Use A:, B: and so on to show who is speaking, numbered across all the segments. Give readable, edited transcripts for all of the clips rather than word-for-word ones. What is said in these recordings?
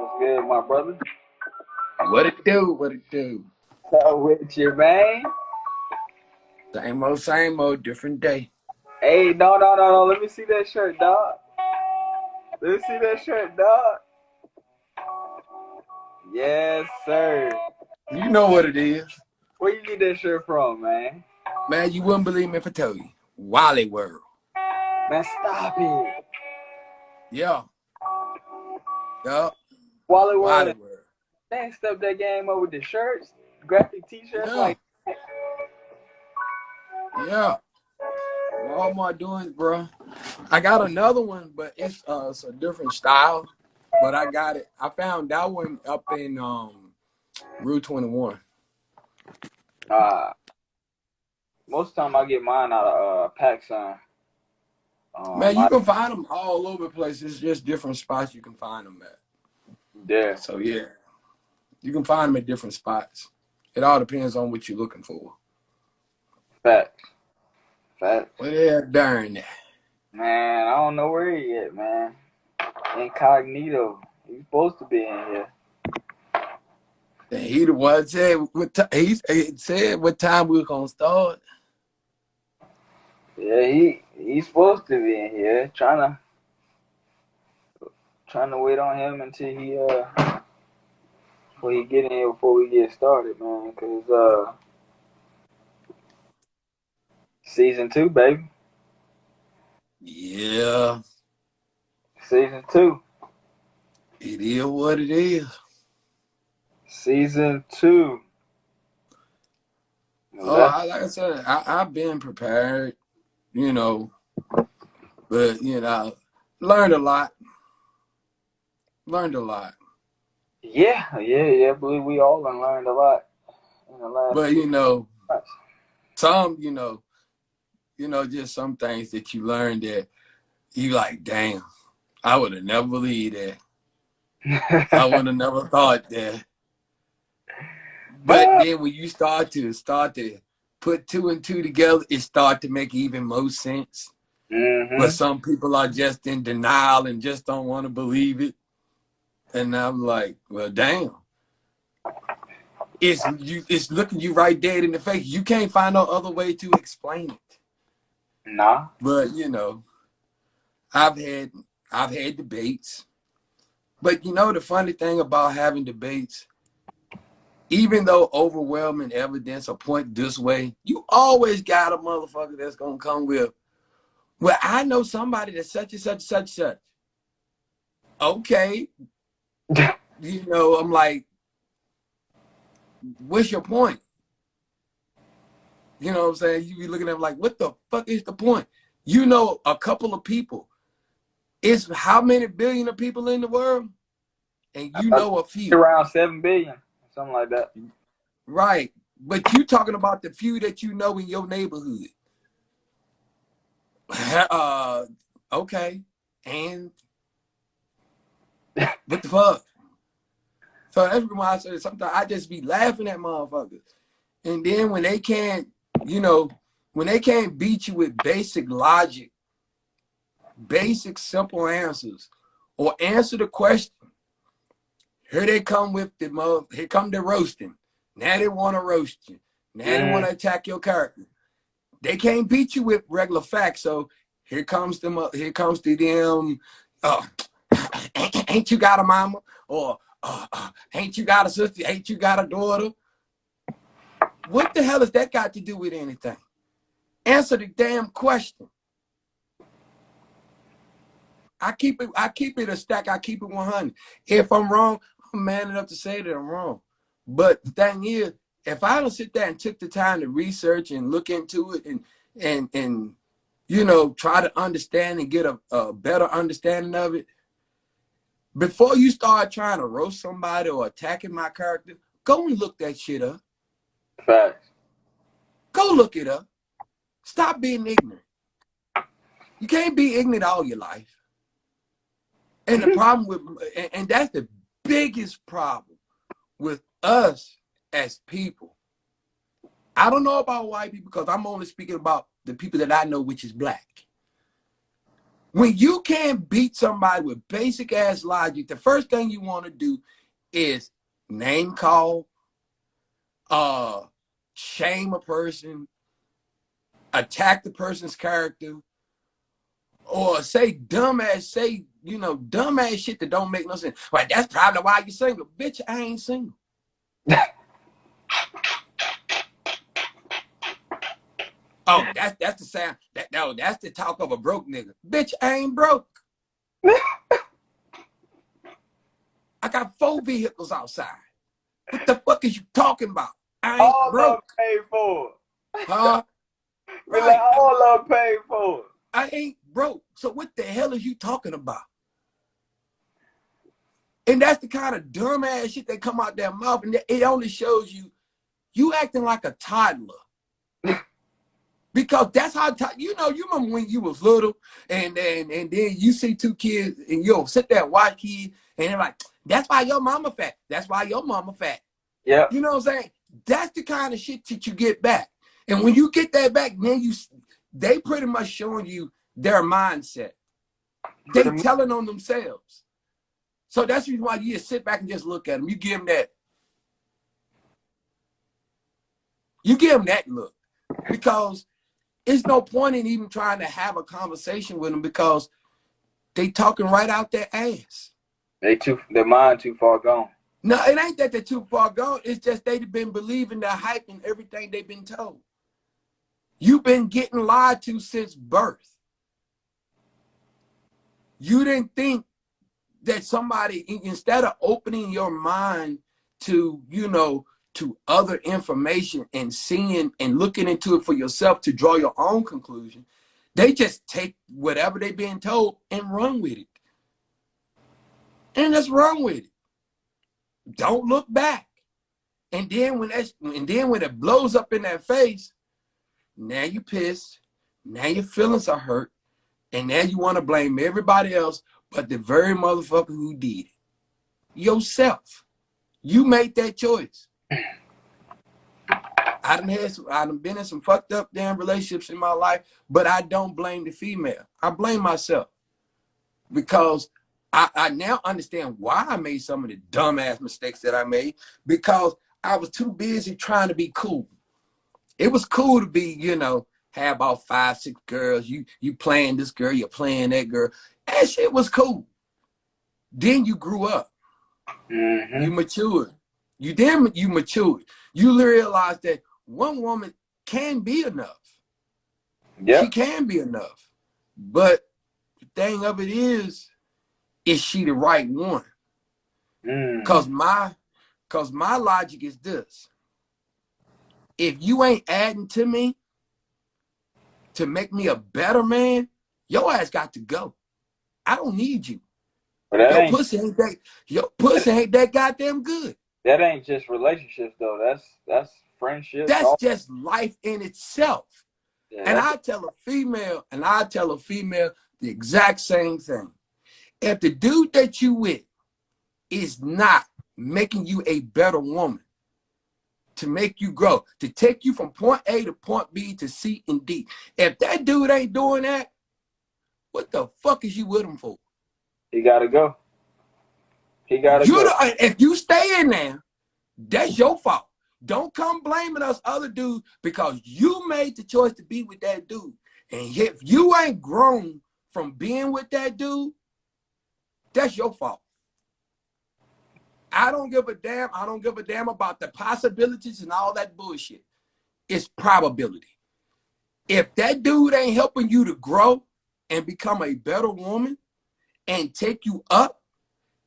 A: What's good, my brother?
B: What it do? What it do?
A: So with you, man.
B: Same old, different day.
A: Hey, no. Let me see that shirt, dog. Let me see that shirt, dog. Yes, sir.
B: You know what it is.
A: Where you get that shirt from, man?
B: Man, you wouldn't believe me if I tell you. Wally World.
A: Man, stop it.
B: Yeah. Yeah.
A: Wally World
B: Wally
A: and
B: World.
A: they stepped that game up with the shirts, graphic t-shirts
B: Yeah.
A: like that.
B: Yeah. Walmart doing it, bro. I got another one, but it's a different style. But I got it. I found that one up in Route 21.
A: Uh, Most of the time I get mine out of PacSun.
B: Man, you
A: I
B: can find them all over the place. It's just different spots you can find them at.
A: there.
B: So yeah, you can find them at different spots. It all depends on what you're looking for.
A: Facts. Facts.
B: Well, yeah, darn that.
A: Man, I don't know where he at, man. Incognito. He's supposed to be in here.
B: He the one said he said what time we were gonna start.
A: Yeah, he's supposed to be in here. Trying to wait on him until he before he get in here before we get started, man. Cause season two, baby.
B: Yeah,
A: Season two.
B: it is what it is.
A: Season two.
B: Oh,
A: Less
B: like I said, I've been prepared, you know, but learned a lot. Learned a lot.
A: yeah. I believe we all done learned a lot in the last
B: But
A: 2 months.
B: some, just some things that you learned that you like, damn, I would have never believed that. I would have never thought that. But then when you start to put two and two together, it start to make even more sense. But
A: Mm-hmm.
B: some people are just in denial and just don't want to believe it. And I'm like, well, damn. It's looking you right dead in the face. You can't find no other way to explain it.
A: Nah.
B: But I've had I've had debates. But the funny thing about having debates, even though overwhelming evidence or point this way, you always got a motherfucker that's gonna come with, well, I know somebody that's such and such, such, such. Okay. I'm like, what's your point? You know what I'm saying? You be looking at them like, what the fuck is the point? You know a couple of people. It's how many billion of people in the world? And
A: I
B: you
A: thought
B: know a few.
A: around 7 billion, something like that.
B: Right. But you talking about the few that you know in your neighborhood. Okay. And what the fuck? So that's why I said sometimes I just be laughing at motherfuckers. And then when they can't beat you with basic logic, basic simple answers, or answer the question, here they come with here come the roasting. Now they want to roast you. Now they want
A: Mm.
B: to attack your character. They can't beat you with regular facts. So here comes to them. Uh, ain't you got a mama? Or ain't you got a sister? Ain't you got a daughter? What the hell has that got to do with anything? Answer the damn question. I keep it a stack. I keep it 100. If I'm wrong, I'm man enough to say that I'm wrong. But the thing is, if I don't sit there and took the time to research and look into it and try to understand and get a better understanding of it, before you start trying to roast somebody or attacking my character, go and look that shit up.
A: Facts.
B: Go look it up. Stop being ignorant. You can't be ignorant all your life. And the problem and that's the biggest problem with us as people. I don't know about white people because I'm only speaking about the people that I know, which is black. When you can't beat somebody with basic ass logic, the first thing you want to do is name call, shame a person, attack the person's character, or say dumbass shit that don't make no sense. Well, that's probably why you single. Bitch, I ain't single. Oh, that's the sound. That's the talk of a broke nigga. Bitch, I ain't broke. I got 4 vehicles outside. What the fuck is you talking about? I ain't
A: All
B: broke.
A: of them paid for.
B: Huh?
A: Be
B: Right.
A: like, all of them paid for.
B: I ain't broke. So what the hell is you talking about? And that's the kind of dumbass shit that come out their mouth, and it only shows you acting like a toddler. Because that's how you remember when you was little, and then you see 2 kids, and you'll sit there and watch kids, and they're like, that's why your mama fat. That's why your mama fat.
A: Yeah.
B: You know what I'm saying? That's the kind of shit that you get back. And when you get that back, then they pretty much showing you their mindset. They telling on themselves. So that's the reason why you just sit back and just look at them. You give them that. You give them that look. Because it's no point in even trying to have a conversation with them, because they talking right out their ass.
A: Their mind too far gone.
B: No, it ain't that they're too far gone. It's just they've been believing the hype and everything they've been told. You've been getting lied to since birth. You didn't think that somebody, instead of opening your mind to, to other information and seeing and looking into it for yourself to draw your own conclusion, they just take whatever they've been told and run with it. And that's wrong with it. Don't look back. And then when it blows up in that face, now you pissed, now your feelings are hurt, and now you want to blame everybody else but the very motherfucker who did it. Yourself. You made that choice. I done been in some fucked up damn relationships in my life, but I don't blame the female. I blame myself. Because I now understand why I made some of the dumbass mistakes that I made, because I was too busy trying to be cool. It was cool to be, have about 5, 6 girls. You playing this girl, you're playing that girl. That shit was cool. Then you grew up.
A: Mm-hmm.
B: You matured. You matured. You realized that one woman can be enough.
A: Yep.
B: She can be enough. But the thing of it is she the right one? Because my logic is this. If you ain't adding to me to make me a better man, your ass got to go. I don't need you. Your pussy ain't that goddamn good.
A: That ain't just relationships though. That's friendships.
B: That's just life in itself.
A: Yeah,
B: and I tell a female the exact same thing. If the dude that you with is not making you a better woman, to make you grow, to take you from point A to point B to C and D, if that dude ain't doing that, what the fuck is you with him for?
A: He gotta go.
B: If you stay in there, that's your fault. Don't come blaming us other dudes, because you made the choice to be with that dude. And if you ain't grown from being with that dude, that's your fault. I don't give a damn. I don't give a damn about the possibilities and all that bullshit. It's probability. If that dude ain't helping you to grow and become a better woman and take you up,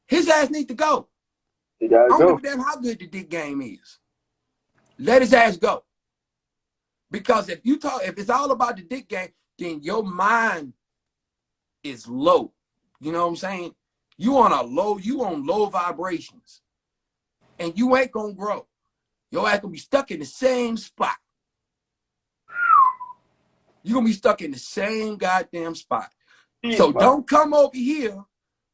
B: his ass needs to go.
A: He gotta
B: I don't
A: go.
B: give a damn how good the dick game is. Let his ass go. Because if it's all about the dick game, then your mind is low. You know what I'm saying? You on low vibrations. And you ain't gonna grow. Your ass gonna be stuck in the same spot. You're gonna be stuck in the same goddamn spot. So don't come over here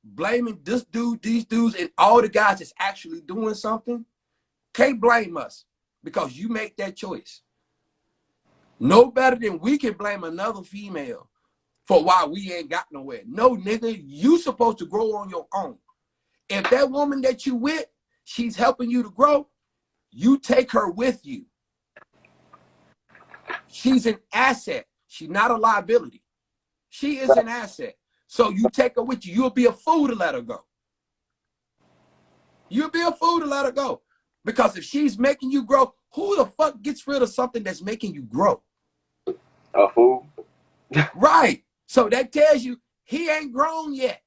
B: blaming this dude, these dudes, and all the guys that's actually doing something. Can't blame us, because you make that choice. No better than we can blame another female for why we ain't got nowhere. No, nigga, you supposed to grow on your own. If that woman that you with, she's helping you to grow, you take her with you. She's an asset. She's not a liability. She is an asset. So you take her with you. You'll be a fool to let her go. You'll be a fool to let her go. Because if she's making you grow, who the fuck gets rid of something that's making you grow?
A: A fool.
B: Right. So that tells you he ain't grown yet.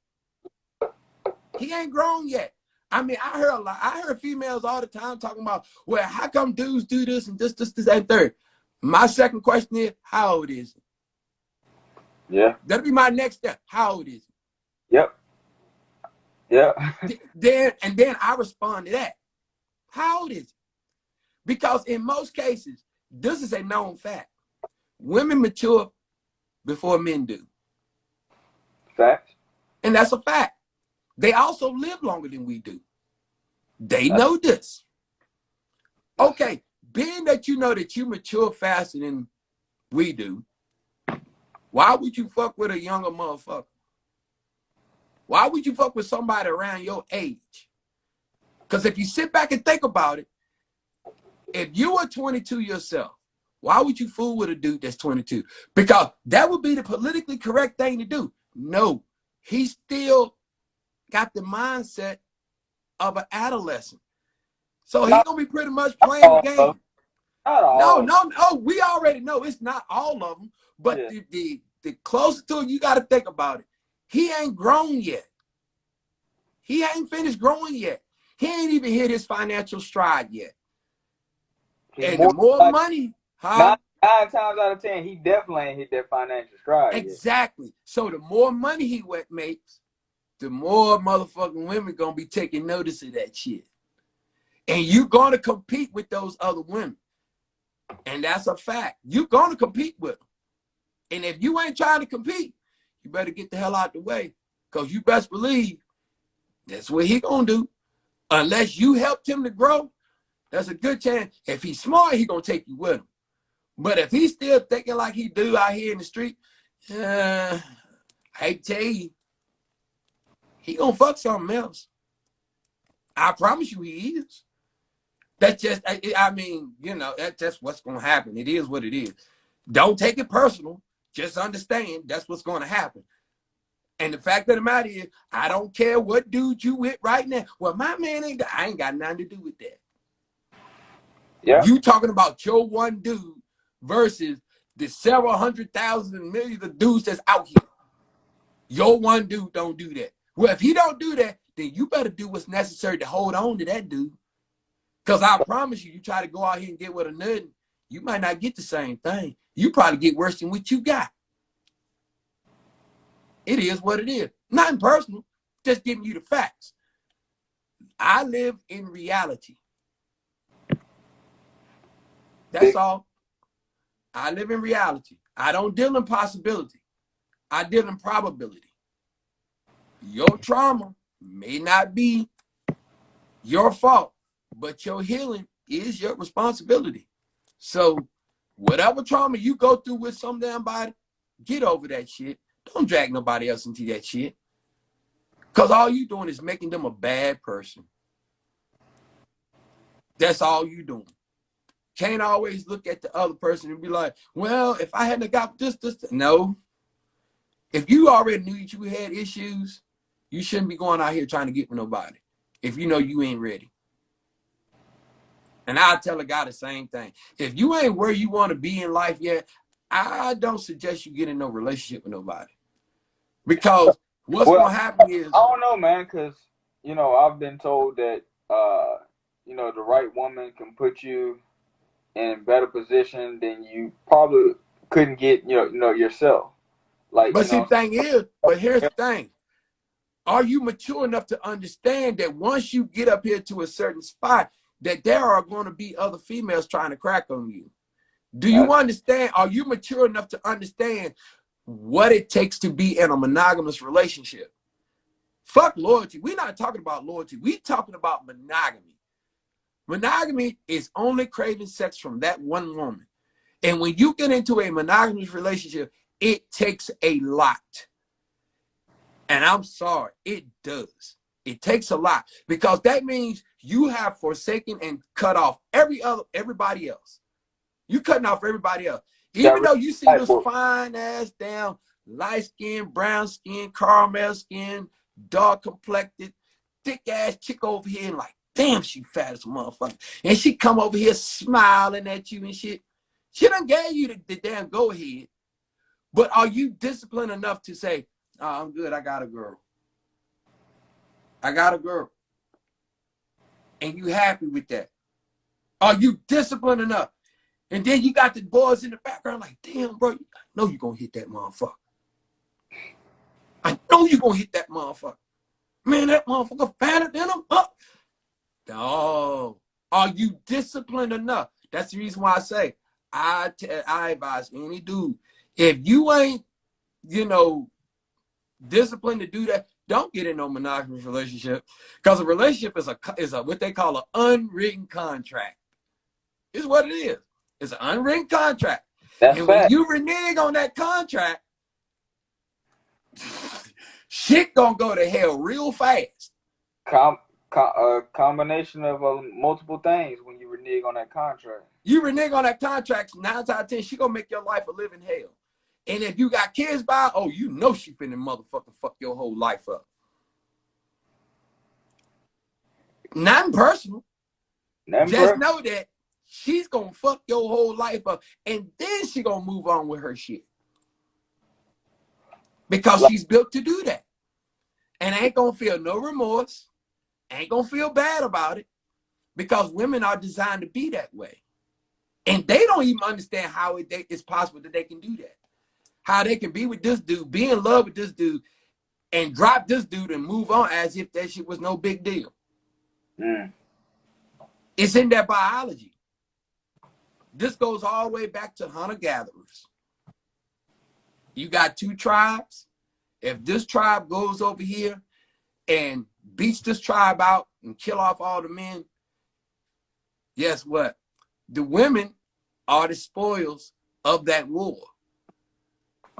B: He ain't grown yet. I mean, I heard females all the time talking about, well, how come dudes do this and this, and third? My second question is, how old is he?
A: Yeah.
B: That'll be my next step. How old is he?
A: Yep. Yeah.
B: Then I respond to that. How old is he? Because in most cases, this is a known fact. Women mature before men do.
A: Facts.
B: And that's a fact. They also live longer than we do. They know this. Okay, being that you know that you mature faster than we do, why would you fuck with a younger motherfucker? Why would you fuck with somebody around your age? Because if you sit back and think about it, if you were 22 yourself, why would you fool with a dude that's 22? Because that would be the politically correct thing to do. No, he still got the mindset of an adolescent. So he's going to be pretty much playing the game. No, we already know it's not all of them. But yeah, the closer to it, you got to think about it. He ain't grown yet. He ain't finished growing yet. He ain't even hit his financial stride yet. And the more money,
A: nine times out of 10, he definitely ain't hit that financial stride
B: exactly. Yet. So the more money he makes, the more motherfucking women gonna be taking notice of that shit. And you're gonna compete with those other women. And that's a fact. You're gonna compete with them. And if you ain't trying to compete, you better get the hell out the way. Because you best believe that's what he gonna do. Unless you helped him to grow, there's a good chance. If he's smart, he gonna take you with him. But if he's still thinking like he do out here in the street, I tell you, he gonna fuck something else. I promise you he is. That's just, I mean, you know, that's just what's gonna happen. It is what it is. Don't take it personal. Just understand that's what's gonna happen. And the fact of the matter is, I don't care what dude you with right now. Well, my man I ain't got nothing to do with that. Yeah. You talking about your one dude versus the several 100,000 millions of dudes that's out here. Your one dude don't do that. Well, if he don't do that, then you better do what's necessary to hold on to that dude. Because I promise you, you try to go out here and get with a nut, you might not get the same thing. You probably get worse than what you got. It is what it is. Nothing personal, just giving you the facts. I live in reality. That's all. I live in reality. I don't deal in possibility. I deal in probability. Your trauma may not be your fault, but your healing is your responsibility. So whatever trauma you go through with some damn body, get over that shit. Don't drag nobody else into that shit. Because all you doing is making them a bad person. That's all you doing. Can't always look at the other person and be like, well, if I hadn't got this. No. If you already knew that you had issues, you shouldn't be going out here trying to get with nobody if you know you ain't ready. And I'll tell a guy the same thing. If you ain't where you want to be in life yet, I don't suggest you get in no relationship with nobody. Because what's going to happen is...
A: I don't know, man, because, you know, I've been told that, you know, the right woman can put you in a better position than you probably couldn't get, you know yourself. Like,
B: but see, the thing is, but here's the thing. Are you mature enough to understand that once you get up here to a certain spot, that there are going to be other females trying to crack on you? Do you understand? Are you mature enough to understand what it takes to be in a monogamous relationship? Fuck loyalty. We're not talking about loyalty. We're talking about monogamy. Monogamy is only craving sex from that one woman. And when you get into a monogamous relationship, It takes a lot. And I'm sorry, it does. It takes a lot, because that means you have forsaken and cut off everybody else. You cutting off everybody else. Even though you see this fine ass, damn light skin, brown skin, caramel skin, dark complected, thick ass chick over here, and like, damn, she fat as a motherfucker. And she come over here smiling at you and shit. She done gave you the damn go ahead. But are you disciplined enough to say, oh, I'm good, I got a girl. I got a girl. And you happy with that? Are you disciplined enough? And then you got the boys in the background like, damn, bro, I know you're going to hit that motherfucker. I know you're going to hit that motherfucker. Man, that motherfucker fatter than him. Oh, are you disciplined enough? That's the reason why I say, I advise any dude, if you ain't, disciplined to do that, don't get in no monogamous relationship, because a relationship is a what they call an unwritten contract. It's what it is. It's an unwritten contract.
A: That's
B: and
A: fact.
B: When you renege on that contract, shit gonna go to hell real fast.
A: Combination of multiple things when you renege on that contract.
B: You renege on that contract, 9 times out of 10, she gonna make your life a living hell. And if you got kids by, oh, you know she finna motherfucker fuck your whole life up. Nothing personal. Just know that she's gonna fuck your whole life up, and then she gonna move on with her shit. Because she's built to do that. And ain't gonna feel no remorse, ain't gonna feel bad about it, because women are designed to be that way. And they don't even understand how it's possible that they can do that. How they can be with this dude, be in love with this dude, and drop this dude and move on as if that shit was no big deal. It's in their biology. This goes all the way back to hunter-gatherers. You got 2 tribes. If this tribe goes over here and beats this tribe out and kill off all the men, guess what? The women are the spoils of that war.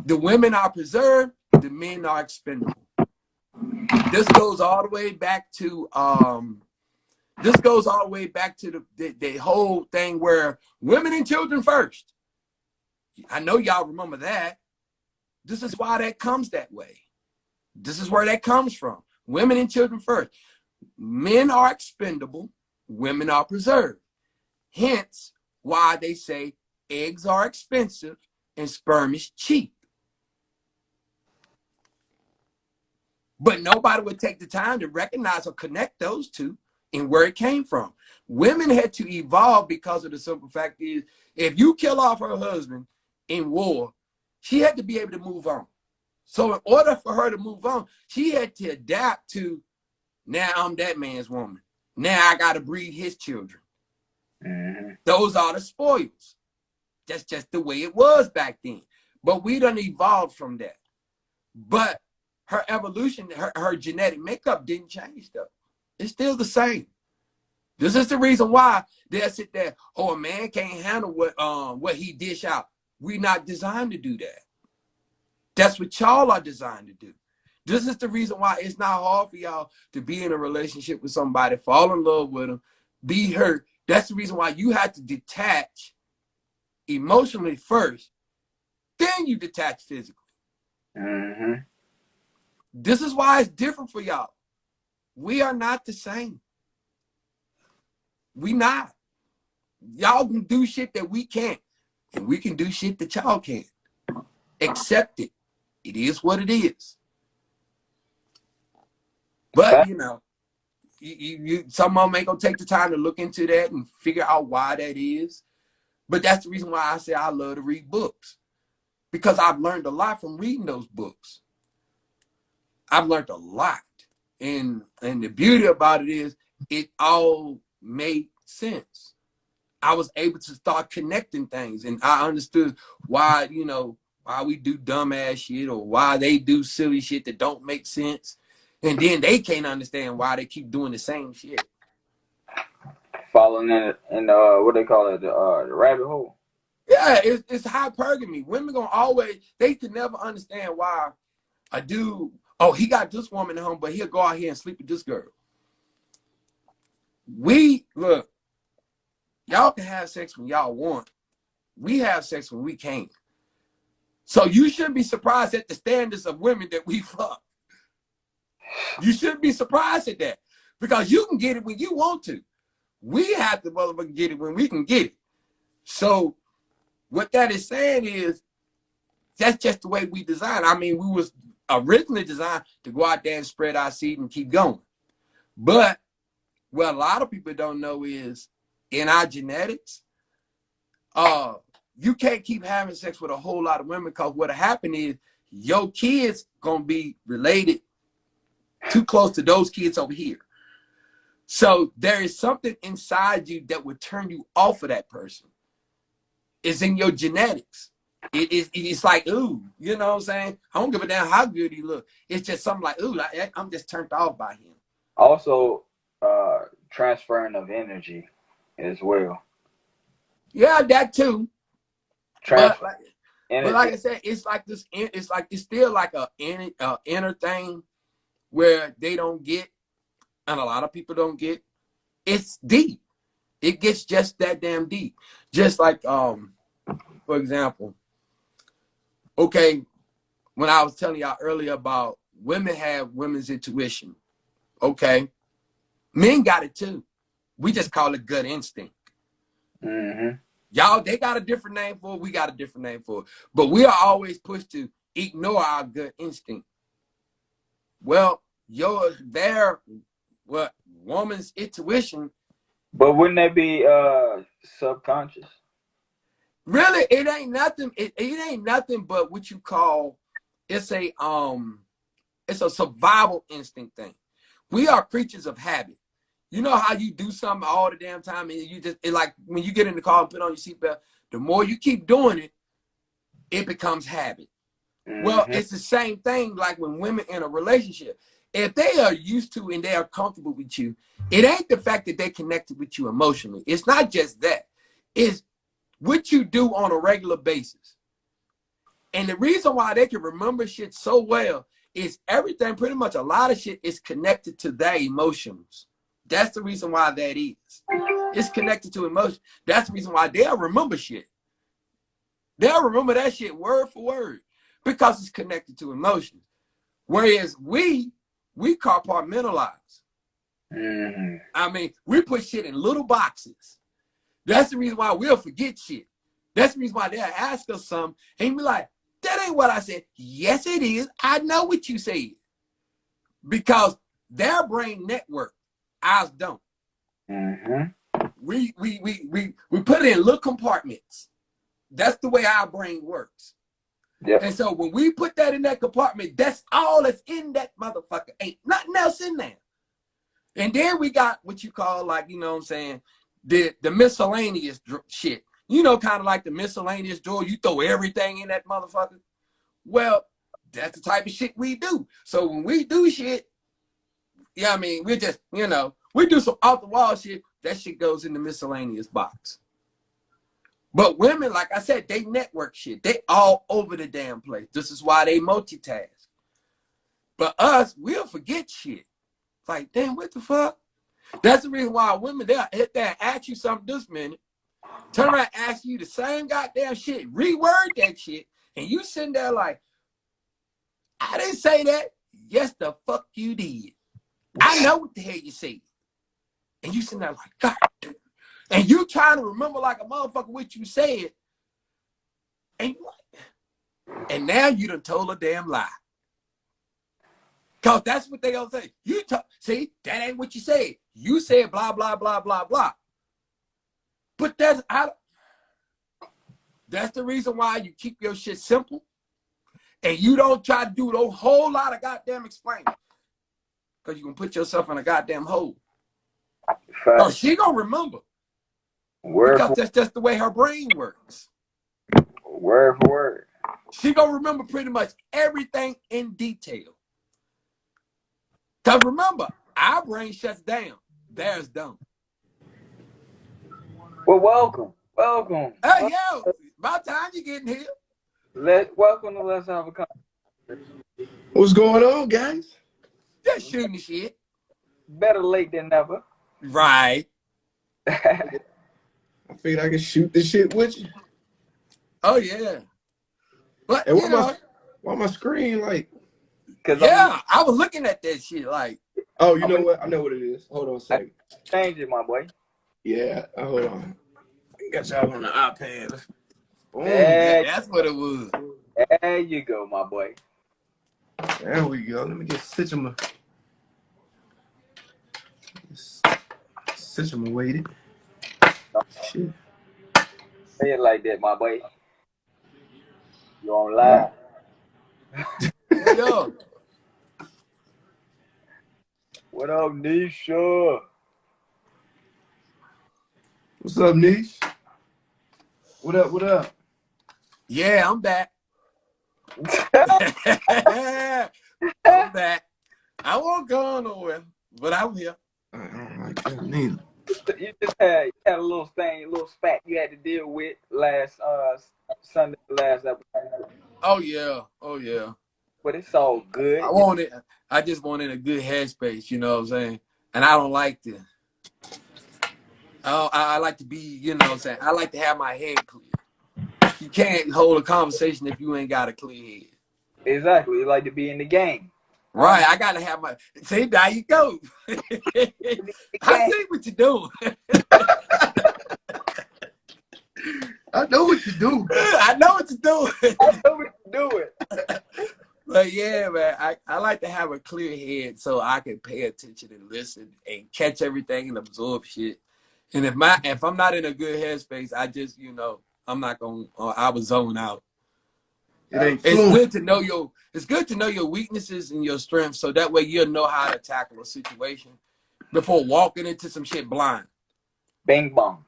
B: The women are preserved, the men are expendable. This goes all the way back to the whole thing where women and children first. I know y'all remember that. This is why that comes that way. This is where that comes from. Women and children first. Men are expendable, women are preserved. Hence why they say eggs are expensive and sperm is cheap. But nobody would take the time to recognize or connect those two and where it came from. Women had to evolve because of the simple fact is, if you kill off her husband in war, she had to be able to move on. So in order for her to move on, she had to adapt to, now I'm that man's woman. Now I got to breed his children. Those are the spoils. That's just the way it was back then. But we done evolved from that. But her evolution, her genetic makeup didn't change though. It's still the same. This is the reason why they'll sit there, oh, a man can't handle what he dish out. We're not designed to do that. That's what y'all are designed to do. This is the reason why it's not hard for y'all to be in a relationship with somebody, fall in love with them, be hurt. That's the reason why you have to detach emotionally first, then you detach physically. This is why it's different for y'all. We are not the same. We not. Y'all can do shit that we can't, and we can do shit that y'all can't. Accept it. It is what it is. But some of them ain't gonna take the time to look into that and figure out why that is. But that's the reason why I say I love to read books, because I've learned a lot from reading those books. I've learned a lot, and the beauty about it is it all made sense. I was able to start connecting things, and I understood why why we do dumbass shit, or why they do silly shit that don't make sense. And then they can't understand why they keep doing the same shit.
A: Falling in what they call it, the rabbit hole.
B: Yeah, it's hypergamy. Women gonna always, they can never understand why a dude, oh, he got this woman at home, but he'll go out here and sleep with this girl. We look, y'all can have sex when y'all want. We have sex when we can. So you shouldn't be surprised at the standards of women that we fuck. You shouldn't be surprised at that because you can get it when you want to. We have to motherfucking get it when we can get it. So what that is saying is that's just the way we design. I mean, we was originally designed to go out there and spread our seed and keep going. But what a lot of people don't know is in our genetics, you can't keep having sex with a whole lot of women because what'll happen is your kids gonna be related too close to those kids over here. So there is something inside you that would turn you off of that person. It's in your genetics. It's like, ooh, you know what I'm saying? I don't give a damn how good he look. It's just something like, ooh, I'm just turned off by him.
A: Also, transferring of energy as well.
B: Yeah, that too. But
A: Transfer
B: like
A: energy.
B: I said, it's like this. It's like it's still like a inner thing where they don't get, and a lot of people don't get. It's deep. It gets just that damn deep. Just like for example, okay, when I was telling y'all earlier about women have women's intuition, okay, men got it too. We just call it gut instinct.
A: Mm-hmm.
B: Y'all, they got a different name for it. We got a different name for it. But we are always pushed to ignore our gut instinct. Well, what woman's intuition.
A: But wouldn't that be subconscious?
B: Really, it ain't nothing. It ain't nothing but what you call it's a survival instinct thing. We are creatures of habit. You know how you do something all the damn time and you just like when you get in the car and put on your seatbelt, the more you keep doing it, it becomes habit. Well,
A: Mm-hmm.
B: it's the same thing like when women in a relationship. If they are used to and they are comfortable with you, it ain't the fact that they connected with you emotionally. It's not just that. It's what you do on a regular basis. And the reason why they can remember shit so well is everything, pretty much a lot of shit is connected to their emotions. That's the reason why that is. It's connected to emotion. That's the reason why they'll remember shit. They'll remember that shit word for word because it's connected to emotions. Whereas we compartmentalize.
A: Mm-hmm.
B: I mean, we put shit in little boxes. That's the reason why we'll forget shit. That's the reason why they'll ask us something and be like, that ain't what I said. Yes, it is. I know what you said. Because their brain network, ours don't.
A: Mm-hmm.
B: We put it in little compartments. That's the way our brain works.
A: Yep.
B: And so when we put that in that compartment, that's all that's in that motherfucker. Ain't nothing else in there. And then we got what you call like, you know what I'm saying, the miscellaneous shit. You know, kind of like the miscellaneous drawer. You throw everything in that motherfucker. Well, that's the type of shit we do. So when we do shit, yeah, I mean, we just, you know, we do some off the wall shit. That shit goes in the miscellaneous box. But women, like I said, they network shit. They all over the damn place. This is why they multitask. But us, we'll forget shit. Like, damn, what the fuck? That's the reason why women, they'll hit there and ask you something this minute, turn around and ask you the same goddamn shit, reword that shit, and you sitting there like, I didn't say that. Yes, the fuck you did. I know what the hell you said. And you sitting there like, God damn. And you trying to remember like a motherfucker what you said. And now you done told a damn lie. Because that's what they gonna say. See, that ain't what you said. You said blah, blah, blah, blah, blah. But that's the reason why you keep your shit simple. And you don't try to do a whole lot of goddamn explaining. Because you're gonna put yourself in a goddamn hole. Oh,
A: Fact.
B: she gonna remember.
A: Word
B: Because
A: for
B: that's just the way her brain works.
A: word for word.
B: She gonna remember pretty much everything in detail. Because remember, our brain shuts down. Theirs don't.
A: Well, welcome. Welcome.
B: Hey, yo. About time you getting here.
A: Welcome to Let's Have a Conversation.
C: What's going on, guys?
B: Just shooting the shit.
A: Better late than never.
B: Right.
C: I figured I could shoot this shit with you.
B: Oh yeah. But
C: And
B: you know,
C: why my screen like?
B: yeah, I was looking at that shit like.
C: Oh, you know what? I know what it is. Hold on a second.
A: Change it, my boy.
C: Yeah, hold on. I got y'all on the iPad. Boom.
B: That's what it was.
A: There you go, my boy.
C: There we go. Let me get situated. Shit.
A: Say it like that, my boy. You on live?
B: Yo.
A: What up, Nisha?
C: What's up, Niche? What up?
B: Yeah, I'm back. I'm back. I won't go nowhere, but I'm here.
C: I don't like that neither.
A: You just had a little thing, a little spat you had to deal with last Sunday, last episode.
B: Oh yeah.
A: But it's all good.
B: I just wanted a good headspace, you know what I'm saying? And I don't like to. I like to be, you know what I'm saying? I like to have my head clear. You can't hold a conversation if you ain't got a clear head.
A: Exactly. You like to be in the game.
B: Right. I got to have my... See, there you go. I see what you do.
C: I know what you do.
B: I know what you do.
A: I know what you're doing.
B: But yeah, man, I like to have a clear head so I can pay attention and listen and catch everything and absorb shit. And if I'm not in a good headspace, I just, you know, I'm not gonna. I would zone out. It's good to know your weaknesses and your strengths, so that way you'll know how to tackle a situation before walking into some shit blind.
A: Bing bong.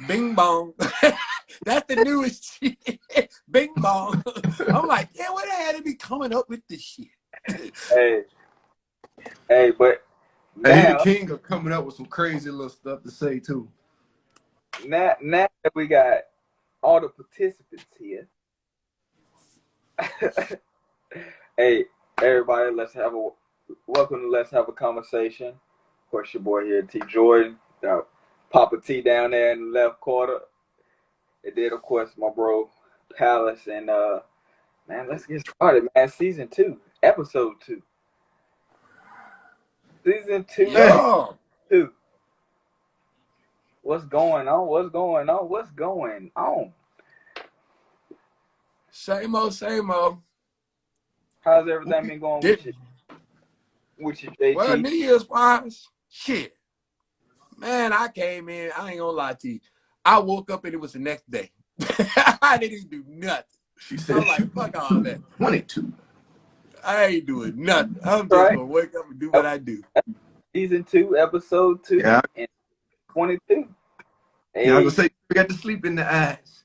B: Bing bong. That's the newest shit. Bing bong. I'm like, yeah, what the hell did be coming up with this shit?
A: Hey, but
C: now, the king of coming up with some crazy little stuff to say too.
A: Now that we got all the participants here. Hey, everybody, welcome to Let's Have a Conversation. Of course, your boy here, T. Jordan. Papa T down there in the left corner. And then, of course, my bro, Palace. And, man, let's get started, man. Season 2, episode 2. Season 2,
B: yeah.
A: 2. What's going on?
B: Same old.
A: How's everything been going with you, JT?
B: Well, New Year's wise, shit. Man, I came in, I ain't gonna lie to you. I woke up and it was the next day. I didn't even do nothing.
C: She said,
B: I'm like, fuck all that.
C: 22.
B: I ain't doing nothing. I'm just gonna wake up and do what I do.
A: Season 2, episode 2, and 22.
C: Hey, I was gonna say you got to sleep in the eyes.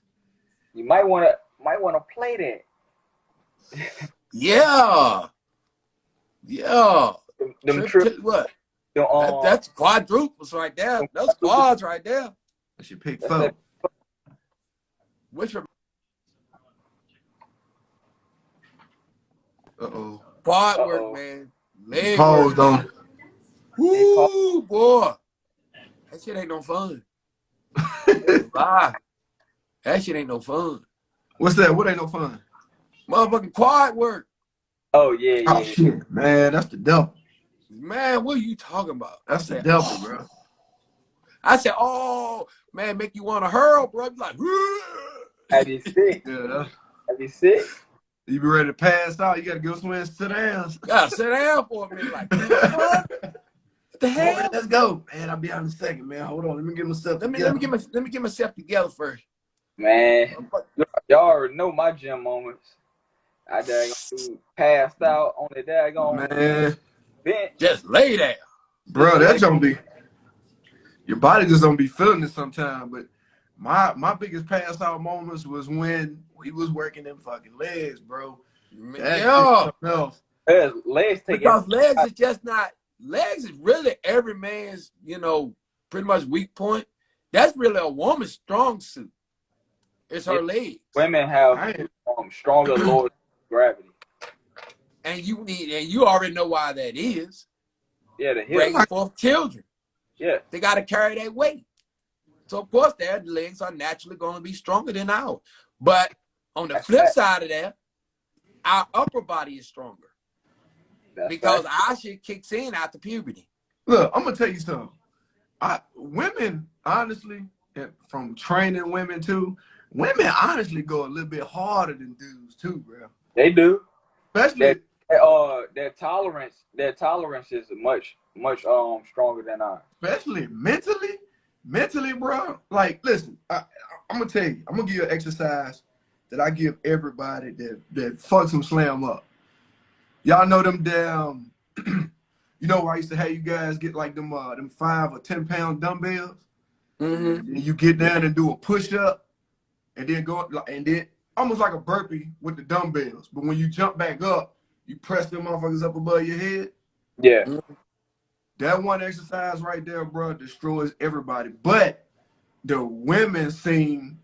A: You might wanna play that.
B: Yeah. What? That's quadruples right there. Those quads right there.
C: I should pick 4.
B: Which one?
C: Uh-oh.
B: Quad work, man. Leg
C: Pause
B: work.
C: on.
B: Woo, boy. That shit ain't no fun. Bye. That shit ain't no fun.
C: What's that? What ain't no fun?
B: Motherfucking quad work.
A: Oh, yeah.
C: Oh, shit. Man, that's the devil.
B: Man, what are you talking about?
C: That's the devil, bro.
B: I said, oh, man, make you want to hurl, bro. You're like,
A: have you sick?
C: Yeah.
A: Have you sick?
C: You be ready to pass out. You got to go somewhere and sit down.
B: Yeah, sit down for a minute. Like, what the hell?
C: Right, let's go. Man, I'll be out in a second, man. Hold on. Let me get myself together.
B: Let me get myself together first.
A: Man, y'all already know my gym moments. I daggone passed out on the daggone bench.
B: Just lay there.
C: Bro, that's gonna be your body just don't be feeling it sometimes. But my biggest pass out moments was when we was working them fucking legs, bro.
B: Yeah.
A: Legs take
B: because legs is just not legs is really every man's, you know, pretty much weak point. That's really a woman's strong suit. It's
A: Yeah.
B: her legs.
A: Women have
C: I ain't-
A: stronger lower gravity.
B: And you already know why that is.
A: Yeah, the hips.
B: Bringing forth children.
A: Yeah,
B: They got to carry that weight. So, of course, their legs are naturally going to be stronger than ours. But on the
A: that's
B: flip
A: fact.
B: side of that, our upper body is stronger
A: That's
B: because
A: fact.
B: our shit kicks in after puberty.
C: Look, I'm gonna tell you something. Women, honestly, from training women too, women honestly go a little bit harder than dudes too, bro.
A: They do.
C: Especially,
A: Their tolerance is much stronger than ours.
C: especially mentally, bro. Like, listen, I'm gonna tell you, I'm gonna give you an exercise that I give everybody that fucks them slam up. Y'all know them damn. You know where I used to have you guys get like them 5 or 10 pound dumbbells,
B: Mm-hmm.
C: and you get down and do a push up, and then almost like a burpee with the dumbbells. But when you jump back up, you press them motherfuckers up above your head.
A: Yeah.
C: That one exercise right there, bro, destroys everybody. But the women seem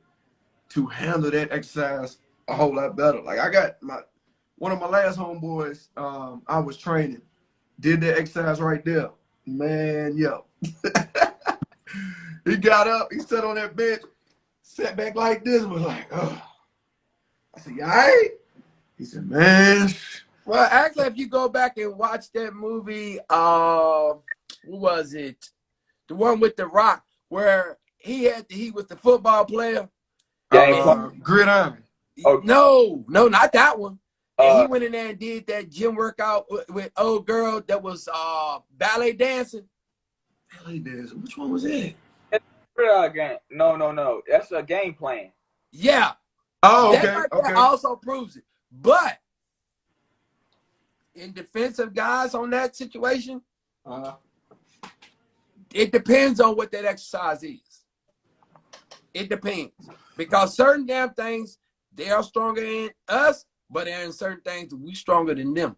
C: to handle that exercise a whole lot better. Like I got one of my last homeboys, I was training, did that exercise right there. Man, yo. He got up, he sat on that bench, sat back like this, and was like, oh. I said, you all right? He said, man.
B: Well, actually, if you go back and watch that movie, what was it? The one with The Rock, where he was the football player.
C: Gridiron.
A: Oh.
B: No, not that one. And he
A: Uh,
B: went in there and did that gym workout with old girl that was ballet dancing.
C: Ballet dancing. Which one was that?
A: game. No. That's a game plan.
B: Yeah.
C: Oh,
B: That
C: okay.
B: right
C: Okay.
B: there also proves it. But in defense of guys on that situation, it depends on what that exercise is. It depends. Because certain damn things, they are stronger than us, but there are certain things we stronger than them.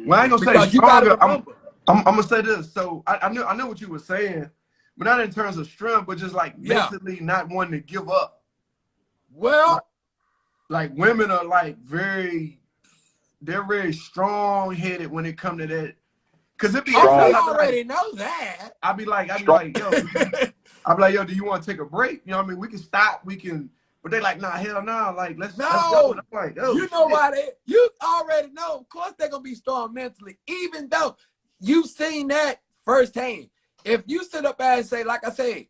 C: Well, I ain't gonna
B: Because
C: say
B: you gotta
C: stronger.
B: remember.
C: I'm gonna say this. So I know what you were saying, but not in terms of strength, but just like mentally not wanting to give up.
B: Well,
C: like women are like they're very strong headed when it comes to that. Cause it be
B: we already know that.
C: I'd be like, yo, do you want to take a break? You know what I mean? We can stop, but they like, nah, hell no, like let's go. And I'm like, oh,
B: you know why you already know. Of course they're gonna be strong mentally, even though you've seen that firsthand. If you sit up there and say, like I said,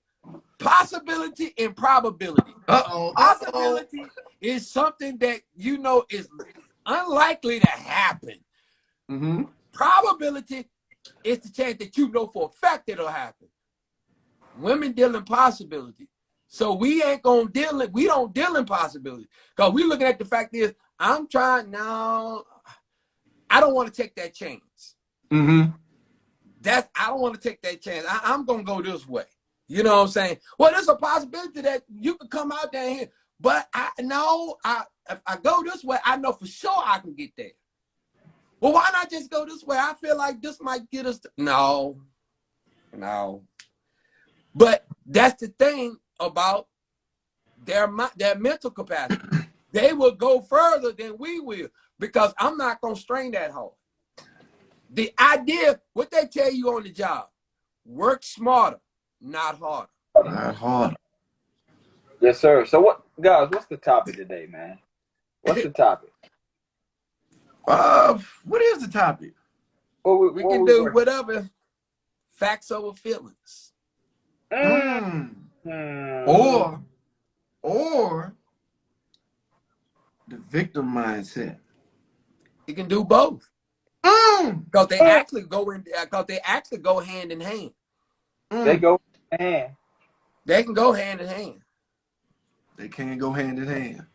B: possibility and probability. Possibility is something that you know is unlikely to happen.
C: Mm-hmm.
B: Probability is the chance that you know for a fact it'll happen. Women deal in possibility. So we don't deal in possibility. Because we're looking at the fact is, I'm trying now. I don't want to take that chance.
C: Mm-hmm.
B: I don't want to take that chance. I'm gonna go this way. You know what I'm saying? Well, there's a possibility that you could come out there here, but if I go this way, I know for sure I can get there. Well, why not just go this way? I feel like this might get us. No. But that's the thing about their mental capacity. They will go further than we will because I'm not gonna strain that hard. The idea, what they tell you on the job, work smarter, not harder.
C: Not harder.
A: Yes, sir. So what's the topic today, man? What's the topic?
C: What is the topic?
B: We can do whatever. Facts over feelings.
C: Or the victim mindset.
B: You can do both. Because they actually go hand in hand.
A: They go hand in hand.
B: They can go hand in hand.
C: They can go hand in hand.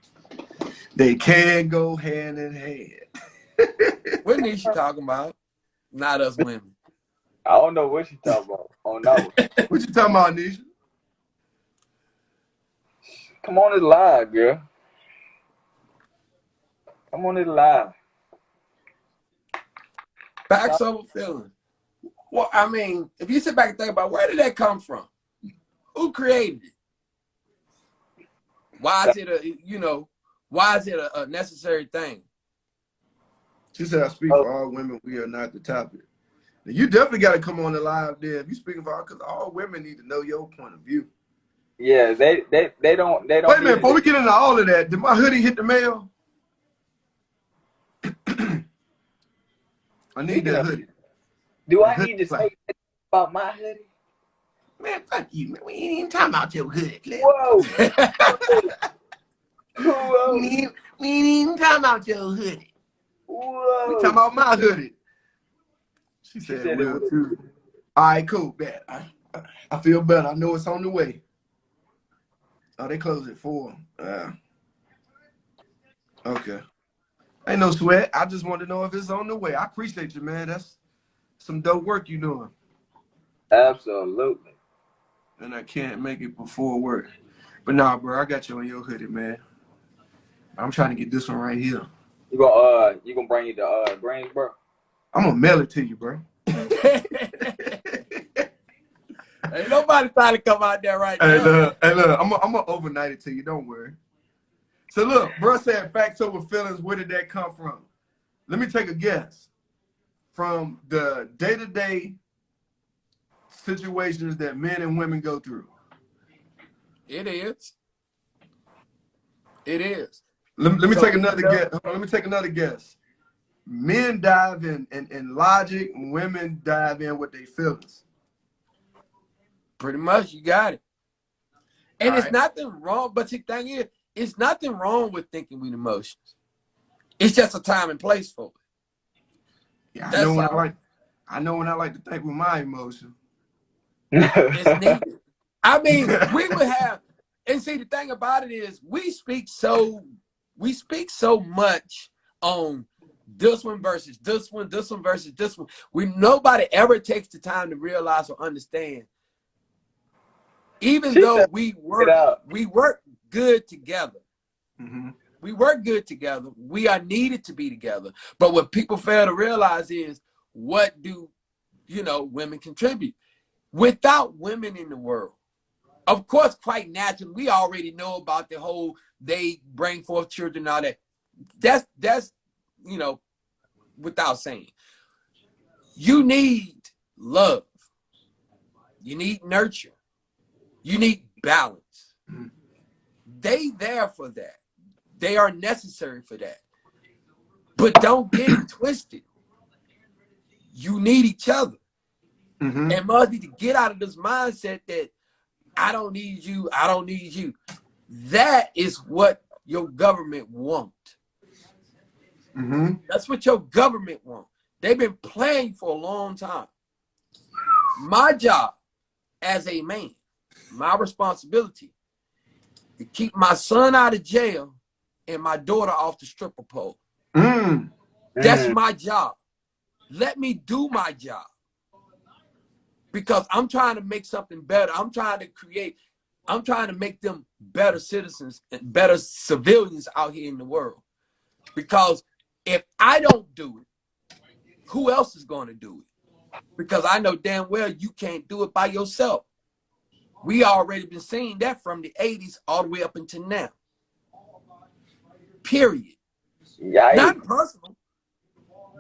C: They can go hand in hand.
B: What Nisha talking about? Not us women.
A: I don't know what she talking about. Oh no.
C: What you talking about, Nisha?
A: Come on, it's live, girl. Come on, it's live.
B: Facts over feelings. Well, I mean, if you sit back and think about where did that come from? Who created it? Why is it why is it a necessary thing?
C: She said, I speak for all women. We are not the topic. Now, you definitely got to come on the live there. If you speaking for all, because all women need to know your point of view.
A: Yeah, they don't
C: Wait a minute, before we get into all of that, did my hoodie hit the mail? I need that hoodie.
A: Do I need to say about my hoodie?
C: Man, fuck you, man. We ain't even talking about your hoodie.
A: Whoa. Whoa.
C: We ain't even talking about your hoodie.
A: Whoa.
C: We talking about my hoodie. She said it will too. All right, cool. Bad. I feel better. I know it's on the way. Oh, they close at 4. Okay. Ain't no sweat. I just want to know if it's on the way. I appreciate you, man. That's some dope work you doing.
A: Absolutely.
C: And I can't make it before work. But nah, bro, I got you on your hoodie, man. I'm trying to get this one right here.
A: You gonna bring you to Greensboro?
C: I'm gonna mail it to you, bro.
B: Ain't nobody trying to come out there right now.
C: Hey, look, I'm gonna overnight it to you. Don't worry. So look, bro said facts over feelings. Where did that come from? Let me take a guess. From the day-to-day situations that men and women go through.
B: It is. It is.
C: Let me take another guess. Let me take another guess. Men dive in logic, women dive in with their feelings.
B: Pretty much, you got it. And
C: All
B: it's nothing wrong, but the thing is, it's nothing wrong with thinking with emotions. It's just a time and place for it.
C: Yeah, I know when I like to think with my emotions.
B: It's needed. I mean, we would have, and see, the thing about it is we speak so much on this one versus this one versus this one. Nobody ever takes the time to realize or understand. Even though we work good together.
C: Mm-hmm.
B: We work good together. We are needed to be together. But what people fail to realize is, what do women contribute? Without women in the world, of course, quite naturally, we already know about the whole they bring forth children and all that. That's without saying. You need love. You need nurture. You need balance.
C: Mm-hmm.
B: They there for that. They are necessary for that. But don't get it twisted. You need each other.
C: Mm-hmm.
B: And must need to get out of this mindset that I don't need you, I don't need you. That is what your government want.
C: Mm-hmm.
B: That's what your government want. They've been playing for a long time. My job as a man, my responsibility, to keep my son out of jail and my daughter off the stripper pole.
C: Mm.
B: That's my job. Let me do my job. Because I'm trying to make something better. I'm trying to make them better citizens and better civilians out here in the world. Because if I don't do it, who else is going to do it? Because I know damn well you can't do it by yourself. We already been seeing that from the 80s all the way up until now. Period.
A: Yikes.
B: Not personal,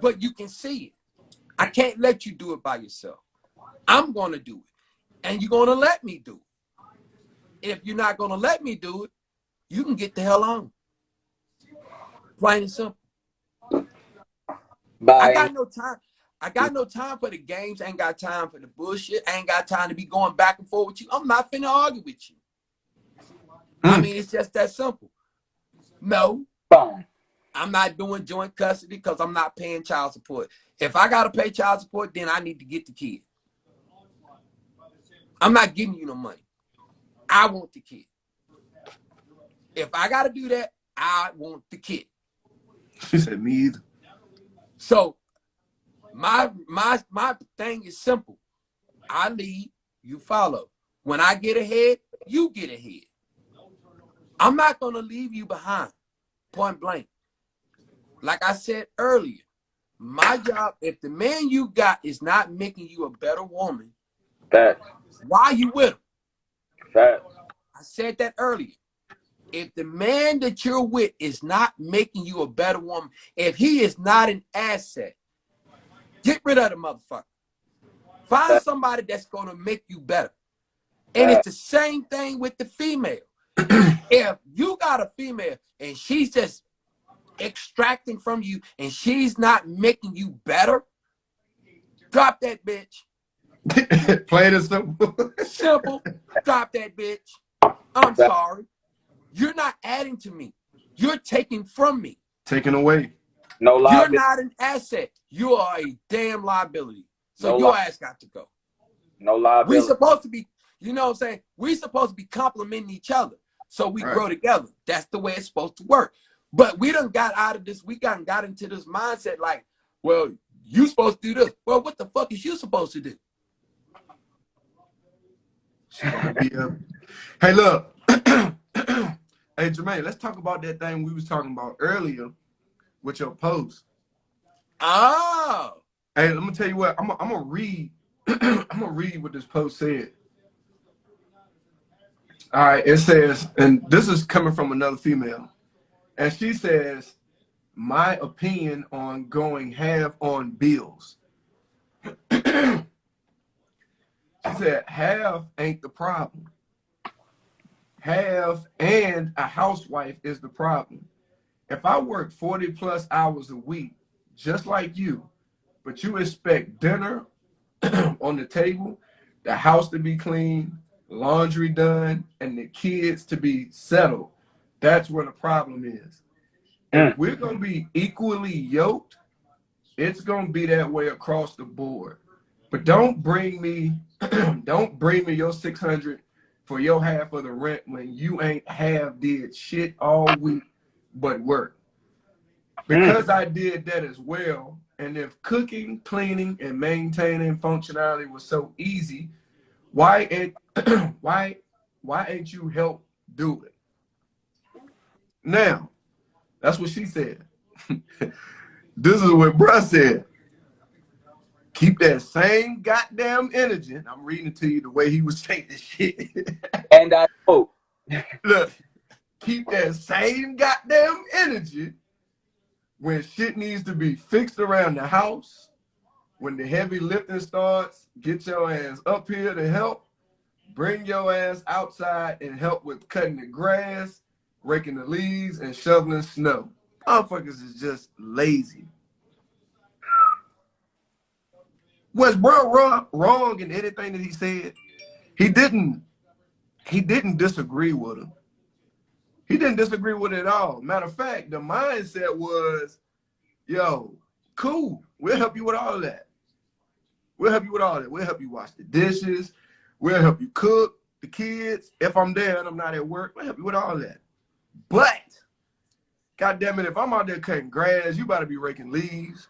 B: but you can see it. I can't let you do it by yourself. I'm going to do it. And you're going to let me do it. If you're not going to let me do it, you can get the hell on. Plain and simple.
A: Bye.
B: I got no time. I got no time for the games. I ain't got time for the bullshit. I ain't got time to be going back and forth with you. I'm not finna argue with you. I mean, it's just that simple. No.
A: Fine.
B: I'm not doing joint custody because I'm not paying child support. If I got to pay child support, then I need to get the kid. I'm not giving you no money. I want the kid. If I got to do that, I want the kid.
C: She said, me either.
B: So my thing is simple. I lead, you follow. When I get ahead, you get ahead. I'm not going to leave you behind, point blank. Like I said earlier, my job, if the man you got is not making you a better woman,
A: Facts.
B: why are you with him?
A: Facts.
B: I said that earlier. If the man that you're with is not making you a better woman, if he is not an asset, get rid of the motherfucker. Find somebody that's going to make you better. And it's the same thing with the female. If you got a female and she's just extracting from you and she's not making you better, drop that bitch.
C: Plain and simple.
B: Simple. Drop that bitch. I'm sorry. You're not adding to me. You're taking from me.
C: Taken away.
A: No liability.
B: You're not an asset. You are a damn liability. So your ass got to go.
A: No liability.
B: We supposed to be, you know what I'm saying? We supposed to be complimenting each other so we grow together. That's the way it's supposed to work. But we done got out of this. We got into this mindset like, well, you supposed to do this. Well, what the fuck is you supposed to do?
C: Hey, look. Hey, Jermaine, let's talk about that thing we was talking about earlier with your post.
B: Oh.
C: Hey, let me tell you what. I'm gonna read. I'm gonna read what this post said. All right, it says, and this is coming from another female, and she says, "My opinion on going half on bills." She said, "Half ain't the problem. Half and a housewife is the problem. If I work 40 plus hours a week, just like you, but you expect dinner on the table, the house to be clean, laundry done, and the kids to be settled, that's where the problem is. If we're going to be equally yoked, it's going to be that way across the board. But don't bring me your 600 for your half of the rent when you ain't did shit all week but work. Because I did that as well, and if cooking, cleaning, and maintaining functionality was so easy, why ain't you help do it?" Now, that's what she said. This is what bruh said. Keep that same goddamn energy. And I'm reading it to you the way he was saying this shit.
A: And I hope.
C: Look, keep that same goddamn energy when shit needs to be fixed around the house. When the heavy lifting starts, get your ass up here to help. Bring your ass outside and help with cutting the grass, raking the leaves, and shoveling snow. Motherfuckers is just lazy. Was bro wrong in anything that he said? He didn't disagree with him. He didn't disagree with it at all. Matter of fact, the mindset was, yo, cool. We'll help you with all of that. We'll help you with all that. We'll help you wash the dishes. We'll help you cook the kids. If I'm there and I'm not at work, we'll help you with all that. But, goddamn it, if I'm out there cutting grass, you better be raking leaves.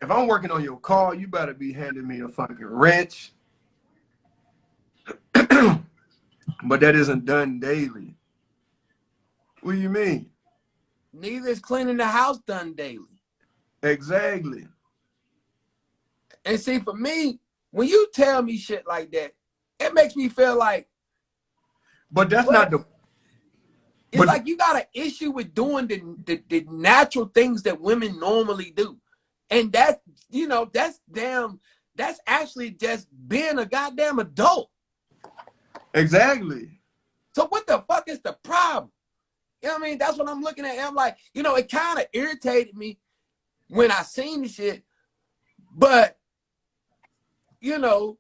C: If I'm working on your car, you better be handing me a fucking wrench. But that isn't done daily. What do you mean?
B: Neither is cleaning the house done daily.
C: Exactly.
B: And see, for me, when you tell me shit like that, it makes me feel like.
C: But that's not the.
B: It's like you got an issue with doing the natural things that women normally do. And that's, you know, that's actually just being a goddamn adult.
C: Exactly.
B: So what the fuck is the problem? You know what I mean? That's what I'm looking at. I'm like, you know, it kind of irritated me when I seen the shit. But, you know,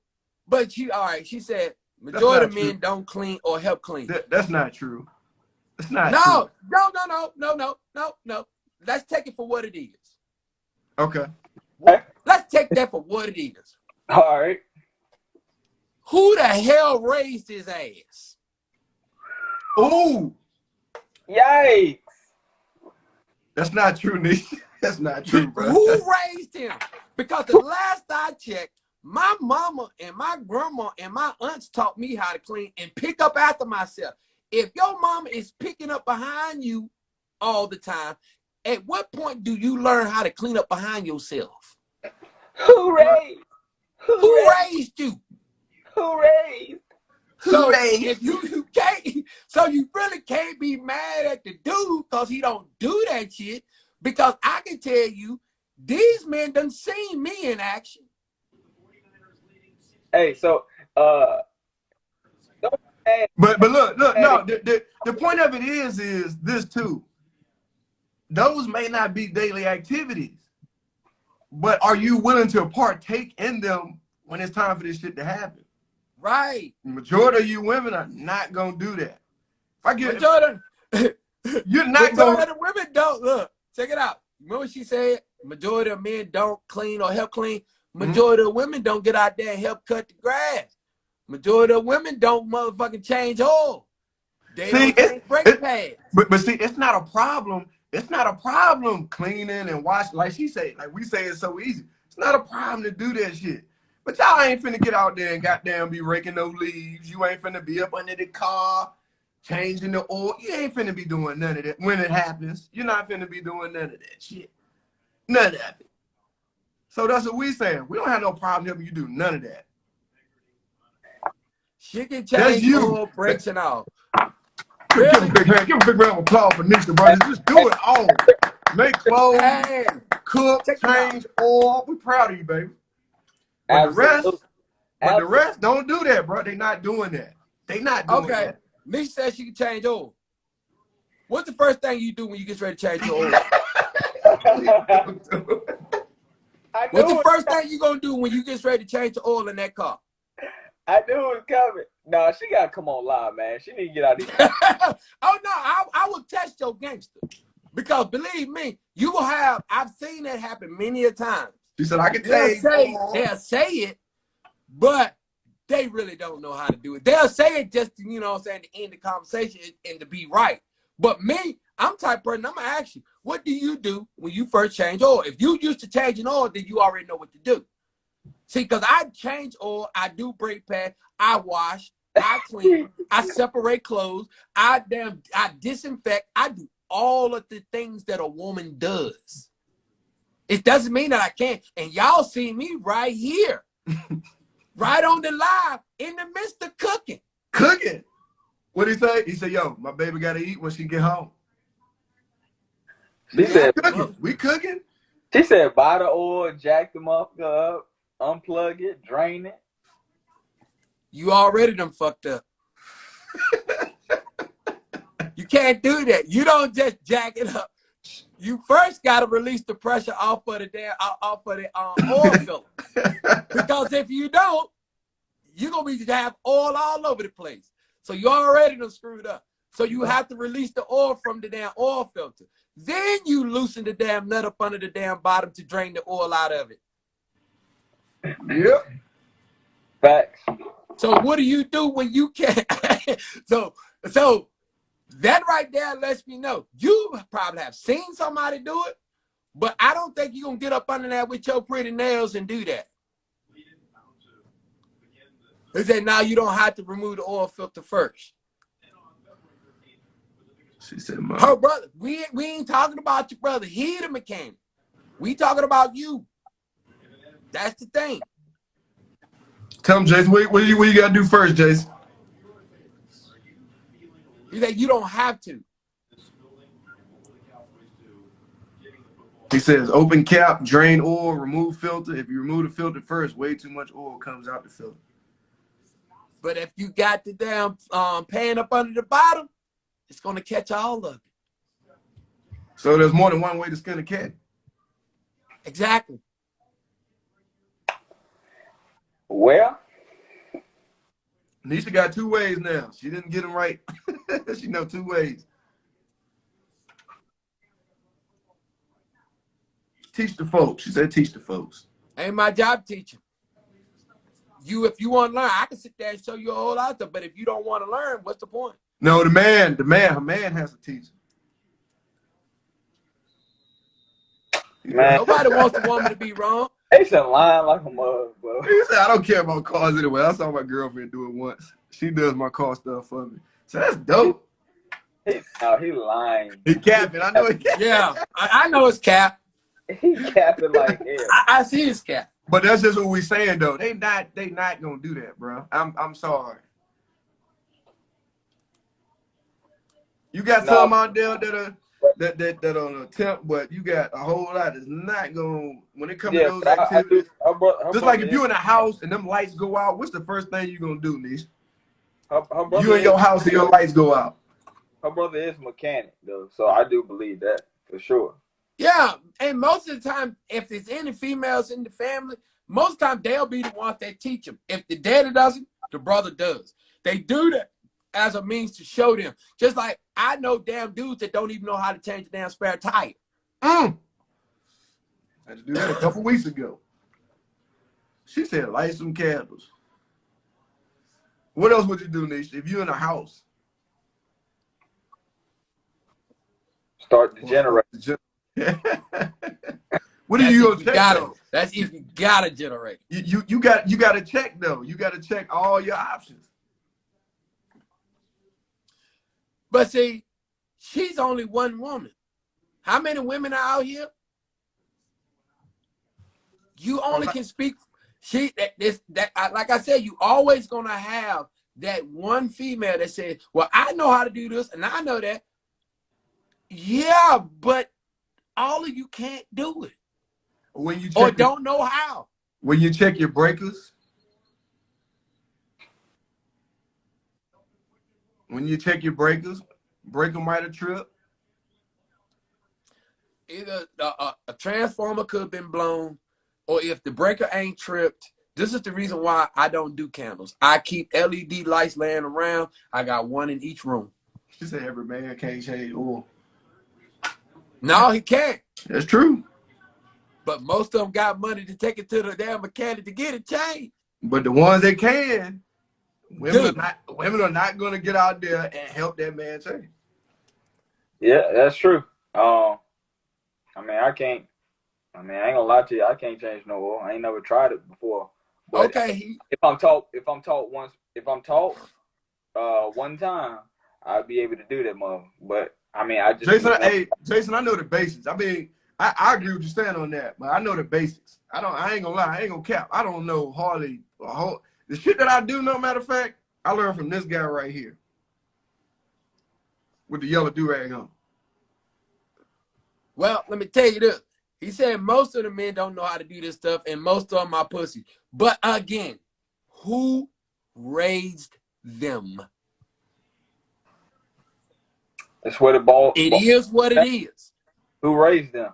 B: all right, she said, majority of men don't clean or help clean.
C: That's not true. It's not
B: true.
C: No.
B: Let's take it for what it is.
C: Okay.
B: Let's take that for what it is.
A: All right.
B: Who the hell raised his ass?
C: Ooh.
A: Yikes.
C: That's not true, Nick. That's not true, bro.
B: Who raised him? Because the last I checked, my mama and my grandma and my aunts taught me how to clean and pick up after myself. If your mama is picking up behind you all the time, at what point do you learn how to clean up behind yourself?
A: Who raised?
B: Who raised you?
A: Who raised?
B: So if you can't, so you really can't be mad at the dude because he don't do that shit. Because I can tell you, these men done seen me in action.
A: Hey, so don't add,
C: But look,
A: add
C: no, the point of it is this too. Those may not be daily activities, but are you willing to partake in them when it's time for this shit to happen?
B: Right.
C: The majority of you women are not gonna do that. If I get
B: Majority,
C: you're not
B: majority
C: gonna
B: of the women don't. Look, check it out. Remember what she said? Majority of men don't clean or help clean. Majority of women don't get out there and help cut the grass. Majority of women don't motherfucking change oil. They don't change brake pads.
C: But see, it's not a problem. It's not a problem cleaning and washing, like she said. Like we say, it's so easy. It's not a problem to do that shit. But y'all ain't finna get out there and goddamn be raking no leaves. You ain't finna be up under the car, changing the oil. You ain't finna be doing none of that when it happens. You're not finna be doing none of that shit. None of that. So that's what we saying. We don't have no problem helping you do none of that.
B: She can change oil, brakes, and all.
C: Really? Give a big round of applause for Nisha, brothers. Just do it all. Make clothes, cook, change oil. We proud of you, baby. But the rest don't do that, bro. They not doing that. They not doing that.
B: Nisha says she can change oil. What's the first thing you do when you get ready to change your oil? What's the first thing you gonna do when you get ready to change the oil in that car?
A: I knew it was coming. No, she gotta come on live, man. She need to get out of here.
B: Oh no, I will test your gangster. Because believe me, you will have, I've seen that happen many a time.
C: She said, I can
B: they'll say it, but they really don't know how to do it. They'll say it just to, you know what I'm saying, to end the conversation and to be right. But me, I'm type of person, I'm gonna ask you, what do you do when you first change oil? If you used to changing oil, then you already know what to do. See, because I change oil, I do brake pad, I wash, I clean, I separate clothes, I disinfect, I do all of the things that a woman does. It doesn't mean that I can't. And y'all see me right here, right on the live, in the midst of cooking.
C: Cooking? What'd he say? He said, yo, my baby got to eat when she get home.
A: She said,
C: cooking. We cooking?
A: She said, buy the oil, jack them up, unplug it, drain it.
B: You already done fucked up. You can't do that. You don't just jack it up. You first got to release the pressure off of the oil filter. Because if you don't, you're going to have oil all over the place. So you already done screwed up. So you have to release the oil from the damn oil filter. Then you loosen the damn nut up under the damn bottom to drain the oil out of it.
C: Yep.
A: Facts.
B: So what do you do when you can't? So that right there lets me know you probably have seen somebody do it, but I don't think you're gonna get up under that with your pretty nails and do that. They say now you don't have to remove the oil filter first.
C: She said, Mom.
B: Her brother, we ain't talking about your brother. He the mechanic. We talking about you. That's the thing.
C: Tell him, Jason, what you got to do first, Jason?
B: He said, you don't have to.
C: He says, open cap, drain oil, remove filter. If you remove the filter first, way too much oil comes out the filter.
B: But if you got the damn pan up under the bottom, it's going to catch all of it.
C: So there's more than one way to skin a cat?
B: Exactly.
A: Well,
C: Nisha got 2 ways now. She didn't get them right. She know 2 ways. Teach the folks. She said teach the folks.
B: Ain't my job teaching. If you want to learn, I can sit there and show you a whole lot of stuff. But if you don't want to learn, what's the point?
C: No, her man has to teach.
A: Man.
B: Nobody wants the woman to be wrong.
A: They should lying like a mug, bro.
C: He said, I don't care about cars anyway. I saw my girlfriend do it once. She does my car stuff for me. So that's dope.
A: He lying.
C: He capping. I know he capping.
B: Yeah, I know it's cap.
A: He capping like hell.
B: I see his cap.
C: But that's just what we saying though. They not gonna do that, bro. I'm sorry. You got
A: No,
C: some out there that on attempt, but you got a whole lot that's not going when it comes to
A: yeah,
C: those
A: but I do.
C: activities.
A: Her
C: Just like
A: brother
C: if
A: is
C: you're in a house and them lights go out, what's the first thing you're gonna do, Nish?
A: her brother
C: You in
A: is
C: your house and your lights go out.
A: her brother is mechanic though, so I do believe that for sure.
B: Yeah, and most of the time, if there's any females in the family, most of the time they'll be the ones that teach them. If the daddy doesn't, the brother does. They do that as a means to show them. Just like I know damn dudes that don't even know how to change a damn spare tire.
C: I had to do that a couple weeks ago. She said, light some candles. What else would you do, Nish, if you're in a house?
A: Start the generator.
C: What are
B: That's
C: you
B: if
C: gonna
B: you
C: check
B: got it.
C: though?
B: That's if you got a generator.
C: You got to check though. You got to check all your options.
B: But see, she's only one woman. How many women are out here? You only can speak. Like I said, you always gonna have that one female that says, "Well, I know how to do this, and I know that." Yeah, but all of you can't do it,
C: When you
B: or
C: check
B: don't know how.
C: when you check your breakers, breaker might have tripped.
B: Either a transformer could have been blown, or if the breaker ain't tripped. This is the reason why I don't do candles. I keep LED lights laying around. I got one in each room.
C: She said every man can't change oil.
B: No, he can't.
C: That's true.
B: But most of them got money to take it to the damn mechanic to get it changed.
C: But the ones that can,
B: Dude.
C: women are not gonna get out there and help that man change.
A: Yeah, that's true. I mean, I can't. I mean, I ain't gonna lie to you. I can't change no oil. I ain't never tried it before. But
B: Okay.
A: if I'm taught one time, I'll be able to do that, mother. But I mean, I just
C: Jason, I know the basics. I mean, I agree with you saying on that, but I know the basics. I ain't gonna lie, I ain't gonna cap. I don't know hardly the shit that I do. No matter of fact, I learned from this guy right here with the yellow do-rag on.
B: Well, let me tell you this. He said most of the men don't know how to do this stuff, and most of them are pussy. But again, who raised them?
A: That's where the ball.
B: It is what it is.
A: Who raised them?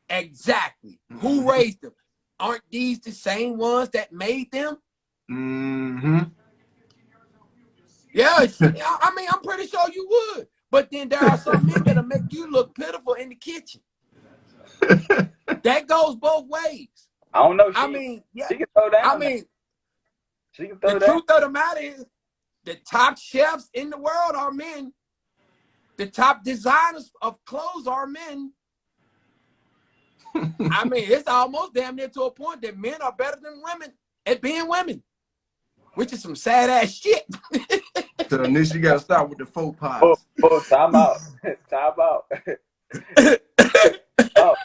B: Exactly. Who raised them? Aren't these the same ones that made them?
C: Mm-hmm.
B: Yeah, I mean, I'm pretty sure you would. But then there are some men that'll make you look pitiful in the kitchen. That goes both ways.
A: I don't know.
B: I mean, yeah.
A: She can throw down.
B: I mean,
A: she can throw
B: the
A: down.
B: truth of the matter is, the top chefs in the world are men. The top designers of clothes are men. I mean, it's almost damn near to a point that men are better than women at being women, which is some sad ass shit.
C: So Nish, you gotta stop with the faux pas.
A: Oh, time out. Time out. Oh.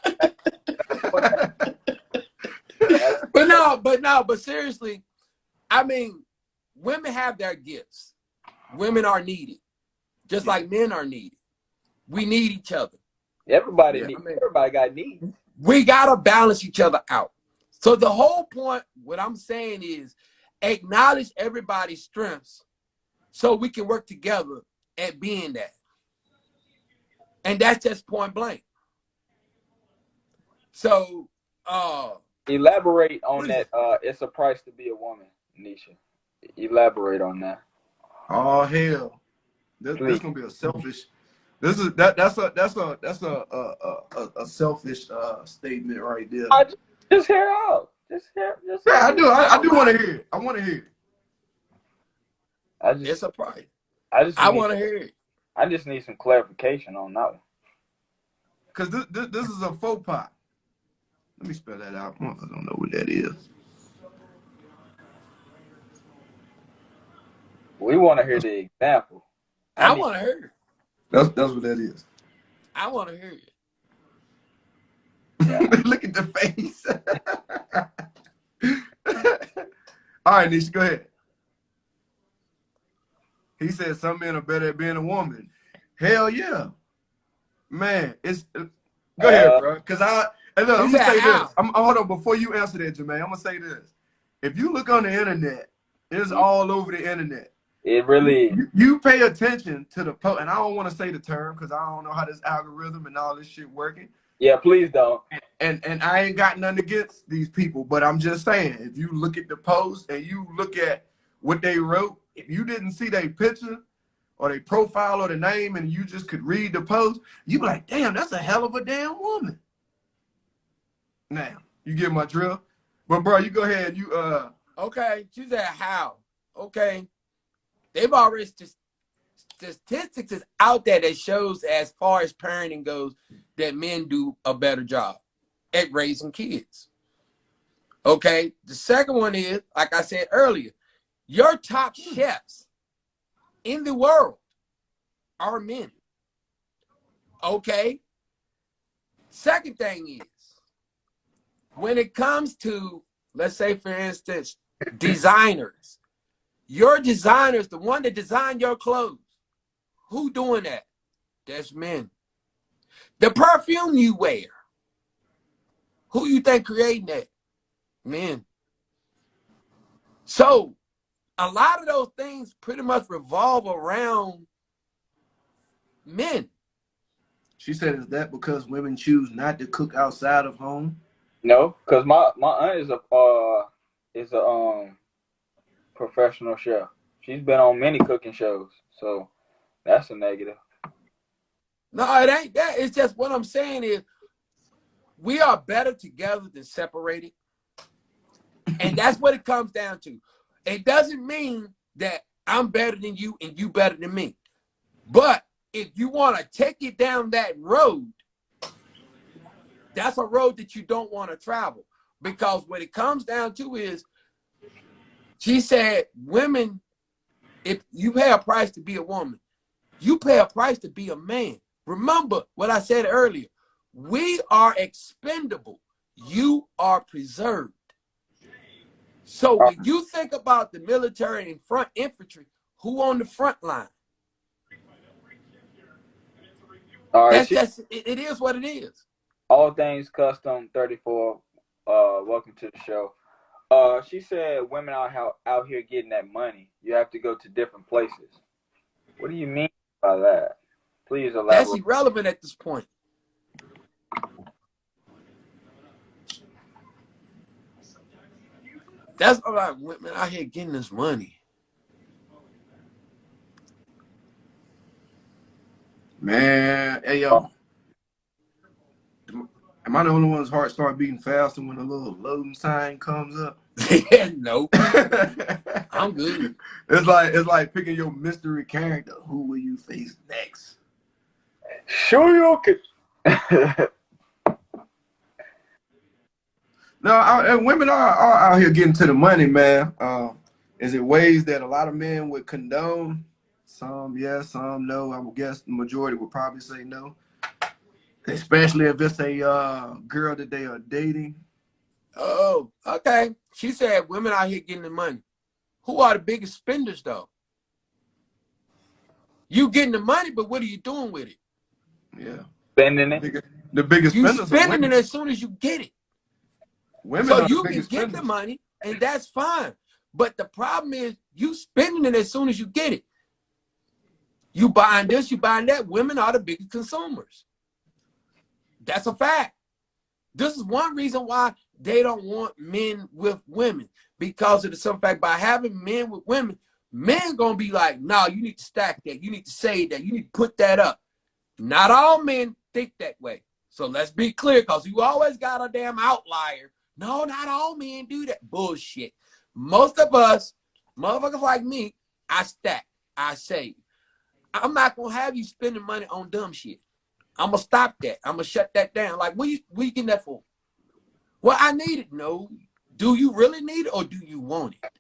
B: But seriously, I mean, women have their gifts. Women are needed, just like men are needed. We need each other.
A: Everybody got needs.
B: We gotta balance each other out. So the whole point, what I'm saying is, acknowledge everybody's strengths, so we can work together at being that. And that's just point blank. So,
A: elaborate on that. It's a price to be a woman, Nisha. Elaborate on that.
C: Oh hell, this gonna be a selfish. That's a selfish statement right there.
A: Just hear out.
C: Yeah, I do want to hear it. I want to hear it.
B: It's a price.
A: I
B: want to hear it.
A: I just need some clarification on that one.
C: Cause this is a faux pas. Let me spell that out. I don't know what that is.
A: We want to hear the example.
B: I want to hear it.
C: That's what that is.
B: I want to hear it.
C: Yeah. Look at the face. All right, Nisha, go ahead. He said some men are better at being a woman. Hell yeah, man. It's go ahead,
A: Uh,
C: bro. Cause and look,
B: He
C: I'm
B: said
C: gonna say this.
B: how?
C: Hold on before you answer that, Jermaine. I'm gonna say this. If you look on the internet, it's all over the internet.
A: it really is.
C: You pay attention to the post, and I don't want to say the term because I don't know how this algorithm and all this shit working.
A: Yeah, please don't.
C: And I ain't got nothing against these people, but I'm just saying, if you look at the post and you look at what they wrote, if you didn't see their picture or their profile or the name and you just could read the post, you be like, damn, that's a hell of a damn woman. Now, you get my drill? But bro, you go ahead, you
B: Okay, she said how? Okay, they've already just statistics is out there that shows as far as parenting goes that men do a better job at raising kids. Okay, the second one is, like I said earlier, your top chefs in the world are men. Okay, second thing is, when it comes to, let's say for instance, designers, your designers, the one that designed your clothes, who doing that? That's men. The perfume you wear, who you think creating that? Men. So a lot of those things pretty much revolve around men.
C: she said, is that because women choose not to cook outside of home?
A: No, because my aunt is a professional chef. She's been on many cooking shows, so that's a negative.
B: No, it ain't that. It's just what I'm saying is we are better together than separated. And that's what it comes down to. It doesn't mean that I'm better than you and you better than me. But if you want to take it down that road, that's a road that you don't want to travel. Because what it comes down to is, she said, women, if you pay a price to be a woman, you pay a price to be a man. Remember what I said earlier. We are expendable. You are preserved. So when you think about the military and front infantry, who on the front line?
A: All right,
B: That's just, it is what it is.
A: all things custom 34. Welcome to the show. She said women out here getting that money. You have to go to different places. What do you mean by that? Please
B: That's
A: elaborate.
B: irrelevant at this point. That's all right. Women out here getting this money.
C: Man, hey yo. Am I the only one's heart start beating faster when the little loading sign comes up?
B: Nope. I'm good.
C: It's like picking your mystery character. Who will you face next?
A: Sure you can.
C: No, and women are out here getting to the money, man. Is it ways that a lot of men would condone? Some yes, some no. I would guess the majority would probably say no. Especially if it's a girl that they are dating.
B: Oh, okay. She said women out here getting the money. Who are the biggest spenders though? You getting the money, but what are you doing with it?
C: Yeah.
A: Spending it.
C: The biggest
B: You
C: spenders are
B: spending
C: women.
B: it as soon as you get it.
C: Women
B: So
C: are the
B: you can
C: biggest
B: get
C: spenders.
B: the money, and that's fine. But the problem is you spending it as soon as you get it. You buying this, you buying that. Women are the biggest consumers. That's a fact. This is one reason why they don't want men with women, because of the simple fact by having men with women, men gonna be like, no, you need to stack that, you need to save that, you need to put that up. Not all men think that way. So let's be clear, because you always got a damn outlier. No, not all men do that. Bullshit. Most of us, motherfuckers like me, I stack, I save. I'm not gonna have you spending money on dumb shit. I'm gonna stop that. I'm gonna shut that down. Like, what you getting that for? Well, I need it. No. Do you really need it or do you want it?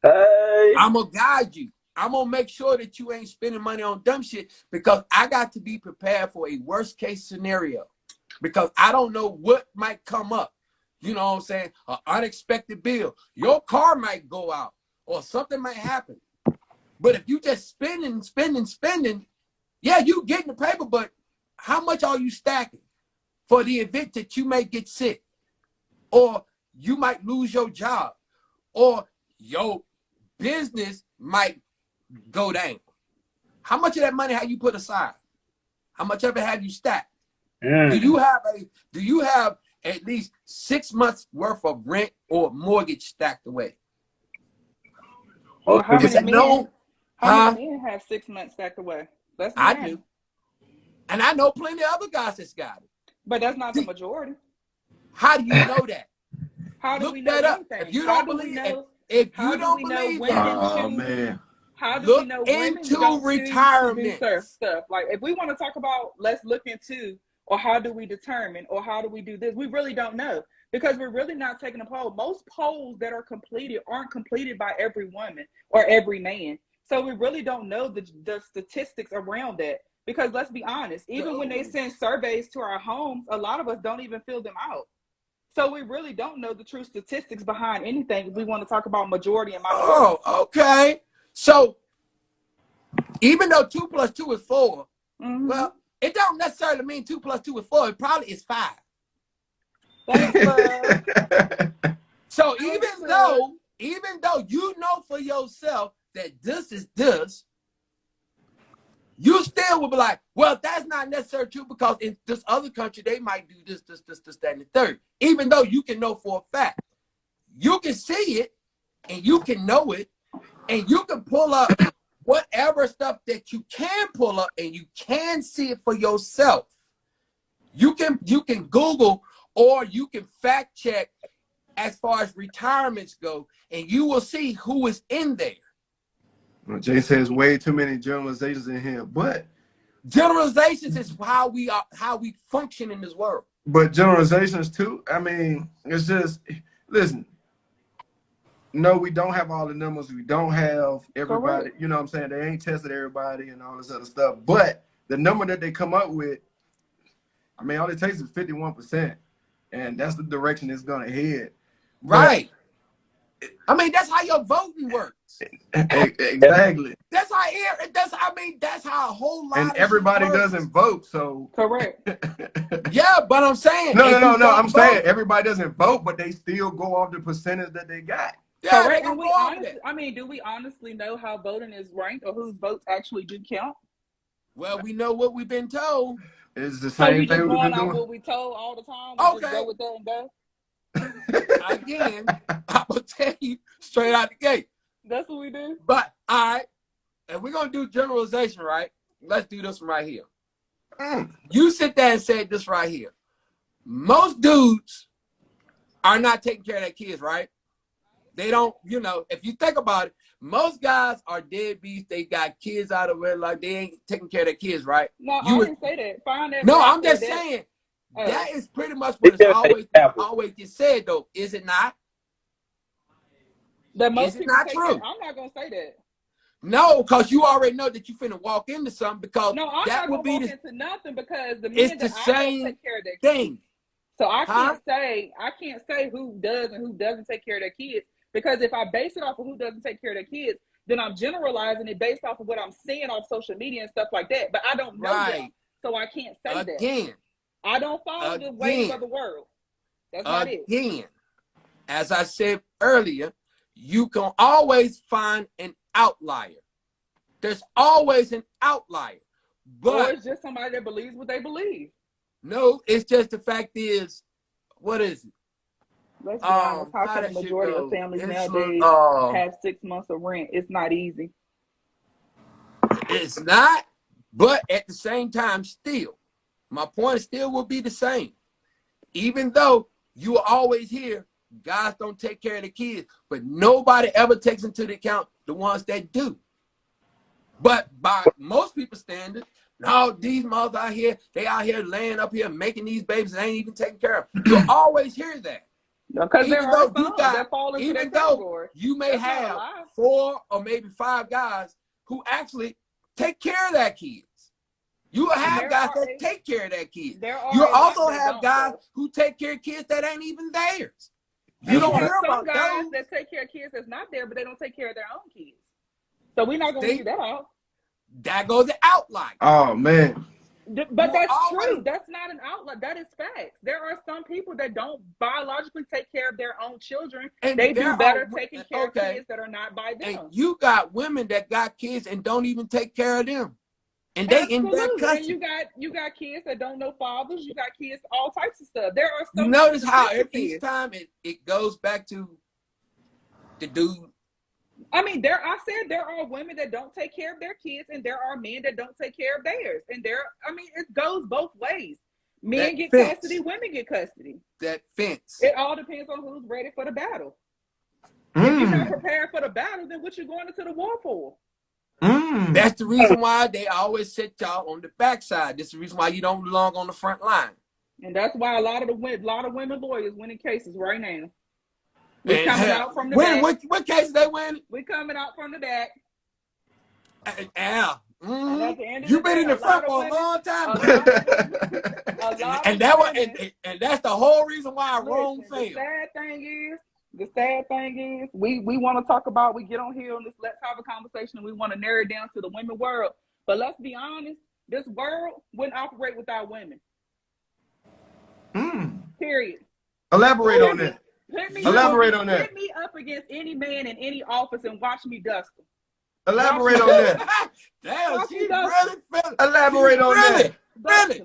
A: Hey.
B: I'm gonna guide you. I'm gonna make sure that you ain't spending money on dumb shit, because I got to be prepared for a worst case scenario, because I don't know what might come up. You know what I'm saying? An unexpected bill. Your car might go out or something might happen. But if you just spending, Yeah, you getting the paper, but how much are you stacking for the event that you may get sick, or you might lose your job, or your business might go down? How much of that money have you put aside? How much of it have you stacked? Do you have at least 6 months worth of rent or mortgage stacked away?
A: Most
D: Well, how
A: people,
D: many men? How many
B: Huh?
D: men have 6 months stacked away? Let's be
B: I
D: honest.
B: do. And I know plenty of other guys that's got it.
D: But that's not the majority.
B: How do you know that?
D: How do
B: Look
D: we know
B: that up.
D: anything?
B: If you
D: How
B: don't
D: do we
B: believe,
D: know?
B: if
D: How
B: you
D: do
B: don't
D: we know
B: believe that,
D: women
C: Oh
D: choose?
C: man.
D: How do we
B: look
D: know women
B: into
D: don't choose to do
B: retirement.
D: stuff? Like, if we want to talk about, let's look into, or how do we determine, or how do we do this? We really don't know, because we're really not taking a poll. Most polls that are completed aren't completed by every woman or every man. So we really don't know the statistics around that. Because let's be honest, even when they send surveys to our homes, a lot of us don't even fill them out. So we really don't know the true statistics behind anything if we want to talk about majority and minority.
B: Oh, okay. So even though 2 plus 2 is 4, well, it don't necessarily mean 2 plus 2 is 4. It probably is 5.
D: Thanks, love.
B: So even though you know for yourself that this is this, you still will be like, well, that's not necessarily true, because in this other country, they might do this, that, and the third. Even though you can know for a fact. You can see it, and you can know it, and you can pull up whatever stuff that you can pull up, and you can see it for yourself. You can Google, or you can fact check as far as retirements go, and you will see who is in there.
C: Jay says way too many generalizations in here, but
B: generalizations is how we function in this world.
C: But generalizations too. I mean, it's just, listen. No, we don't have all the numbers. We don't have everybody.
D: Correct.
C: You know what I'm saying? They ain't tested everybody and all this other stuff. But the number that they come up with, I mean, all it takes is 51%, and that's the direction it's gonna head.
B: Right. I mean, that's how your voting works.
C: Exactly.
B: That's how a whole lot.
C: And everybody doesn't vote, so
D: correct.
B: Yeah, but I'm saying
C: no. I'm saying
B: vote,
C: everybody doesn't vote, but they still go off the percentage that they got.
B: Yeah,
D: Correct.
B: they
D: And
B: gonna
D: we
B: go off
D: honestly,
B: that.
D: I mean, do we honestly know how voting is ranked, or whose votes actually do count?
B: Well, we know what we've been told.
C: It's the
D: So we
C: same
D: just
C: thing we've
D: going
C: been
D: off
C: doing.
D: what we told all the time. We just go with that and go.
B: Again, I'm gonna tell you straight out the gate.
D: That's what we do.
B: But all right, and we're gonna do generalization, right? Let's do this one right here. You sit there and say this right here. Most dudes are not taking care of their kids, right? They don't, if you think about it, most guys are deadbeats. They got kids out of wedlock. They ain't taking care of their kids, right?
D: No, I didn't say that. Find that.
B: No,
D: fact
B: I'm just
D: that-
B: saying
D: Oh.
B: that is pretty much what it's always gets said, though, is it not?
D: That most
B: Is it
D: people
B: not
D: take
B: true?
D: I'm not gonna say that.
B: No, because you already know that you finna walk into something, because
D: No, I'm
B: that
D: not
B: will
D: gonna
B: be
D: walk into nothing, because the
B: it's
D: men
B: the
D: that I know
B: same
D: take care of their
B: thing.
D: kids. So I
B: Huh?
D: can't say who does and who doesn't take care of their kids, because if I base it off of who doesn't take care of their kids, then I'm generalizing it based off of what I'm seeing off social media and stuff like that. But I don't know them, so I can't say that. I don't follow the ways of the world. That's not it.
B: Again, as I said earlier, you can always find an outlier. There's always an outlier.
D: Or
B: But
D: it's just somebody that believes what they believe.
B: no, it's just the fact is, what is it?
D: Let's be honest. How can the majority of families nowadays have 6 months of rent? It's not easy.
B: It's not, but at the same time, still, my point still will be the same. Even though you will always hear guys don't take care of the kids, but nobody ever takes into account the ones that do. But by most people's standards, no, these mothers out here, they out here laying up here making these babies and ain't even taking care of them. You'll always hear that.
D: Because there are some that fall into that category.
B: You may have 4 or maybe 5 guys who actually take care of their kids. You will have guys that take care of their kids. You'll also have guys who take care of kids that ain't even theirs. You don't hear about
D: guys that take care of kids that's not there, but they don't take care of their own kids. So we're not going to leave that out.
B: That goes the outlier.
C: Oh man.
D: But that's true. That's not an outlet. That is facts. There are some people that don't biologically take care of their own children.
B: And
D: they do better taking care of kids that are not by them.
B: And you got women that got kids and don't even take care of them. And they in that country.
D: And you got kids that don't know fathers. You got kids, all types of stuff. There are some.
B: You notice how each time it goes back to the dude.
D: I mean, there are women that don't take care of their kids, and there are men that don't take care of theirs. And it goes both ways. Men get custody, women get custody.
B: That fence.
D: It all depends on who's ready for the battle. If you're not prepared for the battle, then what you going into the war for?
B: That's the reason why they always set y'all on the backside. That's the reason why you don't belong on the front line.
D: And that's why a lot of women lawyers winning cases right now. We're coming out from the back.
B: What cases they win?
D: We're coming out from the back.
B: Yeah.
D: Mm-hmm.
B: You've been in the front for a long time. And that's the whole reason why Rome failed.
D: The sad thing is, we want to talk about, we get on here on this Let's Have a Conversation, and we want to narrow it down to the women world. But let's be honest, this world wouldn't operate without women. Period.
C: Elaborate on that. Elaborate on that.
D: Put me up against any man in any office and watch me dust them.
C: Elaborate on that.
B: Damn, she really felt.
C: Elaborate on that.
B: Really?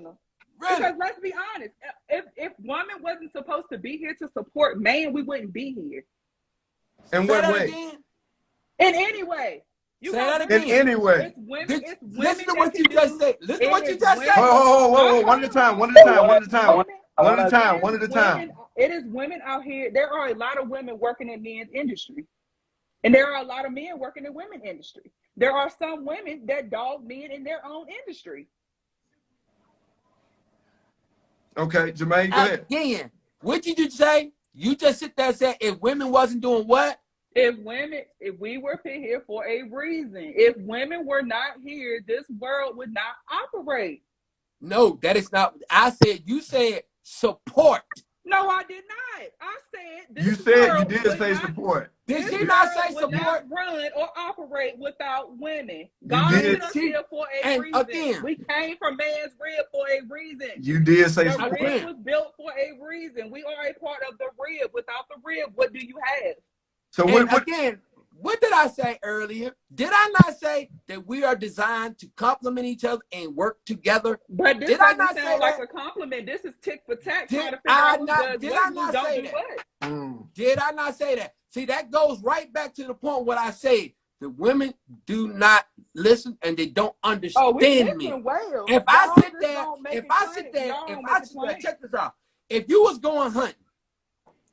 D: Because let's be honest, if woman wasn't supposed to be here to support man, we wouldn't be here.
C: In what way?
D: In any way.
B: Say that again.
C: In any way.
B: Listen to what you just said. Listen to what you just said.
C: Whoa. One at a time.
D: It is women out here. There are a lot of women working in men's industry. And there are a lot of men working in women's industry. There are some women that dog men in their own industry.
C: Okay, Jermaine, go ahead.
B: Again, what did you say? You just sit there and said if women wasn't doing what?
D: If we were put here for a reason, if women were not here, this world would not operate.
B: No, that is not. You said support.
D: No, I did not. I said
C: you did say support.
B: Did she not say support?
D: Not run or operate without women. God put us here for a reason. Again, we came from man's rib for a reason.
C: You did say support.
D: The rib was built for a reason. We are a part of the rib. Without the rib, what do you have?
B: So what did I say earlier? Did I not say that we are designed to complement each other and work together?
D: But this doesn't sound like a compliment. This is tick for tack. Did I not say that?
B: Did I not say that? See, that goes right back to the point what I say. The women do not listen and they don't understand me.
D: Well.
B: If I sit there, check this out. If you was going hunting,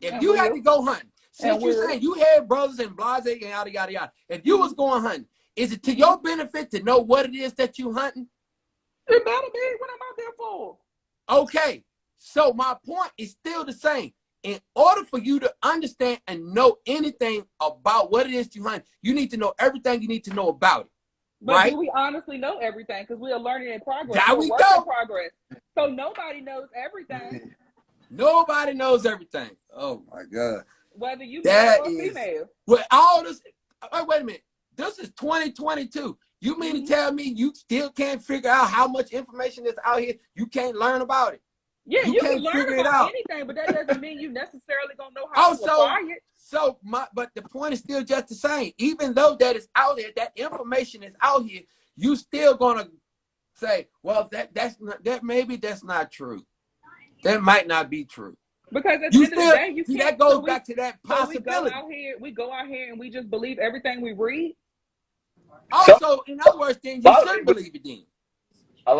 B: if you had to go hunting, since you're saying you had brothers and blase and yada, yada, yada. If you was going hunting, is it to your benefit to know what it is that you hunting?
D: It better be what I'm out there for.
B: Okay. So my point is still the same. In order for you to understand and know anything about what it is you hunt, you need to know everything you need to know about it.
D: But do we honestly know everything? Because we are learning in progress.
B: There we go.
D: Progress. So nobody knows everything.
B: Nobody knows everything. Oh my God.
D: Whether you male or female.
B: With all this, wait a minute. This is 2022. You mean to tell me you still can't figure out how much information is out here? You can't learn about it.
D: Yeah, you can learn about anything, but that doesn't mean you necessarily gonna know how to apply it.
B: But the point is still just the same. Even though that is out there, that information is out here, you still gonna say, well, maybe that's not true. That might not be true.
D: Because at the end of the day, you can't.
B: That goes back to that possibility.
D: We go out here and we just believe everything we read.
B: Also, in other words, then you shouldn't believe it then.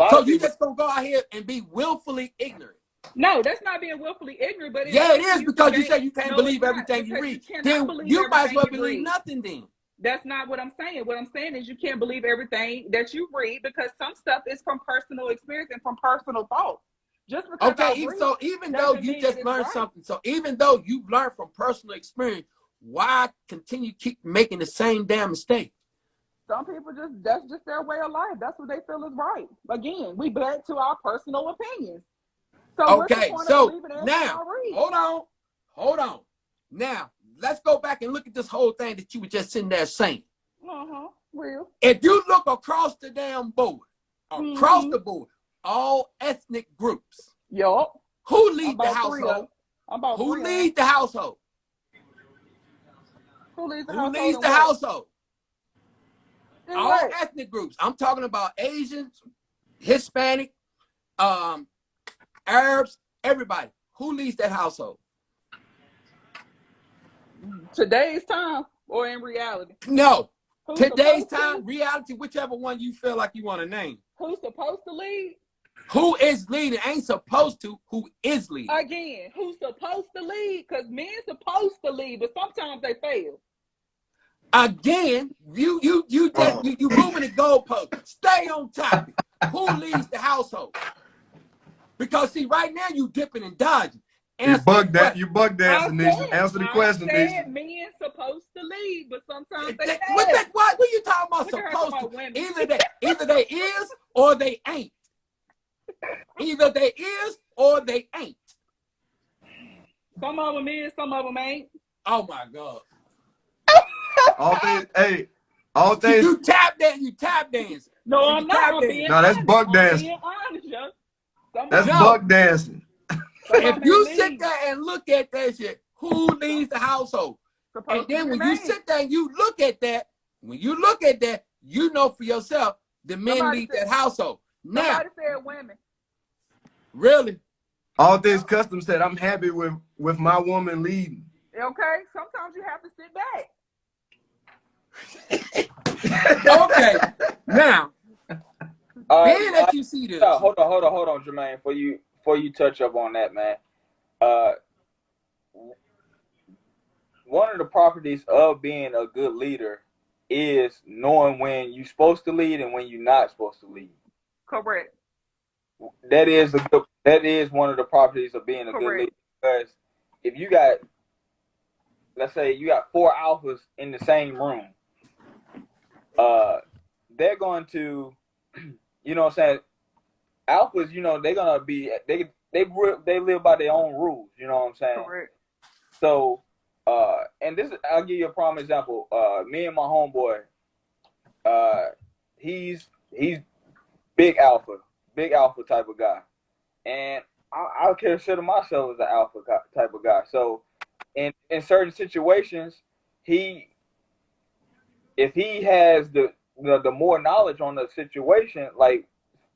B: So you just gonna go out here and be willfully ignorant.
D: No, that's not being willfully ignorant, but
B: it is because you say you can't believe everything you read. Then you might as well believe nothing then.
D: That's not what I'm saying. What I'm saying is you can't believe everything that you read because some stuff is from personal experience and from personal thought. Just because
B: so even though you just learned something, so even though you've learned from personal experience, why continue keep making the same damn mistake?
D: Some people that's just their way of life. That's what they feel is right. Again, we back to our personal opinions. So
B: so now hold on. Now let's go back and look at this whole thing that you were just sitting there saying.
D: Real.
B: If you look across the damn board, across
D: Mm-hmm.
B: the board, all ethnic groups,
D: Yup.
B: who
D: I'm
B: lead the
D: about three of
B: household?
D: them. I'm about
B: Who
D: three of them.
B: leads the household?
D: Who leads the
B: Who
D: household
B: leads
D: and
B: the
D: what?
B: household?
D: And
B: All
D: what?
B: ethnic groups. I'm talking about Asians, Hispanic, Arabs, everybody. Who leads that household?
D: Today's time or in reality?
B: No.
D: Who's
B: Today's
D: supposed
B: time,
D: to?
B: reality, whichever one you feel like you want to name.
D: Who's supposed to lead?
B: Who is leading? Ain't supposed to. Who is leading?
D: Again, who's supposed to lead? Because men supposed to lead, but sometimes they fail.
B: Again, you moving the goalpost. Stay on topic. Who leads the household? Because see, right now you dipping and dodging.
C: You
B: Answer the
C: bug that.
B: question.
C: You bug dancing, Nisha. Answer the question,
D: I
C: Nisha.
D: said men supposed to lead, but sometimes they
B: What
D: fail.
B: what you talking about?
D: Look at her
B: Supposed
D: talking
B: to?
D: about women.
B: Either they is or they ain't. Either they is or they ain't.
D: Some of them is, some of them ain't.
B: Oh my God.
C: All things, hey, all things.
B: You tap dance. You tap dance.
D: No,
B: See,
D: I'm
B: you
D: not.
B: tap
D: I'm
B: dance.
D: being
C: No, that's
D: honest.
C: bug
D: I'm
C: dancing.
D: being honest, yo. Some
C: That's
D: of them,
B: No.
C: bug dancing.
D: some
B: If
D: of them
B: you
D: ain't
B: sit
D: lead.
B: there and look at that shit, who leads the household? And
D: Supposed to be
B: then
D: the
B: when you
D: man.
B: sit there and you look at that, you know for yourself the men
D: Somebody
B: lead
D: said,
B: that household. Now,
D: somebody said women.
B: really,
C: All things custom said, I'm happy with my woman leading.
D: Okay, sometimes you have to sit back.
B: okay. Now, being that you see this,
A: hold on, Jermaine. Before you touch up on that, man. One of the properties of being a good leader is knowing when you're supposed to lead and when you're not supposed to lead.
D: Correct.
A: That is one of the properties of being a good leader. Because if you got, let's say you got 4 alphas in the same room, they're going to, you know what I'm saying, alphas, you know, they're gonna be they live by their own rules, you know what I'm saying?
D: Correct.
A: So and this, I'll give you a prime example. Me and my homeboy, he's big alpha type of guy, and I consider myself as an alpha type of guy. So in certain situations, if he has the more knowledge on the situation, like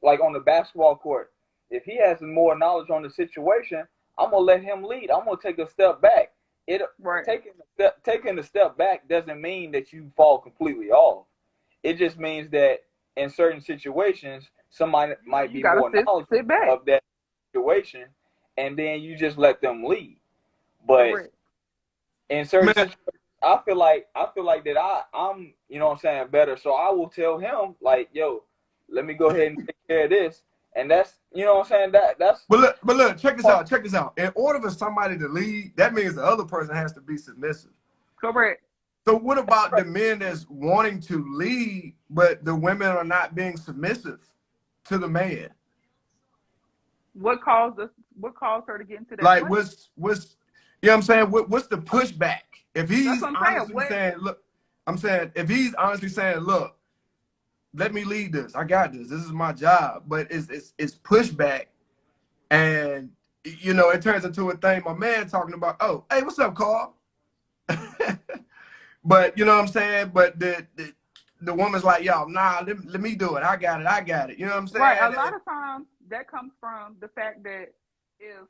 A: on the basketball court, if he has more knowledge on the situation, I'm gonna let him lead. I'm gonna take a step back. Taking a step back doesn't mean that you fall completely off. It just means that in certain situations, somebody might be more knowledgeable of that situation, and then you just let them lead. But
D: Correct.
A: in certain situations, I feel like that I'm you know what I'm saying, better. So I will tell him like, yo, let me go ahead and take care of this. And that's, you know what I'm saying, that's
C: But look, check this out. In order for somebody to lead, that means the other person has to be submissive.
D: Correct.
C: So what about the men that's wanting to lead, but the women are not being submissive to the man?
D: What caused her to get into that?
C: Like what's you know what I'm saying? What's the pushback? If he's honestly saying, look, I'm saying if he's honestly saying, look, let me lead this. I got this. This is my job. But it's pushback, and you know it turns into a thing. My man talking about, oh, hey, what's up, Carl? But you know what I'm saying? But the woman's like, yo, nah, let me do it. I got it. You know what I'm saying?
D: Right. A lot of times that comes from the fact that if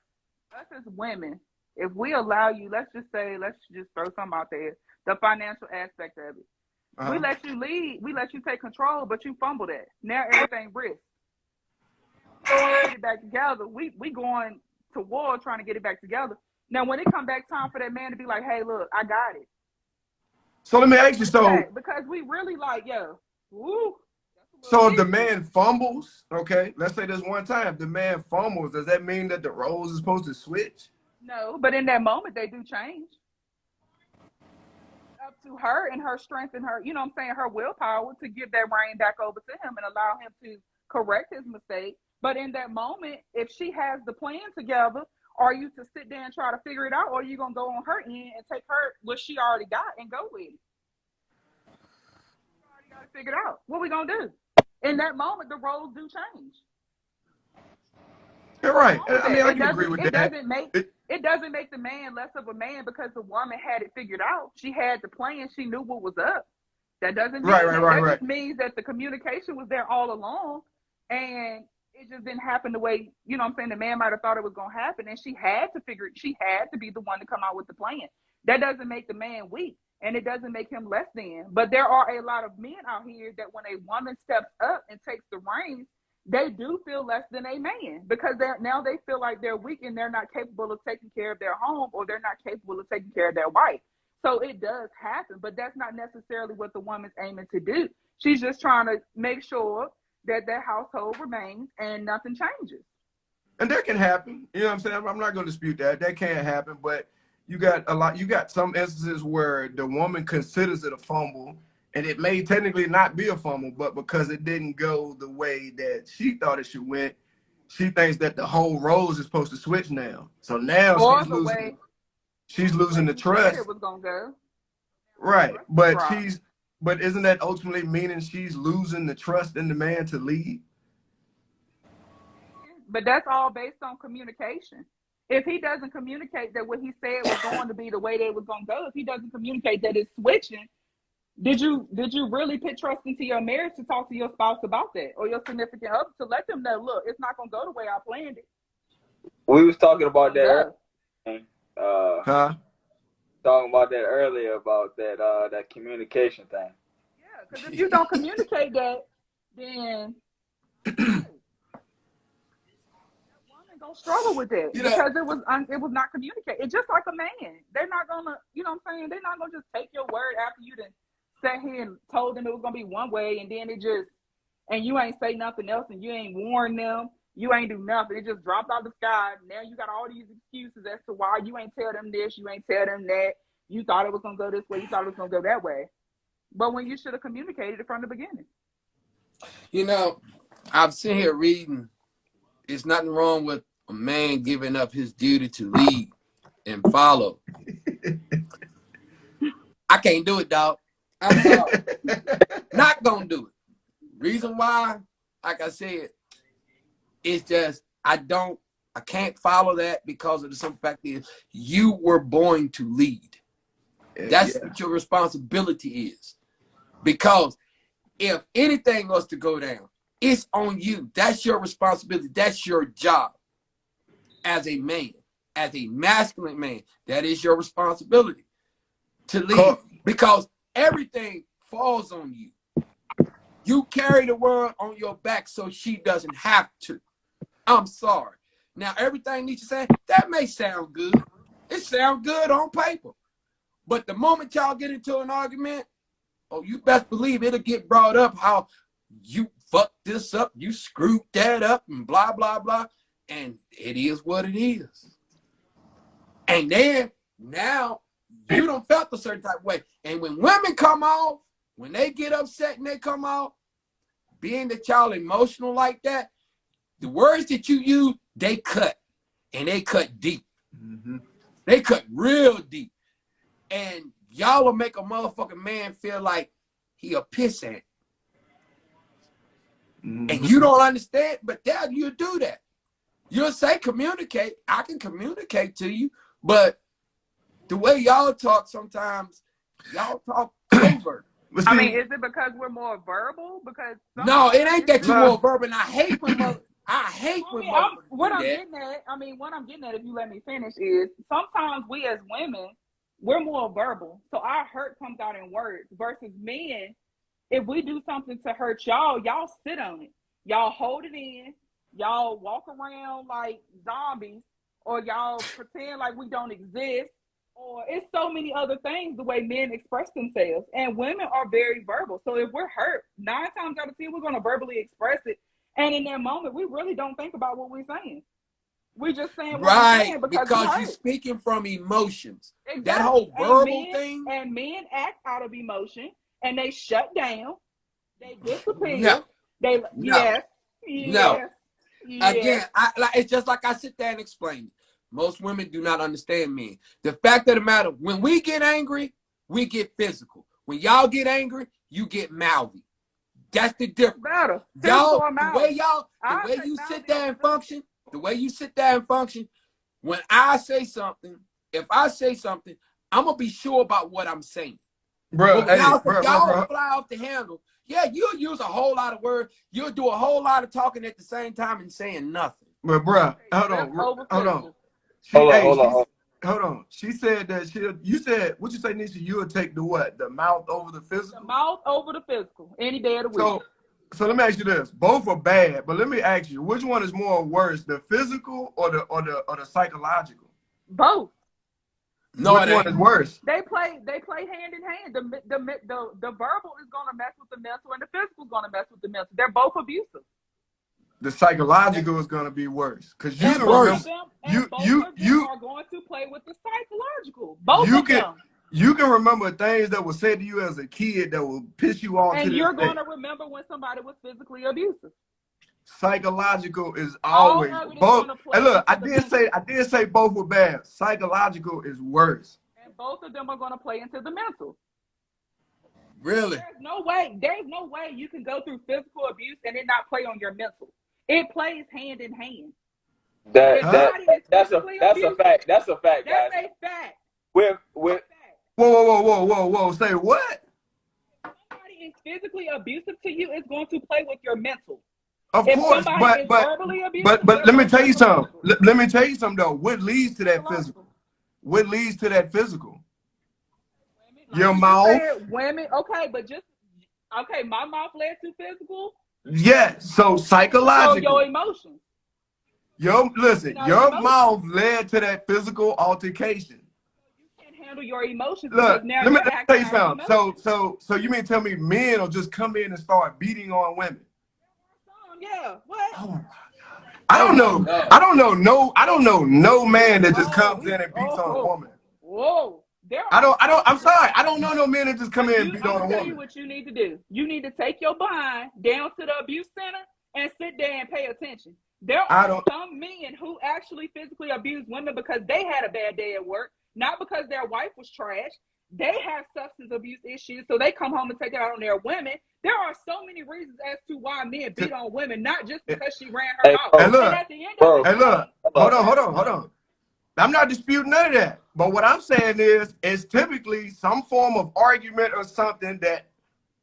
D: us as women, if we allow you, let's just throw something out there, the financial aspect of it. We let you lead, we let you take control, but you fumble that. Now everything risk. Get it back together. We going to war trying to get it back together. Now when it come back time for that man to be like, hey, look, I got it.
C: So let me ask you,
D: because we really like, yo, woo.
C: So if the man fumbles, okay, let's say this one time, the man fumbles, does that mean that the roles are supposed to switch?
D: No, but in that moment they do change. Up to her and her strength and her, you know what I'm saying, her willpower to give that reign back over to him and allow him to correct his mistake. But in that moment, if she has the plan together, are you to sit there and try to figure it out, or are you going to go on her end and take her what she already got and go with it? You already got to it figured out. What we gonna do? In that moment, the roles do change.
C: You're right.
D: With
C: I mean,
D: that.
C: I can agree with
D: It
C: that.
D: doesn't make the man less of a man because the woman had it figured out. She had the plan. She knew what was up. That doesn't mean that. That just means that the communication was there all along, and it just didn't happen the way, you know what I'm saying, the man might have thought it was going to happen, and she had to be the one to come out with the plan. That doesn't make the man weak, and it doesn't make him less than. But there are a lot of men out here that when a woman steps up and takes the reins, they do feel less than a man because now they feel like they're weak and they're not capable of taking care of their home, or they're not capable of taking care of their wife. So it does happen, but that's not necessarily what the woman's aiming to do. She's just trying to make sure that their household remains and nothing changes.
C: And that can happen. You know what I'm saying? I'm not going to dispute that. That can happen, but you got some instances where the woman considers it a fumble, and it may technically not be a fumble, but because it didn't go the way that she thought it should went, she thinks that the whole roles is supposed to switch now. So now she's losing the trust.
D: It was gonna go.
C: Right, but isn't that ultimately meaning she's losing the trust in the man to lead?
D: But that's all based on communication. If he doesn't communicate that what he said was going to be the way they was gonna go, if he doesn't communicate that it's switching, did you really put trust into your marriage to talk to your spouse about that, or your significant other, to let them know, look, it's not gonna go the way I planned it?
A: We was talking about that. Talking about that earlier about that communication thing.
D: Yeah, because if you don't communicate that, then that woman gonna struggle with it because it was not communicated. It's just like a man. They're not gonna, you know what I'm saying? They're not gonna just take your word after you done sat here and told them it was gonna be one way, and then and you ain't say nothing else, and you ain't warn them. You ain't do nothing. It just dropped out the sky. Now you got all these excuses as to why you ain't tell them this, you ain't tell them that. You thought it was going to go this way. You thought it was going to go that way. But when you should have communicated it from the beginning.
B: You know, I'm sitting here reading. There's nothing wrong with a man giving up his duty to lead and follow. I can't do it, dog. I'm sorry. Not going to do it. Reason why, like I said, it's just I can't follow that because of the simple fact is you were born to lead. That's what your responsibility is. Because if anything was to go down, it's on you. That's your responsibility. That's your job as a man, as a masculine man. That is your responsibility to lead because everything falls on you. You carry the world on your back so she doesn't have to. I'm sorry. Now, everything Nietzsche said, that may sound good. It sounds good on paper. But the moment y'all get into an argument, oh, you best believe it'll get brought up how you fucked this up, you screwed that up, and blah, blah, blah. And it is what it is. And then, now, you done felt a certain type of way. And when women come off, when they get upset and they come off, being that y'all emotional like that, the words that you use, they cut. And they cut deep. Mm-hmm. They cut real deep. And y'all will make a motherfucking man feel like he a pissant. Mm-hmm. And you don't understand, but Dad, you'll do that. You'll say communicate. I can communicate to you, but the way y'all talk sometimes, y'all talk over.
D: I mean, is it because we're more verbal? Because
B: no, it ain't that you're more verbal. And I hate when
D: what I'm getting at, if you let me finish, is sometimes we as women, we're more verbal. So our hurt comes out in words versus men. If we do something to hurt y'all, y'all sit on it. Y'all hold it in. Y'all walk around like zombies, or y'all pretend like we don't exist. Or it's so many other things the way men express themselves. And women are very verbal. So if we're hurt, 9 times out of 10, we're going to verbally express it. And in that moment, we really don't think about what we're saying. We're just saying what we're saying because
B: you're speaking from emotions.
D: Exactly.
B: That whole verbal thing.
D: And men act out of emotion, and they shut down. They disappear.
B: No.
D: Yes.
B: Again, it's just like I sit there and explain it. Most women do not understand men. The fact of the matter, when we get angry, we get physical. When y'all get angry, you get mouthy. That's the difference.
D: Better. Physical
B: Y'all,
D: or
B: the way
D: mouths?
B: you sit there and function, when I say something, if I say something, I'm gonna be sure about what I'm saying.
C: Bro,
B: But
C: hey,
B: y'all
C: bro.
B: fly off the handle, yeah, you'll use a whole lot of words. You'll do a whole lot of talking at the same time and saying nothing.
C: But bro, hold
D: That's
C: on,
D: over
C: hold on.
D: physical.
C: Hold on. She said that you said, what you say, Nisha? You'll take the what? The mouth over the
D: The
C: physical?
D: mouth over the physical any day of the week.
C: So let me ask you this. Both are bad, but let me ask you, which one is more worse, the physical or the psychological?
D: Both.
B: No,
C: Which
B: it
C: one
B: ain't.
C: is worse?
D: They play hand in hand. The verbal is gonna mess with the mental, and the physical is gonna mess with the mental. They're both abusive.
C: The psychological is gonna be worse. Because you
B: It's
C: can
D: Both
C: remember
D: of
B: worse.
D: them, and both of them are going to play with the psychological. Both
C: you
D: of
C: can
D: them.
C: you can remember things that were said to you as a kid that will piss you off to
D: And
C: this
D: you're
C: day.
D: going to remember when somebody was physically abusive.
C: Psychological is
D: All
C: always
D: of it is
C: both.
D: going to
C: And
D: play
C: look,
D: into the mental.
C: I did say both were bad. Psychological is worse.
D: And both of them are going to play into the mental.
B: Really?
D: There's no way you can go through physical abuse and it not play on your mental. It plays hand in hand. If somebody is physically abusive,
A: fact. That's a fact, guys.
D: that's a fact.
A: With
C: Whoa. Say what?
D: If somebody is physically abusive to you, it's going to play with your mental.
C: Of
D: If
C: course,
D: somebody is verbally abusive,
C: but let me tell you something.
D: physical.
C: Let me tell you something though. What leads to that physical? What leads to that physical? Your mouth.
D: Women, okay, my mouth led to physical.
C: Yes. So psychological.
D: So your emotions.
C: Your
D: Emotions.
C: mouth led to that physical altercation.
D: You can't handle your emotions because
C: Look,
D: now
C: let me
D: you're
C: tell
D: acting
C: you
D: out of
C: something.
D: emotions.
C: So you mean tell me men will just come in and start beating on women?
D: Yeah. What?
C: Oh, I don't know. I don't know no man that just comes in and beats on a woman.
D: Whoa.
C: I'm sorry. I don't know no men that just come in and beat on a
D: I'm gonna tell you
C: woman.
D: what you need to do. You need to take your behind down to the abuse center and sit there and pay attention. There are some men who actually physically abuse women because they had a bad day at work, not because their wife was trash. They have substance abuse issues, so they come home and take it out on their women. There are so many reasons as to why men beat on women, not just because she ran her mouth.
C: And look,
D: and at the end of the day,
C: hold on. I'm not disputing none of that. But what I'm saying is, it's typically some form of argument or something that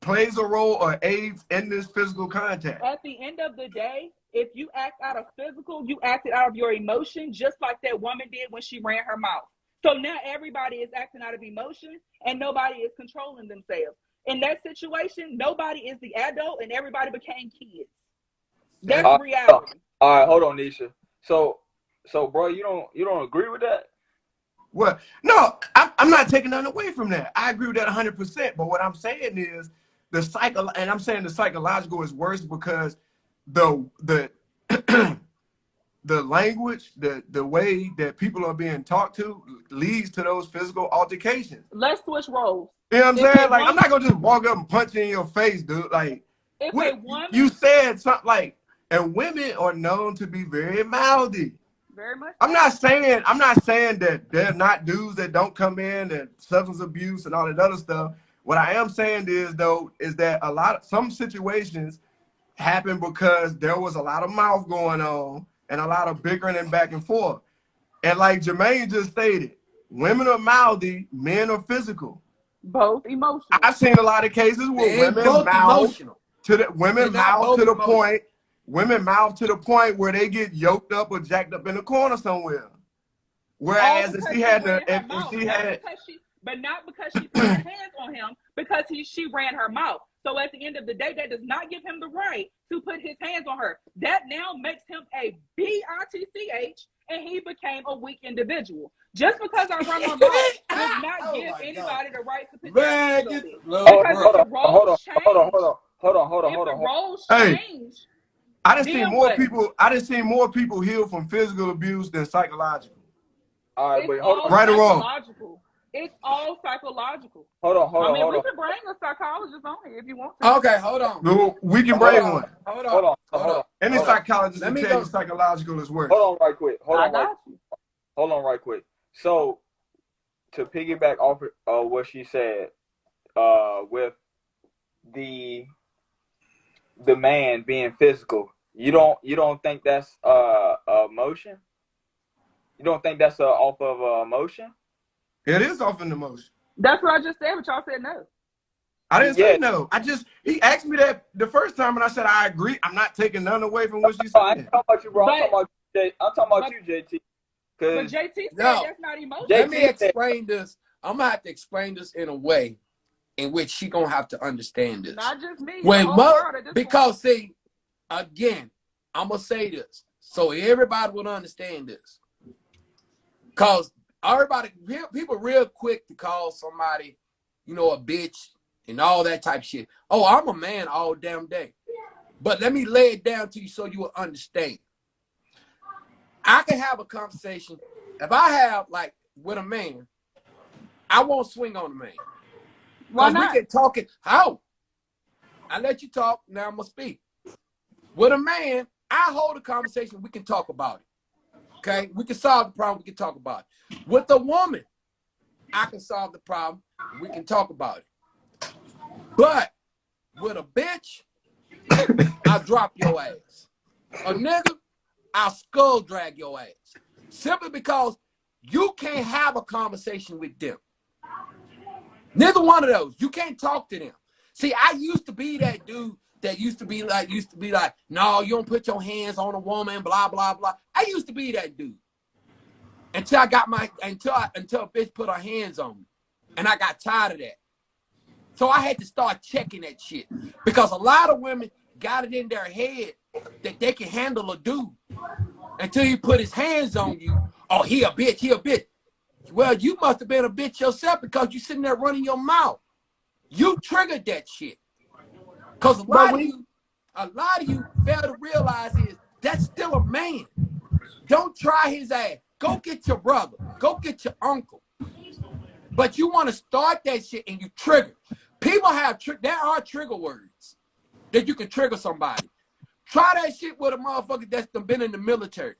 C: plays a role or aids in this physical contact.
D: At the end of the day, if you act out of physical, you acted out of your emotion, just like that woman did when she ran her mouth. So now everybody is acting out of emotion and nobody is controlling themselves. In that situation, nobody is the adult and everybody became kids. That's reality.
A: All right, hold on, Nisha. So, bro, you don't agree with that?
C: Well, no, I'm not taking nothing away from that. I agree with that 100%. But what I'm saying is the psychological is worse because the the language, the way that people are being talked to leads to those physical altercations.
D: Let's switch roles.
C: You know what I'm saying? Like, I'm not gonna just walk up and punch you in your face, dude. Like, you said something like, and women are known to be very mouthy.
D: Very much.
C: I'm not saying that they're not dudes that don't come in and substance abuse and all that other stuff. What I am saying is that some situations happen because there was a lot of mouth going on and a lot of bickering and back and forth. And like Jermaine just stated, women are mouthy, men are physical.
D: Both emotional.
C: I've seen a lot of cases where women mouth to the point where they get yoked up or jacked up in the corner somewhere. Whereas
D: but not because she put her hands on him, because she ran her mouth. So at the end of the day, that does not give him the right to put his hands on her. That now makes him a bitch, and he became a weak individual. Just because I run my mouth does not give anybody the right to put their hands on me. Because if the roles change, hold on. Roles change.
C: I done seen more people heal from physical abuse than psychological.
A: All right, but
C: hold on. Right or wrong?
D: It's all psychological.
A: Hold on.
D: We can bring a psychologist on here if you want to.
B: Okay, hold on.
C: We can bring one.
B: Hold on.
C: Any psychologist can tell you psychological is worse.
A: Hold on right quick. Hold on right quick. So, to piggyback off of what she said, with the the man being physical, you don't think that's emotion? You don't think that's off of emotion?
C: It is off in emotion.
D: That's what I just said, but y'all said no.
C: I didn't
A: Yeah.
C: say no. He asked me that the first time, and I said I agree. I'm not taking none away from what she
A: No, I
C: said.
A: ain't talking about you, bro.
D: But,
A: I'm talking about you, JT.
D: but
A: Because
D: JT said
B: No.
D: that's not emotion.
B: Let me
A: JT said-
B: explain this. I'm gonna have to explain this in a way in which she gonna have to understand this.
D: Not just me.
B: When
D: the whole world at this
B: because see, again, I'm gonna say this so everybody will understand this. Cause people real quick to call somebody, a bitch and all that type of shit. Oh, I'm a man all damn day. But let me lay it down to you so you will understand. I can have a conversation. If I have like with a man, I won't swing on a man.
D: Why
B: Because
D: not?
B: we can talk it. How? I let you talk, now I'm gonna speak. With a man, I hold a conversation, we can talk about it. Okay? We can solve the problem, we can talk about it. With a woman, I can solve the problem, we can talk about it. But with a bitch, I'll drop your ass. A nigga, I'll skull drag your ass. Simply because you can't have a conversation with them. Neither one of those. You can't talk to them. See, I used to be that dude that used to be like, no, you don't put your hands on a woman, blah, blah, blah. I used to be that dude. Until until a bitch put her hands on me. And I got tired of that. So I had to start checking that shit. Because a lot of women got it in their head that they can handle a dude. Until he put his hands on you. Oh, he a bitch, he a bitch. Well, you must have been a bitch yourself because you sitting there running your mouth. You triggered that shit. Because a lot of you fail to realize is that's still a man. Don't try his ass. Go get your brother. Go get your uncle. But you want to start that shit and you trigger. People have there are trigger words that you can trigger somebody. Try that shit with a motherfucker that's been in the military.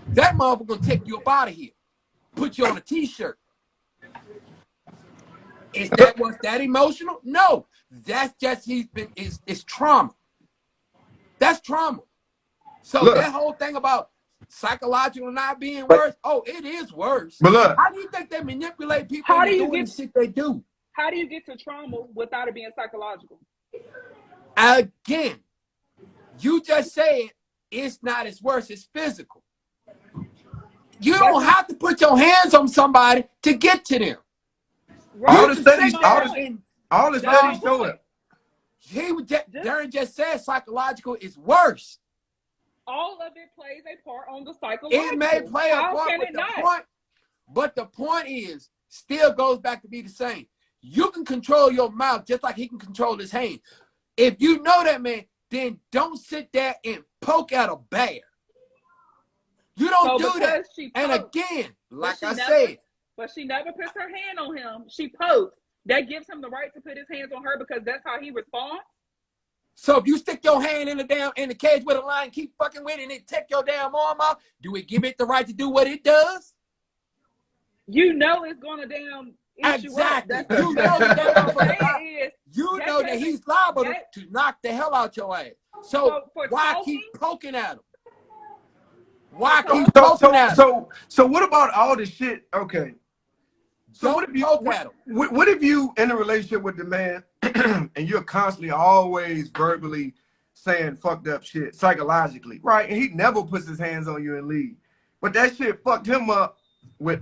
B: That motherfucker gonna take you up out of here. Put you on a t-shirt. Is that what's that emotional? No. That's just it's trauma. That's trauma. So
C: Look.
B: that whole thing about psychological not being
A: But-
B: worse, oh, it is worse.
C: But look,
B: How do you think they manipulate people
D: How
B: into
D: do you
B: doing
D: get-
B: the shit they do?
D: How do you get to trauma without it being psychological?
B: Again, you just said it's not as worse, it's physical. You don't have to put your hands on somebody to get to them.
D: Right.
C: all the
B: You can
C: studies,
B: sit there and
C: show it.
B: Darren just said psychological is worse.
D: All of it plays a part on the psychological.
B: It may play a
D: How
B: part,
D: can it not?
B: but the point is, still goes back to be the same. You can control your mouth just like he can control his hand. If you know that, man, then don't sit there and poke at a bear. You don't do that. And again, like I said,
D: but she never puts her hand on him. She pokes. That gives him the right to put his hands on her because that's how he responds.
B: so if you stick your hand in the cage with a lion, keep fucking with it, and it take your damn arm off, do it give it the right to do what it does?
D: You know it's gonna damn
B: Exactly.
D: You know
B: that he's liable to knock the hell out your ass. So why keep poking at him? Why keep poking at him?
C: So what about all the shit? Okay. So
B: Don't
C: what if you
B: poke at him.
C: what if you in a relationship with the man and you're constantly always verbally saying fucked up shit psychologically, right? And he never puts his hands on you and leave. But that shit fucked him up with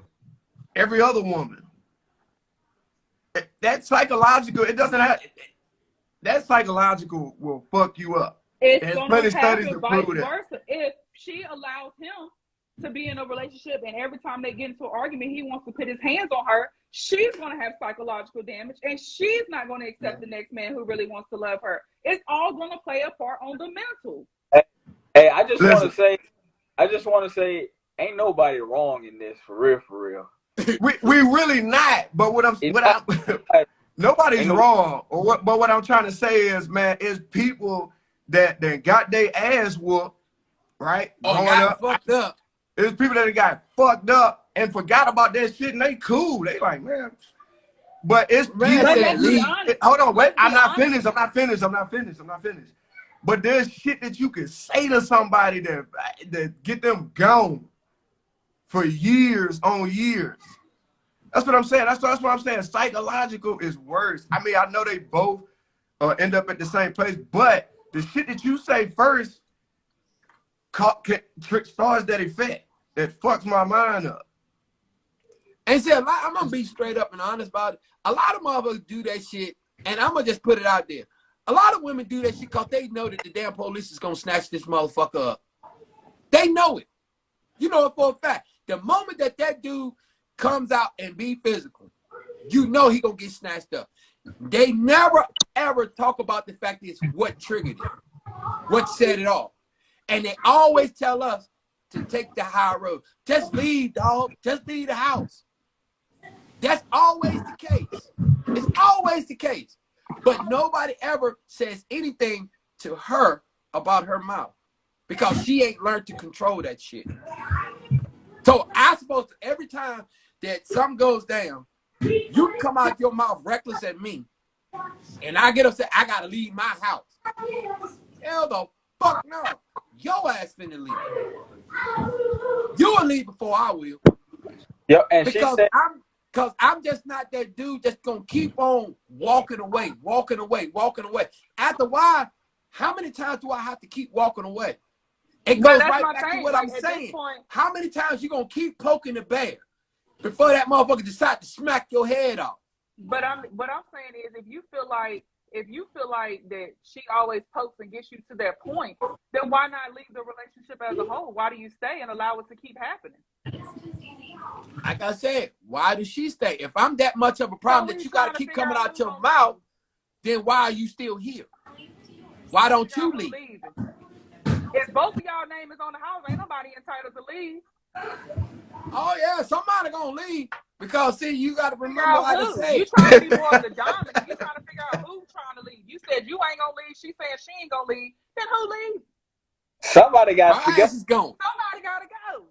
C: every other woman. That psychological, that psychological will fuck you up.
D: It's going to
C: studies
D: happen
C: to
D: vice
C: prove that.
D: versa. If she allows him to be in a relationship and every time they get into an argument, he wants to put his hands on her, she's going to have psychological damage and she's not going to accept the next man who really wants to love her. It's all going to play a part on the mental.
A: Hey, I just want to say, ain't nobody wrong in this, for real.
C: We really not. But nobody's wrong. But what I'm trying to say is, man, is people that got their ass whooped, right?
B: Fucked up.
C: There's people that got fucked up and forgot about that shit, and they cool. They like, man, But it's
B: Man
C: people.
B: said leave.
C: Hold on, wait.
D: Let's
C: I'm
D: be
C: not
D: honest.
C: finished. I'm not finished. I'm not finished. I'm not finished. But there's shit that you can say to somebody that get them gone for years on years. That's what I'm saying. That's what I'm saying. Psychological is worse. I mean, I know they both end up at the same place, but the shit that you say first starts that effect that fucks my mind up.
B: And see, I'm gonna be straight up and honest about it. A lot of motherfuckers do that shit, and I'm gonna just put it out there. A lot of women do that shit because they know that the damn police is gonna snatch this motherfucker up. They know it. You know it for a fact. The moment that dude comes out and be physical, you know he gonna get snatched up. They never ever talk about the fact that it's what triggered it, what set it off. And they always tell us to take the high road. Just leave, dog. Just leave the house. That's always the case. It's always the case. But nobody ever says anything to her about her mouth because she ain't learned to control that shit. So I supposed to, every time that something goes down, you come out your mouth reckless at me, and I get upset, I gotta leave my house. Hell the fuck no. Your ass finna leave. You'll leave before I will.
A: Yep, and
B: Because
A: she said,
B: I'm just not that dude that's gonna keep on walking away. After a while, how many times do I have to keep walking away? It goes right back to what I'm saying. How many times you gonna keep poking the bear before that motherfucker decide to smack your head off?
D: But what I'm saying is, if you feel like that she always pokes and gets you to that point, then why not leave the relationship as a whole? Why do you stay and allow it to keep happening?
B: Like I said, why does she stay? If I'm that much of a problem that you gotta keep coming out your mouth, then why are you still here? Why don't you leave?
D: If both of y'all name is on the house, ain't nobody entitled to leave.
B: Oh yeah, somebody gonna leave because see, you gotta remember, like I said,
D: you trying to be more of the dominant. You trying to figure out who's trying to leave. You said you ain't gonna leave. She said she ain't gonna leave. Then who leave?
A: somebody got to
B: my
A: go.
B: ass is gone.
D: Somebody gotta go.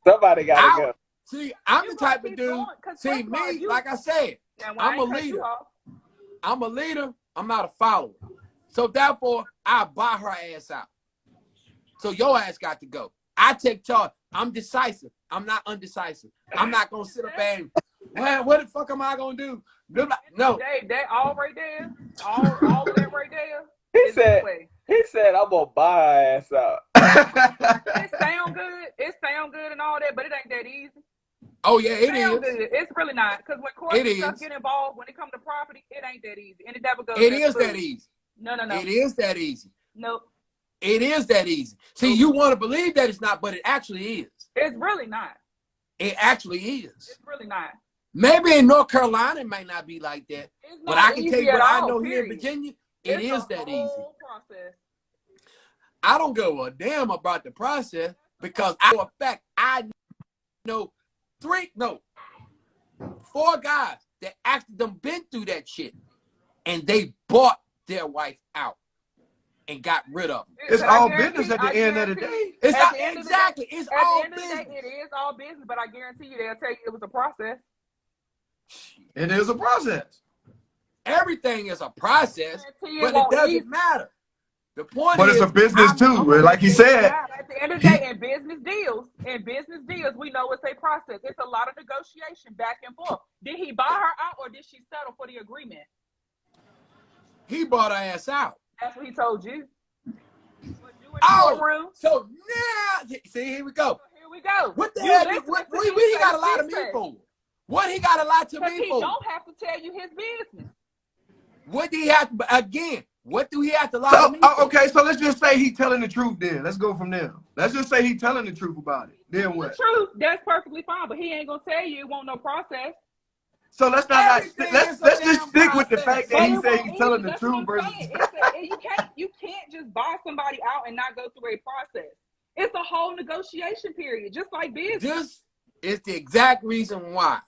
A: Somebody got to go.
B: See, I'm
D: You
B: the
D: gonna
B: type of
D: keep
B: dude.
D: going, 'cause
B: See
D: first of all,
B: me, like I said, I'm a leader. I'm a leader. I'm not a follower. So therefore, I buy her ass out. So your ass got to go. I take charge. I'm decisive. I'm not undecisive. I'm not gonna sit up and, man, what the fuck am I gonna do? No.
D: They all right there. All of that right there.
A: He said, I'm gonna buy her ass out.
D: It sound good. It sound good and all that, but it ain't that easy.
B: Oh yeah, it is.
D: Good. It's really not, because when court stuff get involved, when it comes to property, it ain't that easy, and it never goes.
B: It is that easy.
D: No.
B: It is that easy.
D: Nope.
B: It is that easy. See, you want to believe that it's not, but it actually is.
D: It's really not.
B: It actually is.
D: It's really not.
B: Maybe in North Carolina it might not be like that, but I can tell you what I know here in Virginia, it is that easy.
D: Process.
B: I don't give a damn about the process because for a fact I know 4 guys that actually done been through that shit, and they bought their wife out and got rid of them.
C: It's all business at the end of the day.
B: It's all business.
D: It is all business, but I guarantee you they'll tell you it was a process.
C: It is a process.
B: Everything is a process, but it doesn't matter. The point
C: but
B: is,
C: it's a business too. Like he said,
D: at the end of the day, in business deals, we know it's a process. It's a lot of negotiation back and forth. Did he buy her out, or did she settle for the agreement?
B: He bought her ass out.
D: That's what he told you.
B: So now, see, here we go. What the hell? What he got a lot of me for? What he got a lot to me for?
D: He don't have to tell you his business.
B: What do he have to, again? What do he have to lie to me for?
C: Okay, so let's just say he telling the truth then. Let's go from there. Let's just say he telling the truth about it. Then what?
D: The truth, that's perfectly fine, but he ain't gonna tell you it won't no process.
C: So let's just stick with the fact that he said he's telling the truth versus.
D: You can't just buy somebody out and not go through a process. It's a whole negotiation period, just like business.
B: This is the exact reason why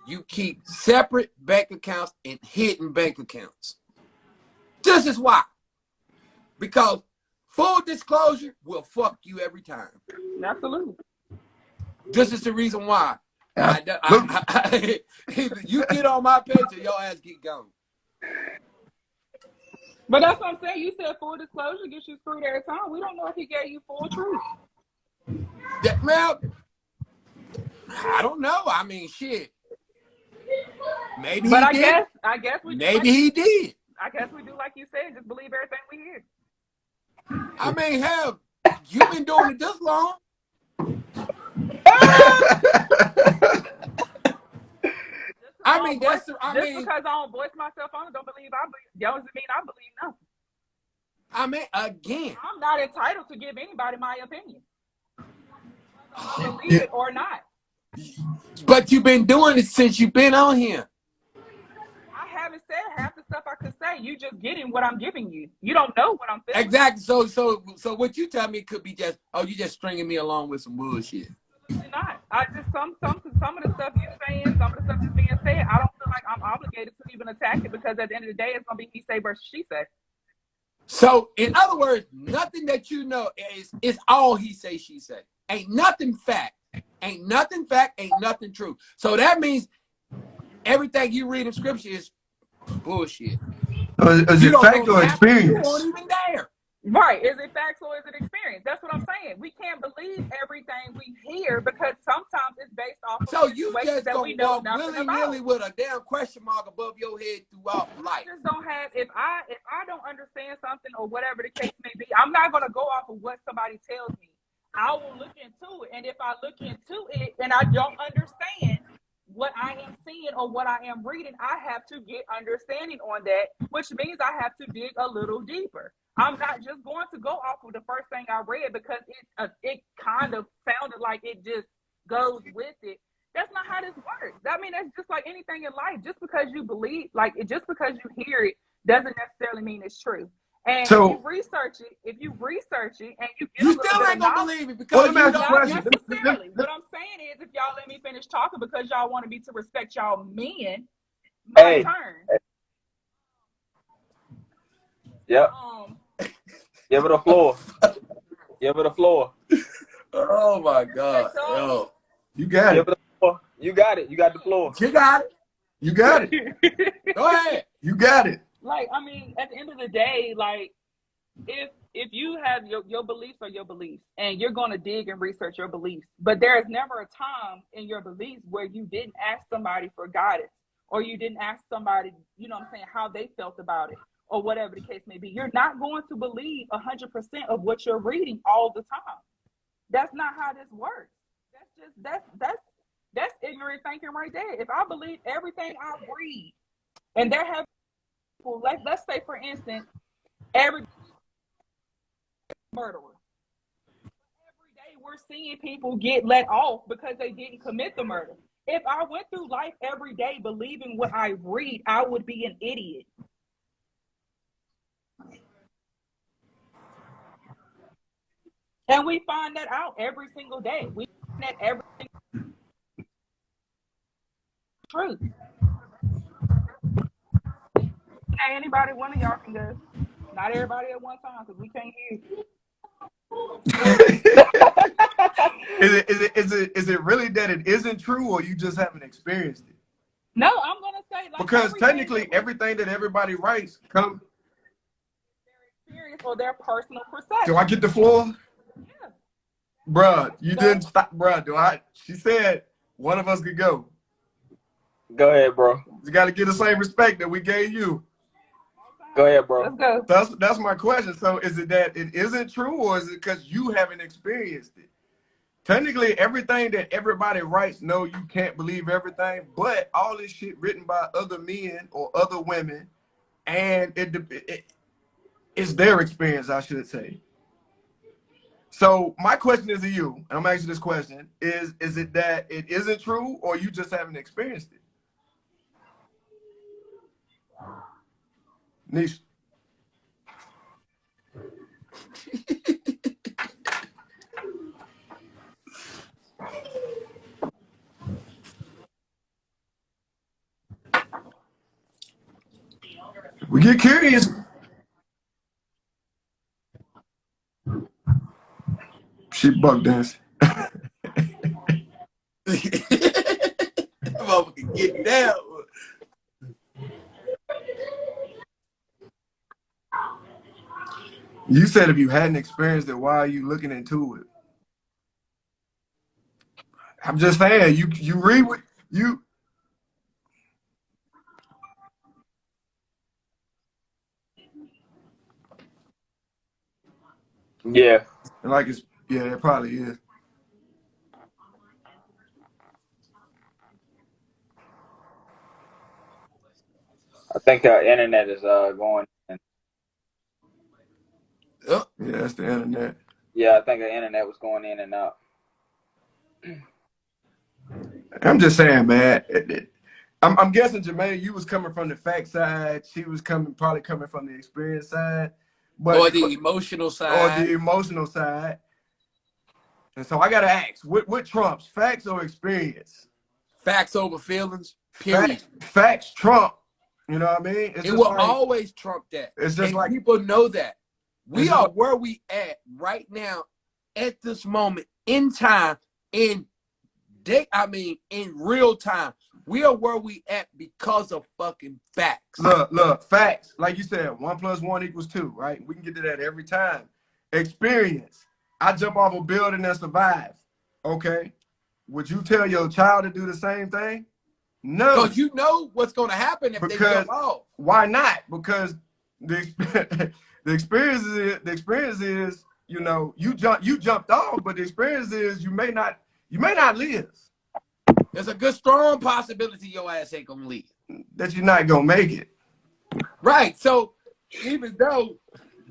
B: you keep separate bank accounts and hidden bank accounts. This is why. Because full disclosure will fuck you every time.
D: Absolutely.
B: This is the reason why
C: Look,
B: You get on my page or your ass get gone.
D: But that's what I'm saying. You said full disclosure gets you screwed every time. We don't know if he gave you full truth.
B: Well, I don't know. I mean, shit. Maybe
D: But
B: he did.
D: I guess we
B: Maybe he did.
D: I guess we do like you said, just believe everything we hear.
B: I mean, hell, you've been doing it this long. I mean,
D: because I don't voice myself on it, don't believe doesn't mean I believe nothing.
B: I mean, again,
D: I'm not entitled to give anybody my opinion. Believe it or not.
B: But you've been doing it since you've been on here.
D: I haven't said half the stuff I could say. You just getting what I'm giving you. You don't know what I'm feeling.
B: Exactly. So what you tell me could be just, oh, you just stringing me along with some bullshit.
D: Not. I just some of the stuff you're saying, some of the stuff that's being said, I don't feel like I'm obligated to even attack it because at the end of the day, it's gonna be he say versus she say.
B: So in other words, nothing that you know is all he say, she say. Ain't nothing fact. Ain't nothing fact. Ain't nothing true. So that means everything you read in scripture is bullshit.
C: Is it fact or experience?
B: You weren't even there.
D: Right. Is it facts or is it experience? That's what I'm saying. We can't believe everything we hear because sometimes it's based off of
B: so you just
D: that we know nothing about.
B: Willy-nilly with a damn question mark above your head throughout life.
D: I just don't have if I don't understand something or whatever the case may be, I'm not gonna go off of what somebody tells me. I will look into it, and if I look into it and I don't understand what I am seeing or what I am reading, I have to get understanding on that, which means I have to dig a little deeper. I'm not just going to go off of the first thing I read because it kind of sounded like it just goes with it. That's not how this works. I mean, that's just like anything in life. Just because you believe, just because you hear it, doesn't necessarily mean it's true. And if you research it, and you get
B: you still ain't gonna believe it because you don't
D: necessarily. What I'm saying is, if y'all let me finish talking because y'all wanted me to respect y'all men, my turn.
A: Yep. Give it a floor. Give it a floor.
B: Oh my God. Yo.
C: You got it.
A: You got it. You got the floor.
B: You got it.
C: You got it.
B: Go ahead.
C: You got it.
D: Like, I mean, at the end of the day, like, if you have your beliefs are your beliefs and you're going to dig and research your beliefs, but there is never a time in your beliefs where you didn't ask somebody for guidance or you didn't ask somebody, you know what I'm saying, how they felt about it or whatever the case may be. You're not going to believe 100% of what you're reading all the time. That's not how this works. That's ignorant thinking right there. If I believe everything I read, and there have people, let's say for instance, every murderer. Every day we're seeing people get let off because they didn't commit the murder. If I went through life every day believing what I read, I would be an idiot. And we find that out every single day. We find that every single truth. Hey, anybody, one of y'all can go. Not everybody at one time because we can't hear you.
C: Is it really that it isn't true or you just haven't experienced it?
D: No, I'm gonna say
C: because technically everything that everybody writes comes
D: their experience or their personal perception.
C: Do I get the floor?
D: Yeah.
C: Bruh, you didn't stop, bruh. She said one of us could go.
A: Go ahead, bro.
C: You got to get the same respect that we gave you.
A: Go ahead, bro.
D: Let's go.
C: That's my question. So is it that it isn't true or is it because you haven't experienced it? Technically, everything that everybody writes, no, you can't believe everything, but all this shit written by other men or other women, and it's their experience, I should say. So my question is to you, and I'm asking this question, is it that it isn't true or you just haven't experienced it? Niche. We get curious. She buck dancing.
B: Get down.
C: You said if you hadn't experienced it, why are you looking into it? I'm just saying, you read what you
A: Yeah,
C: like it's yeah, it probably is.
A: I think our internet is going.
B: Oh,
C: Yeah, that's the internet.
A: Yeah, I think the internet was going in and out.
C: I'm just saying, man. I'm guessing Jermaine, you was coming from the fact side. She was probably coming from the experience side, but
B: or the emotional
C: or
B: side.
C: the emotional side. And so I gotta ask, what trumps, facts or experience?
B: Facts over feelings, period.
C: Facts trump. You know what I mean?
B: It will always trump that.
C: It's just
B: and
C: like
B: people know that. We
C: it's
B: are
C: just,
B: where we at right now, at this moment in time, in real time. We are where we at because of fucking facts.
C: look, facts. Like you said, 1 + 1 = 2, right? We can get to that every time. Experience. I jump off a building and survive. Okay. Would you tell your child to do the same thing? No.
B: Because you know what's going to happen if they jump off.
C: Why not? Because the the experience is, you know, you jumped off, but the experience is you may not live.
B: There's a good strong possibility your ass ain't gonna leave.
C: That you're not gonna make it.
B: Right. So even though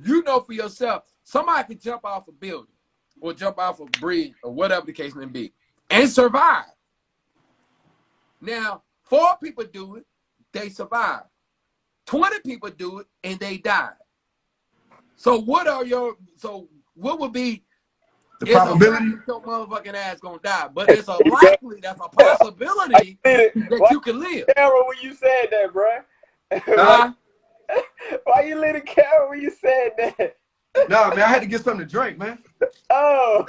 B: you know for yourself, somebody can jump off a building or jump off a bridge or whatever the case may be and survive. Now, 4 people do it, they survive. 20 people do it and they die. So what would be
C: the probability?
B: Your motherfucking ass gonna die, but it's a possibility that you can live.
A: Camera when you said that, bro. Why you lit a camera when you said that?
C: No, man, I had to get something to drink, man.
A: Oh,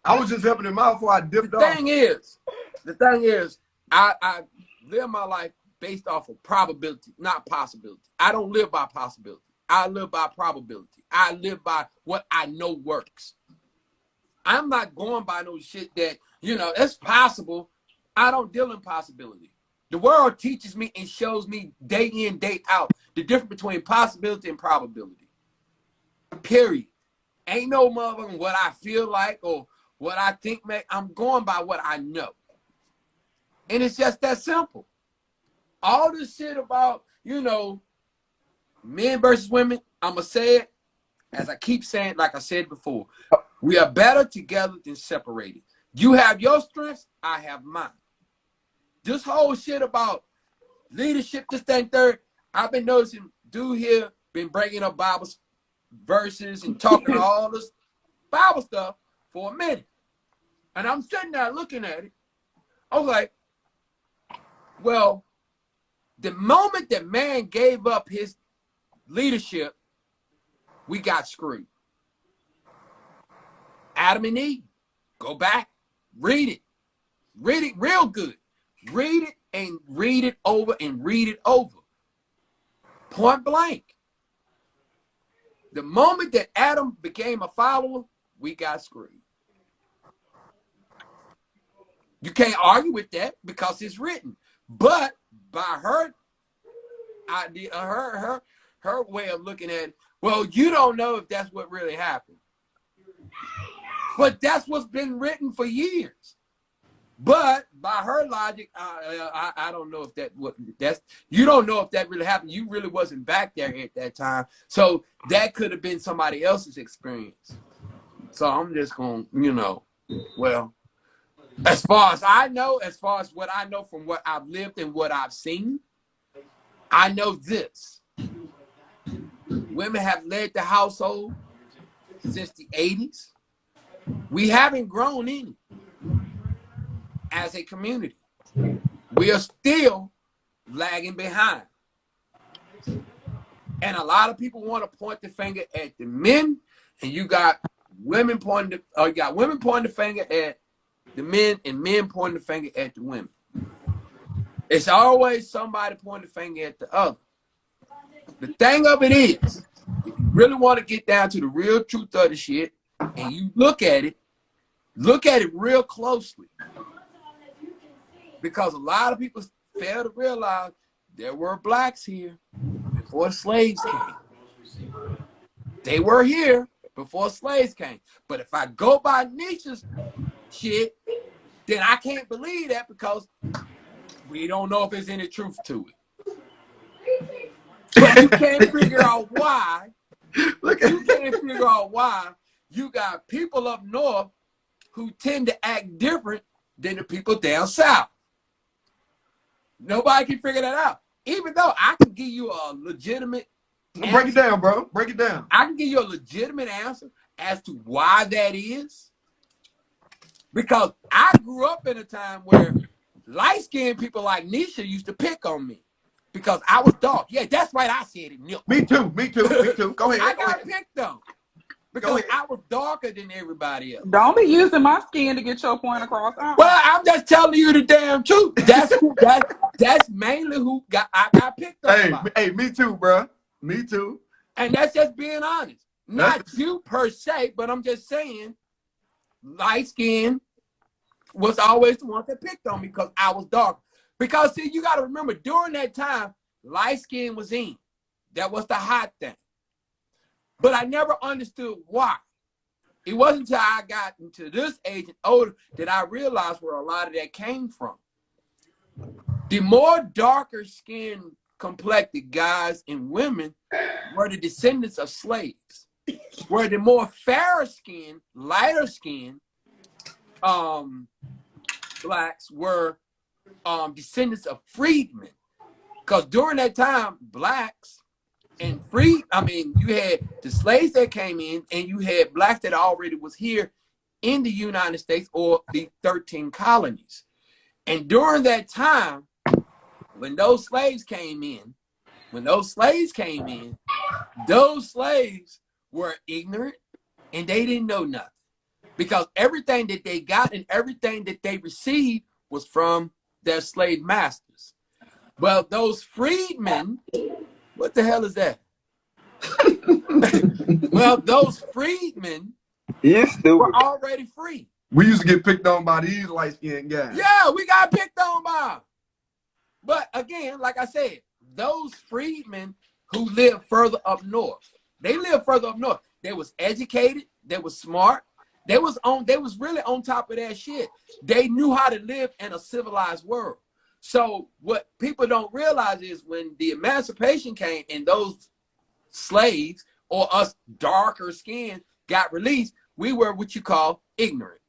C: I was just helping him out before I dipped off.
B: The thing is, I live my life based off of probability, not possibility. I don't live by possibility. I live by probability. I live by what I know works. I'm not going by no shit that, you know, it's possible. I don't deal in possibility. The world teaches me and shows me day in, day out, the difference between possibility and probability. Period. Ain't no motherfucking what I feel like or what I think, man. I'm going by what I know. And it's just that simple. All this shit about, you know, men versus women, I'm going to say it, as I keep saying, like I said before, we are better together than separated. You have your strengths, I have mine. This whole shit about leadership, this, that, and third, I've been noticing dude here been bringing up Bible verses and talking all this Bible stuff for a minute. And I'm sitting there looking at it. I was like, well, the moment that man gave up his leadership, we got screwed. Adam and Eve, go back, read it real good. Read it and read it over and read it over. Point blank. The moment that Adam became a follower, we got screwed. You can't argue with that because it's written. But by her idea, her way of looking at it, well, you don't know if that's what really happened. But that's what's been written for years. But by her logic, I don't know if you don't know if that really happened. You really wasn't back there at that time. So that could have been somebody else's experience. So I'm just going, you know, well, as far as I know, as far as what I know from what I've lived and what I've seen, I know this. Women have led the household since the 80s. We haven't grown any as a community. We are still lagging behind. And a lot of people want to point the finger at the men, and you got women pointing the finger at the men, and men pointing the finger at the women. It's always somebody pointing the finger at the other. The thing of it is, if you really want to get down to the real truth of the shit, and you look at it real closely. Because a lot of people fail to realize there were blacks here before slaves came. They were here before slaves came. But if I go by Nietzsche's shit, then I can't believe that because we don't know if there's any truth to it. But you can't figure out why. You can't figure out why you got people up north who tend to act different than the people down south. Nobody can figure that out. Even though I can give you a legitimate answer.
C: Break it down, bro. Break it down.
B: I can give you a legitimate answer as to why that is. Because I grew up in a time where light-skinned people like Nisha used to pick on me because I was dark. Yeah, that's right. I said it.
C: Me too. Go ahead.
B: I got picked on because I was darker than everybody else.
D: Don't be using my skin to get your point across.
B: Well, I'm just telling you the damn truth. That's mainly who I got picked on.
C: Hey, me too, bro. Me too.
B: And that's just being honest. Not you per se, but I'm just saying light skin was always the one that picked on me because I was dark. Because see, you got to remember during that time, light skin was in. That was the hot thing. But I never understood why. It wasn't until I got into this age and older that I realized where a lot of that came from. The more darker skinned complected guys and women were the descendants of slaves. Where the more fairer skinned, lighter skinned blacks were descendants of freedmen. Because during that time, blacks and you had the slaves that came in and you had blacks that already was here in the United States or the 13 colonies. And during that time, when those slaves came in, those slaves were ignorant and they didn't know nothing. Because everything that they got and everything that they received was from their slave masters. Well, those freedmen, what the hell is that? Well, those freedmen were already free.
C: We used to get picked on by these light-skinned guys.
B: Yeah, we got picked on by them. But again, like I said, those freedmen who lived further up north, they lived further up north. They was educated, they was smart, they was really on top of that shit. They knew how to live in a civilized world. So what people don't realize is when the emancipation came and those slaves or us darker skinned got released, we were what you call ignorant.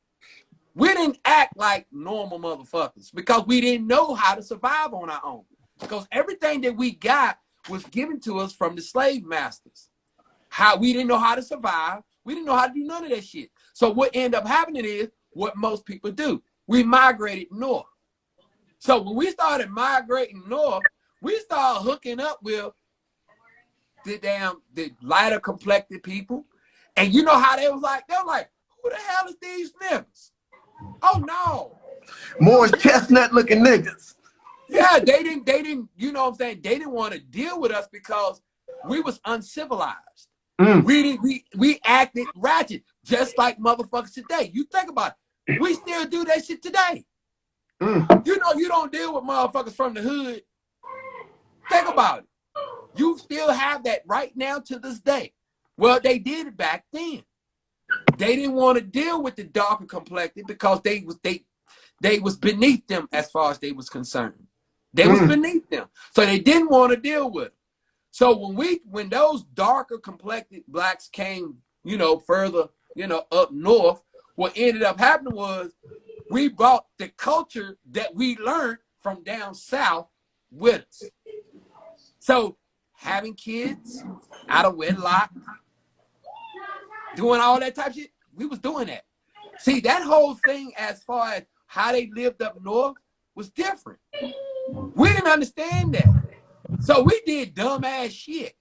B: We didn't act like normal motherfuckers because we didn't know how to survive on our own. Because everything that we got was given to us from the slave masters. We didn't know how to survive. We didn't know how to do none of that shit. So what ended up happening is what most people do. We migrated north. So when we started migrating north, we started hooking up with the lighter complected people. And you know how they were like, who the hell is these niggas? Oh no.
C: More chestnut looking niggas.
B: Yeah, they didn't, you know what I'm saying? They didn't want to deal with us because we was uncivilized. We acted ratchet, just like motherfuckers today. You think about it. We still do that shit today. You know, you don't deal with motherfuckers from the hood. Think about it. You still have that right now to this day. Well, they did it back then. They didn't want to deal with the darker complected because they was beneath them as far as they was concerned. They was beneath them. So they didn't want to deal with them. So when those darker complected blacks came, further, up north, what ended up happening was we brought the culture that we learned from down south with us. So having kids out of wedlock, doing all that type of shit, we was doing that. See, that whole thing as far as how they lived up north was different. We didn't understand that. So we did dumb ass shit.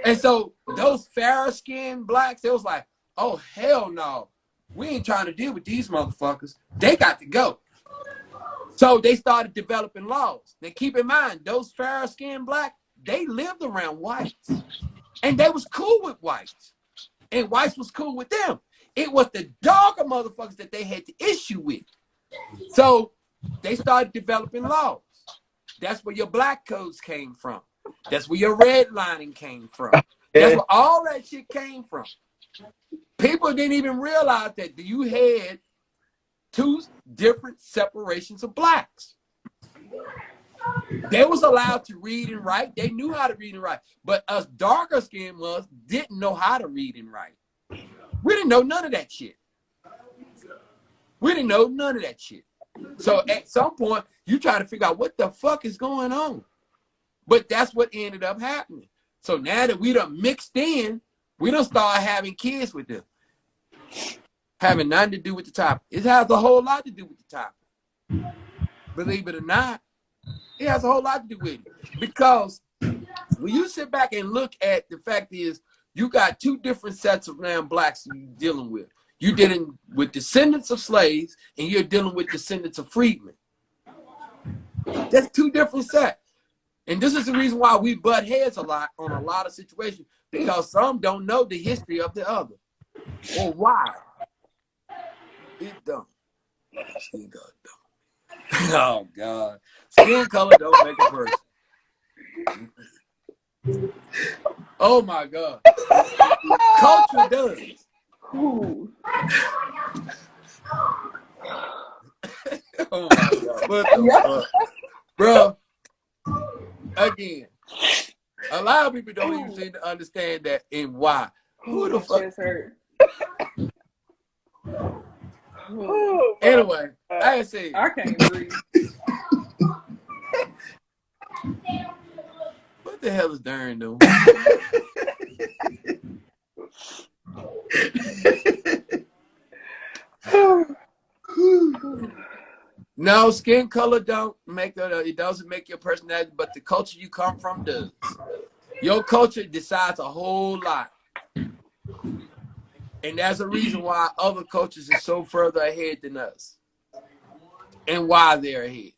B: And so those fairer skinned blacks, they was like, oh, hell no. We ain't trying to deal with these motherfuckers. They got to go. So they started developing laws. Now keep in mind, those fair-skinned black, they lived around whites. And they was cool with whites. And whites was cool with them. It was the darker motherfuckers that they had the issue with. So they started developing laws. That's where your black codes came from. That's where your redlining came from. That's where all that shit came from. People didn't even realize that you had two different separations of blacks. They was allowed to read and write. They knew how to read and write. But us darker skinned ones didn't know how to read and write. We didn't know none of that shit. We didn't know none of that shit. So at some point, you try to figure out what the fuck is going on. But that's what ended up happening. So now that we done mixed in, we done start having kids with them. Having nothing to do with the topic. It has a whole lot to do with the topic. Believe it or not, it has a whole lot to do with it. Because when you sit back and look at the fact is, you got two different sets of damn blacks you're dealing with. You're dealing with descendants of slaves, and you're dealing with descendants of freedmen. That's two different sets. And this is the reason why we butt heads a lot on a lot of situations, because some don't know the history of the other. Or why. It's dumb. Skin color don't. Oh, God. Skin color don't make a person. Oh, my God. Culture does.
D: Ooh.
B: Oh, my God. What the fuck? Bro, again, a lot of people don't even seem to understand that and why. Who the fuck?
D: Hurt.
B: Anyway, I say
D: I can't breathe.
B: What the hell is Darren doing? No, skin color don't make it doesn't make your personality, but the culture you come from does. Your culture decides a whole lot. And that's a reason why other cultures are so further ahead than us. And why they're ahead.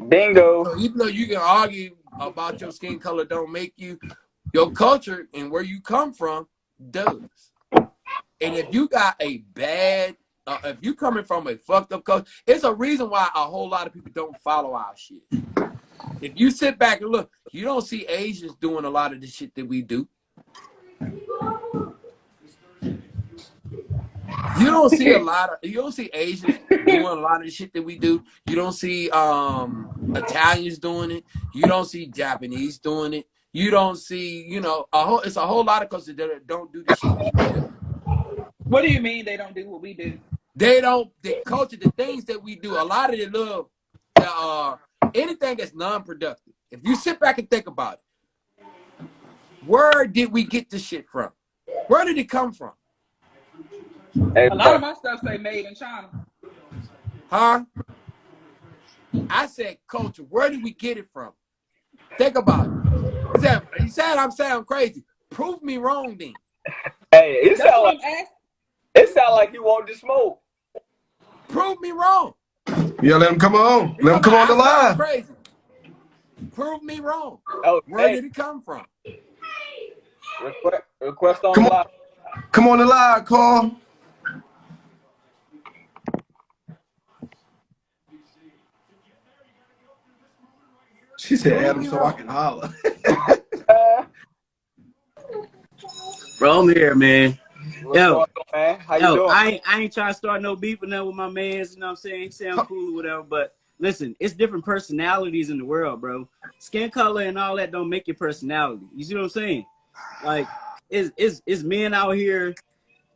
A: Bingo.
B: So even though you can argue about your skin color don't make you, your culture and where you come from does. And if you got a bad, if you coming from a fucked up culture, it's a reason why a whole lot of people don't follow our shit. If you sit back and look, you don't see Asians doing a lot of the shit that we do. You don't see Asians doing a lot of the shit that we do. You don't see Italians doing it. You don't see Japanese doing it. You don't see, it's a whole lot of cultures that don't do the shit that we do.
D: What do you mean they don't do what we do?
B: The culture, the things that we do, a lot of anything that's non-productive. If you sit back and think about it, where did we get this shit from? Where did it come from?
D: A lot of my stuff say made in China.
B: Huh? I said culture. Where did we get it from? Think about it. You said I'm saying I'm crazy. Prove me wrong then.
A: Hey, it sound like you want to smoke.
B: Prove me wrong.
C: Yeah, let him come on. Let him come on the live.
B: Crazy. Prove me wrong.
A: Oh,
B: where did it come from?
A: Request on the live.
C: Come on the live, Carl. She said, Adam, so I can holler.
E: Bro, I'm here, man. Yo,
A: man? How you doing?
E: I ain't trying to start no beef with nothing with my mans, you know what I'm saying? He sound cool or whatever, but listen, it's different personalities in the world, bro. Skin color and all that don't make your personality. You see what I'm saying? Like, it's men out here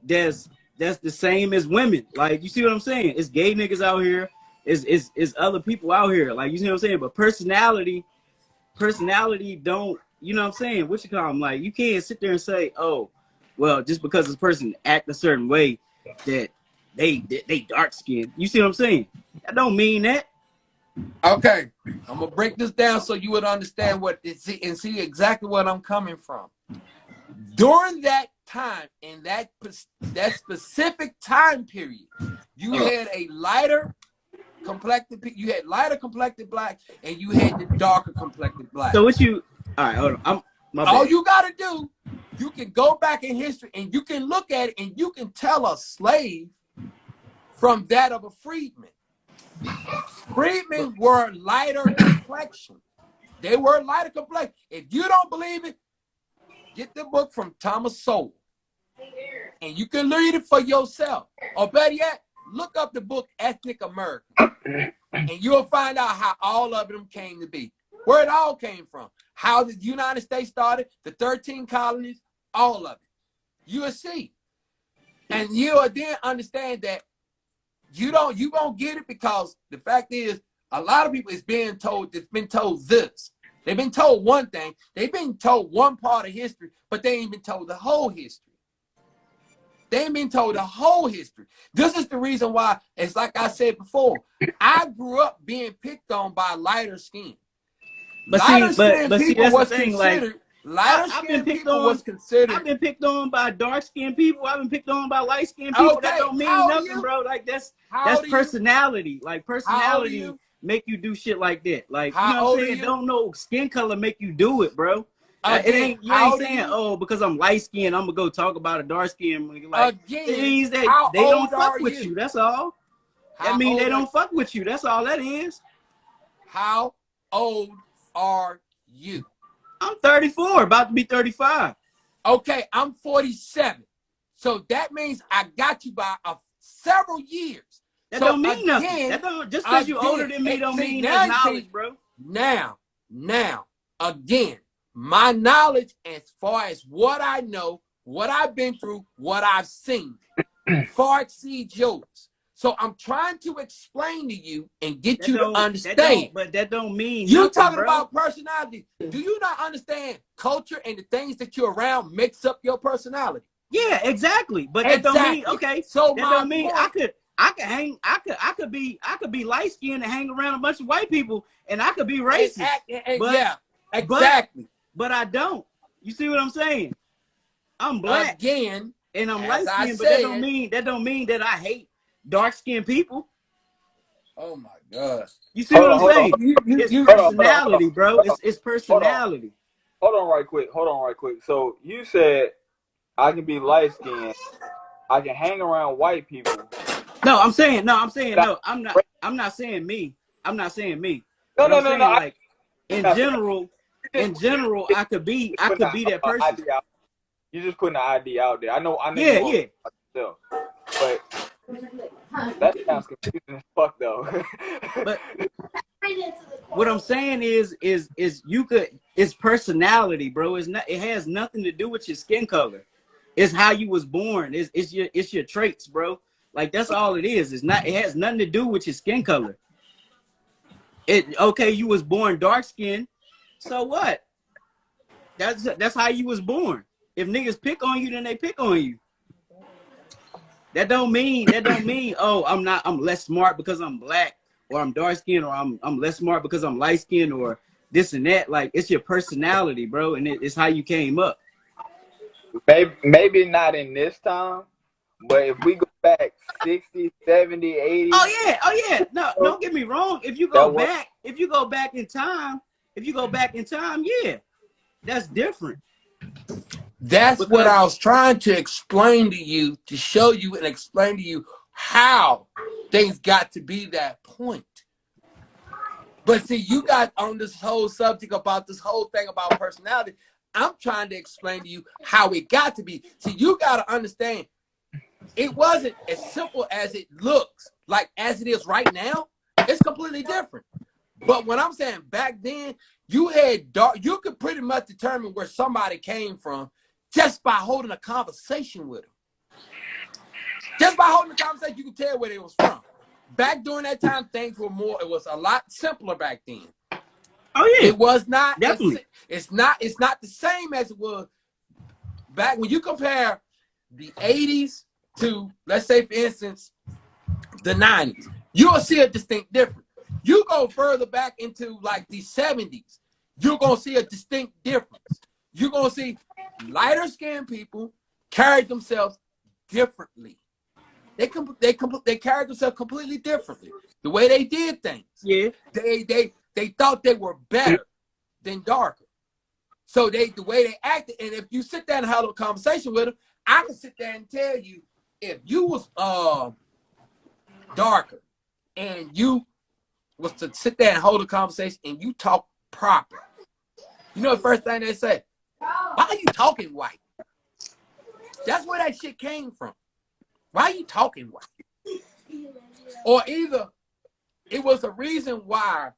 E: that's the same as women. Like, you see what I'm saying? It's gay niggas out here. It's other people out here. Like, you see what I'm saying? But personality don't, you know what I'm saying? What you call them? Like, you can't sit there and say, oh, well, just because this person act a certain way that they dark skinned. You see what I'm saying? I don't mean that.
B: Okay, I'm gonna break this down so you would understand and see exactly what I'm coming from. During that time, in that specific time period, you had a lighter complected people, you had lighter complected blacks, and you had the darker complected blacks.
E: So what you? All right, hold on.
B: All you gotta do, you can go back in history and you can look at it and you can tell a slave from that of a freedman. Freedmen were lighter complexion. They were lighter complexion. If you don't believe it, get the book from Thomas Sowell. And you can read it for yourself. Or better yet, look up the book Ethnic America. And you'll find out how all of them came to be. Where it all came from. How the United States started, the 13 colonies, all of it. You will see. And you'll then understand that you won't get it because the fact is, a lot of people it's been told this. They've been told one thing. They've been told one part of history, but they ain't been told the whole history. They ain't been told the whole history. This is the reason why, it's like I said before, I grew up being picked on by lighter skin.
E: But
B: lighter
E: see,
B: skin
E: but see,
B: people
E: that's
B: was
E: the thing.
B: considered.
E: Like,
B: Lighter
E: I've
B: skin
E: been picked
B: people
E: on.
B: was considered.
E: I've been picked on by dark skinned people. I've been picked on by light skinned people.
B: Okay,
E: That don't mean
B: how old are
E: nothing,
B: you?
E: bro. Like that's
B: How old are you?
E: personality. Like
B: How old are
E: personality
B: you?
E: make you do shit like that. Like you
B: How
E: know what
B: old
E: I'm
B: are
E: saying?
B: you?
E: Don't know skin color make you do it, bro. It
B: Again,
E: ain't you
B: how
E: ain't
B: old are
E: saying
B: you?
E: oh because I'm light skinned I'm gonna go talk about a dark skin. Like it
B: Again,
E: means that
B: how
E: they don't
B: old
E: fuck
B: are
E: with
B: you?
E: you. That's all. That
B: How
E: means they
B: old are
E: don't fuck with you. That's all that is.
B: How old are you?
E: I'm 34, about to be 35.
B: Okay, I'm 47. So that means I got you by several years.
E: That
B: So
E: don't mean nothing.
B: again,
E: That don't just because you older than me don't mean that's knowledge, bro.
B: Now, again, my knowledge as far as what I know, what I've been through, what I've seen, far exceeds yours. So I'm trying to explain to you and get
E: That
B: you to
E: don't
B: understand.
E: but that don't mean
B: You're
E: nothing,
B: talking
E: bro.
B: about personality. Do you not understand culture and the things that you're around mix up your personality?
E: Yeah, exactly. But that don't mean okay.
B: So
E: that
B: my
E: don't mean
B: point,
E: I could be light skinned and hang around a bunch of white people and I could be racist. But,
B: yeah, exactly.
E: But I don't. You see what I'm saying? I'm black
B: Again,
E: and I'm
B: as
E: light
B: I
E: skinned, but
B: said,
E: that don't mean that I hate dark skinned people.
B: Oh my God.
E: You see what I'm
A: Hold
E: saying?
A: on.
E: It's
B: You
E: personality, bro. It's
A: Hold on.
E: personality.
A: Hold on right quick. So you said I can be light skinned. I can hang around white people.
E: No, I'm saying no. I'm not saying me. I'm not saying me.
A: No,
E: But
A: no,
E: I'm
A: no,
E: saying
A: no.
E: like in general, I could be that person.
A: You're just putting the ID out there. I know
E: Yeah,
A: you want
E: yeah.
A: myself, but that sounds confusing as fuck though.
E: But what I'm saying is you could. It's personality, bro. It's not. It has nothing to do with your skin color. It's how you was born. It's your traits, bro. Like that's all it is. It's not. It has nothing to do with your skin color. Okay, you was born dark skinned. So what? That's how you was born. If niggas pick on you, then they pick on you. That don't mean oh I'm less smart because I'm black or I'm dark skinned or I'm less smart because I'm light skinned or this and that. Like it's your personality, bro, and it's how you came up.
A: Maybe not in this time, but if we go back 60, 70, 80.
E: Oh yeah. No, don't get me wrong. If you go back in time, yeah, that's different.
B: That's what I was trying to explain to you, to show you and explain to you how things got to be that point. But see, you got on this whole subject about this whole thing about personality. I'm trying to explain to you how it got to be. See, you got to understand, it wasn't as simple as it looks, like as it is right now. It's completely different. But when I'm saying back then, you could pretty much determine where somebody came from just by holding a conversation with them. Just by holding a conversation, you can tell where they was from. Back during that time, things were it was a lot simpler back then.
E: Oh yeah.
B: It was not
E: definitely.
B: It's not the same as it was back when you compare the 80s to, let's say for instance, the 90s. You'll see a distinct difference. You go further back into like the 70s, you're gonna see a distinct difference. You're gonna see lighter skinned people carry themselves differently. they carried themselves completely differently. The way they did things.
E: Yeah.
B: They thought they were better than darker. So the way they acted, and if you sit there and have a conversation with them, I can sit there and tell you if you was darker and you was to sit there and hold a conversation and you talk proper. You know the first thing they say, why are you talking white? That's where that shit came from. Why are you talking white? Or either it was a reason why,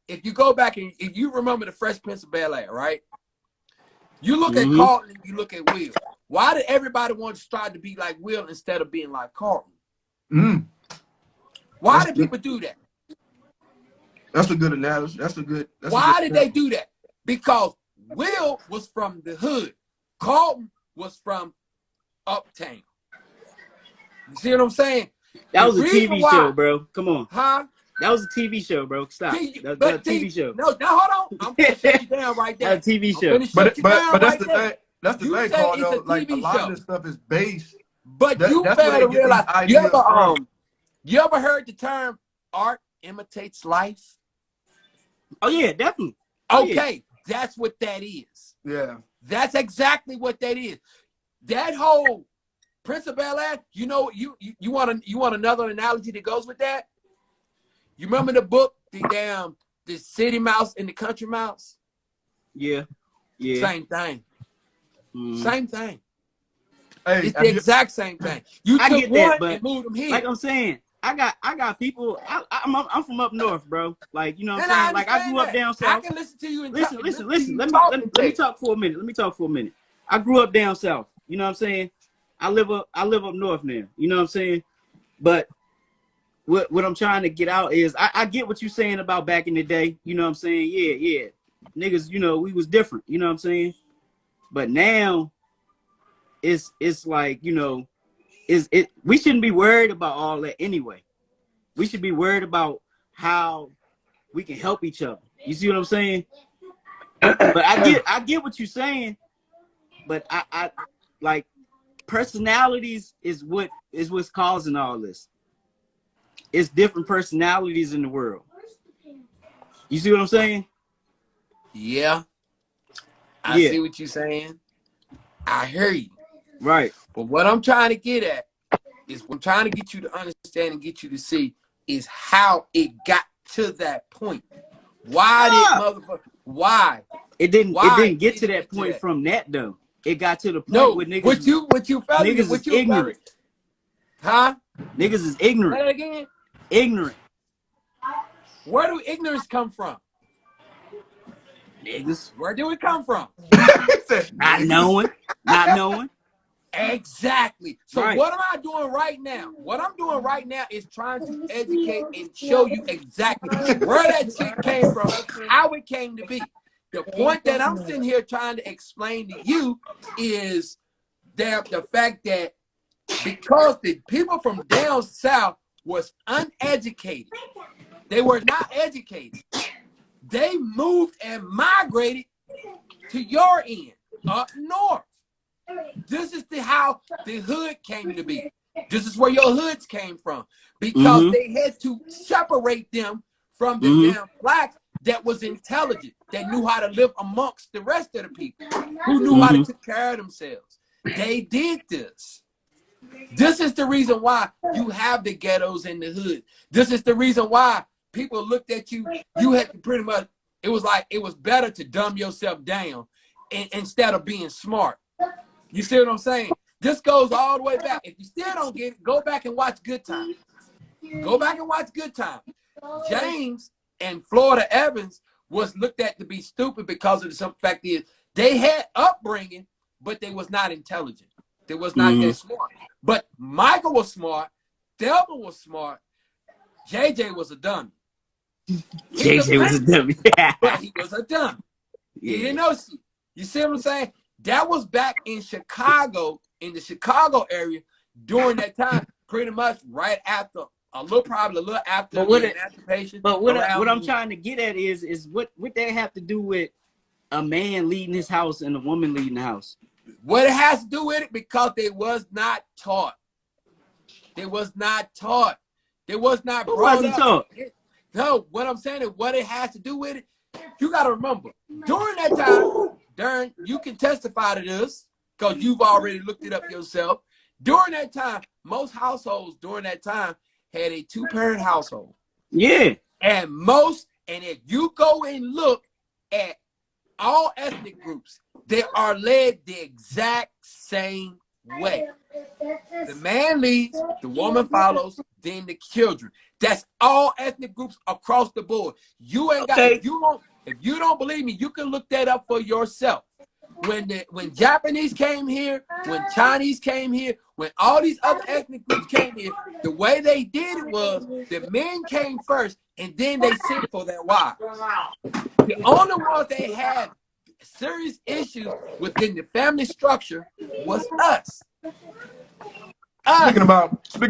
B: if you go back and if you remember the Fresh Prince of Bel-Air, right? You look at Carlton and you look at Will. Why did everybody want to strive to be like Will instead of being like Carlton? Why did people do that?
C: That's a good analysis.
B: Why did they do that? Because Will was from the hood. Carlton was from uptown. You see what I'm saying?
E: That was a TV show, bro. Come on.
B: Huh?
E: That was a TV show, bro. Stop. That was a TV show.
B: No, hold on. I'm gonna shut you down right there.
E: That's a TV show.
C: But that's the thing. That's the thing, Carl, though. Like a lot of this stuff is based.
B: But you fail to realize. You ever heard the term art imitates life?
E: Oh yeah, definitely.
B: Okay, that's what that is.
C: Yeah.
B: That's exactly what that is. That whole Prince of Bel-Air, you know, you want another analogy that goes with that? You remember the book, the City Mouse and the Country Mouse?
E: Yeah.
B: Same thing. Same thing.
C: Hey,
B: it's the exact same thing. You
E: I
B: took
E: get that,
B: one
E: but
B: and moved them here.
E: like I'm saying, I got people. I'm from up north, bro. Like, you know what I'm
B: And
E: saying? Like, I grew up down south.
B: I can listen to you and
E: listen. Let me talk for a minute. I grew up down south. You know what I'm saying? I live up north now. You know what I'm saying? But what I'm trying to get out is I get what you're saying about back in the day. You know what I'm saying? Yeah. Niggas, you know, we was different. You know what I'm saying? But now it's like, you know, we shouldn't be worried about all that anyway. We should be worried about how we can help each other. You see what I'm saying? But I get what you're saying. But I like personalities is what's causing all this. It's different personalities in the world. You see what I'm saying?
B: Yeah. I see what you're saying. I hear you.
E: Right.
B: But what I'm trying to get at is what I'm trying to get you to understand and get you to see is how it got to that point. Why?
E: It didn't get to that point from that though. It got to the point where niggas
B: what you felt
E: niggas is ignorant.
B: Huh?
E: Niggas is ignorant.
B: Say that again?
E: Ignorant.
B: Where do ignorance come from?
E: Niggas.
B: Where do it come from?
E: Not knowing.
B: Exactly. So what am I doing right now? What I'm doing right now is trying to educate and show you exactly where that shit came from, how it came to be. The point that I'm sitting here trying to explain to you is that the fact that because the people from down south was uneducated, they were not educated. They moved and migrated to your end, up north. This is how the hood came to be. This is where your hoods came from. Because they had to separate them from the damn blacks that was intelligent, that knew how to live amongst the rest of the people, who knew how to take care of themselves. They did this. This is the reason why you have the ghettos in the hood. This is the reason why people looked at you. You had to pretty much, it was better to dumb yourself down instead of being smart. You see what I'm saying? This goes all the way back. If you still don't get it, go back and watch Good Time. Go back and watch Good Time. James and Florida Evans was looked at to be stupid because of the simple fact is they had upbringing, but they was not intelligent. They was not that smart. But Michael was smart. Thelma was smart. JJ was a dummy.
E: JJ was a dummy.
B: But he was a dummy. He didn't know. You see what I'm saying? That was back in Chicago, in the Chicago area during that time, pretty much right after, probably a little after the emancipation.
E: But what I'm trying to get at is what that have to do with a man leading his house and a woman leading the house?
B: What it has to do with it, because they was not taught. They was not taught. They was not
E: Who
B: brought
E: wasn't
B: up.
E: taught?
B: No, what I'm saying is what it has to do with it. You got to remember, during that time, Darren, you can testify to this because you've already looked it up yourself. During that time, most households during that time had a two-parent household.
E: Yeah.
B: And if you go and look at all ethnic groups, they are led the exact same way. The man leads, the woman follows, then the children. That's all ethnic groups across the board. You ain't got if you don't believe me, you can look that up for yourself. When Japanese came here, when Chinese came here, when all these other ethnic groups came here, the way they did it was the men came first and then they sent for their wives. The only ones they had serious issues within the family structure was us.
C: Speaking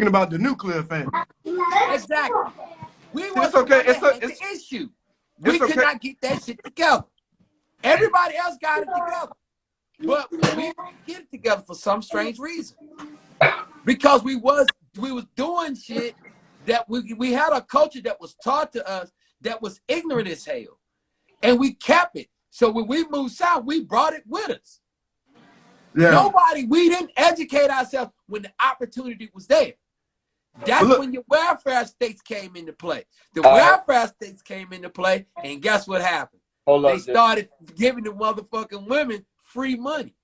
C: about the nuclear family.
B: Exactly. We was
C: It's okay.
B: the issue. We could not get that shit together. Everybody else got it together. But we didn't get it together for some strange reason. Because we was doing shit that we had a culture that was taught to us that was ignorant as hell. And we kept it. So when we moved south, we brought it with us. Yeah. We didn't educate ourselves when the opportunity was there. That's when your welfare states came into play. The welfare states came into play, and guess what happened? They started giving the motherfucking women free money.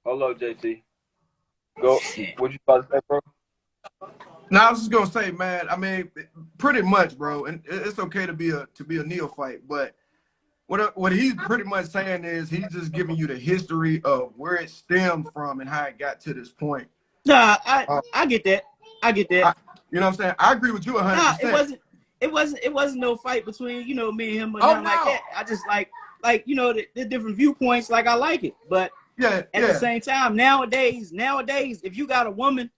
A: Hold up, JT. Go. What you about to say, bro?
C: No, I was just gonna say, man. I mean, pretty much, bro. And it's okay to be a neophyte, but what he's pretty much saying is he's just giving you the history of where it stemmed from and how it got to this point.
E: Nah, I get that. I get that.
C: You know what I'm saying? I agree with you 100%.
E: Nah, it wasn't no fight between me and him or nothing like that. I just like the different viewpoints. Like I like it, but at the same time, nowadays, if you got a woman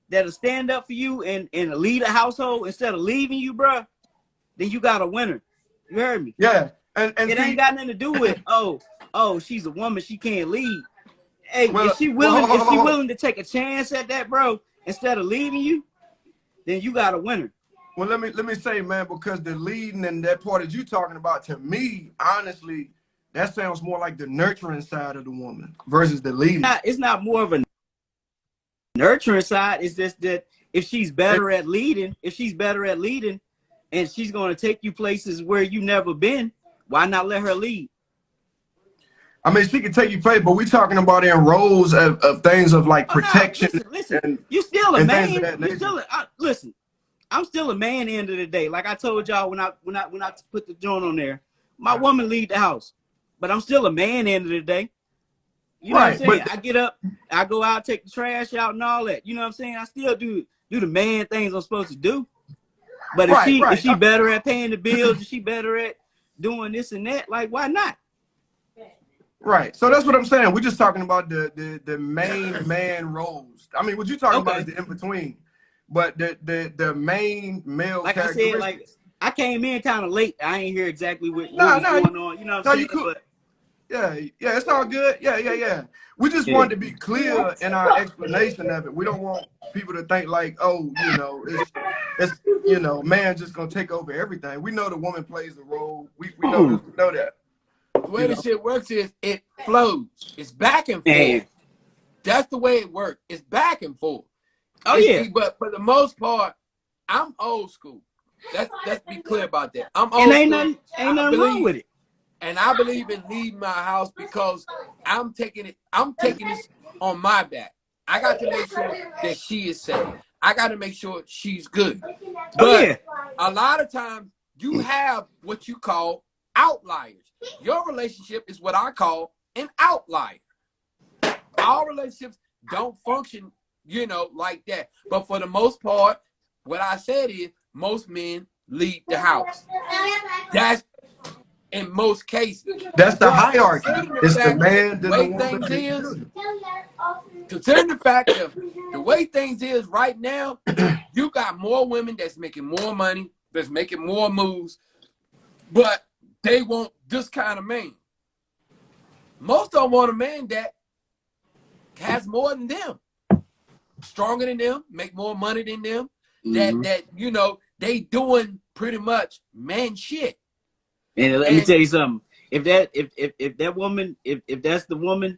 E: that'll stand up for you and lead a household instead of leaving you, bruh, then you got a winner. You heard me?
C: Yeah. And
E: it ain't got nothing to do with she's a woman, she can't lead. Hey, if she willing to take a chance at that, bro, instead of leaving you, then you got a winner.
C: Well, let me say, man, because the leading and that part that you talking about, to me, honestly, that sounds more like the nurturing side of the woman versus the leading.
E: It's not more of a nurturing side. It's just that if she's better at leading, and she's going to take you places where you never been, why not let her lead?
C: I mean, she can take you places, but we talking about in roles of things of like protection.
E: No, listen, you still a man. Listen, I'm still a man at the end of the day. Like I told y'all when I put the joint on there, my woman lead the house, but I'm still a man at the end of the day. You know what I'm saying? I get up, I go out, take the trash out and all that. You know what I'm saying? I still do the man things I'm supposed to do. But if she better at paying the bills, if she better at doing this and that, like why not?
C: Right. So that's what I'm saying. We're just talking about the main man roles. I mean, what you talking about is the in between. But the main male,
E: like I said, like I came in kind of late. I ain't hear exactly what was going on. You know what I'm saying?
C: Yeah, it's all good. Yeah. We just wanted to be clear in our explanation of it. We don't want people to think like, oh, it's man just gonna take over everything. We know the woman plays a role. We know that.
B: The way the shit works is it flows. It's back and forth. That's the way it works. It's back and forth. But for the most part, I'm old school. Let's be clear about that. I'm old school.
E: Ain't nothing wrong with it.
B: And I believe in leading my house because I'm taking this on my back. I got to make sure that she is safe. I got to make sure she's good. But a lot of times you have what you call outliers. Your relationship is what I call an outlier. All relationships don't function, like that. But for the most part, what I said is most men lead the house. That's in most cases.
C: That's the hierarchy. It's the man, the woman.
B: Considering the fact of the way things is right now, you got more women that's making more money, that's making more moves, but they want this kind of man. Most of them want a man that has more than them. stronger than them, make more money than them, that you know, they doing pretty much man shit.
E: And let me tell you something. If that woman, if that's the woman,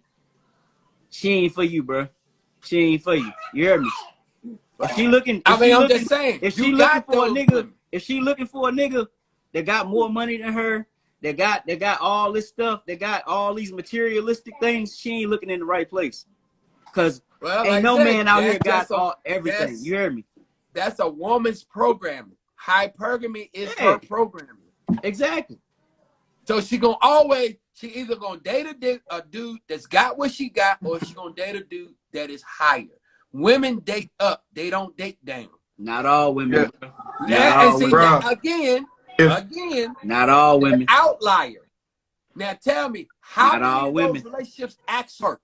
E: she ain't for you, bro. She ain't for you. You heard me? If she looking,
B: I'm just saying,
E: if she looking for a nigga, if she looking for a nigga that got more money than her, that got all this stuff, that got all these materialistic things, she ain't looking in the right place. Cause ain't no man out here got everything. You heard me?
B: That's a woman's programming. Hypergamy is her programming.
E: Exactly.
B: So she either gonna date a dude that's got what she got, or she gonna date a dude that is higher. Women date up, they don't date down.
E: Not all women.
B: Again,
E: not all women.
B: Outlier. Now tell me, how many of those relationships actually work?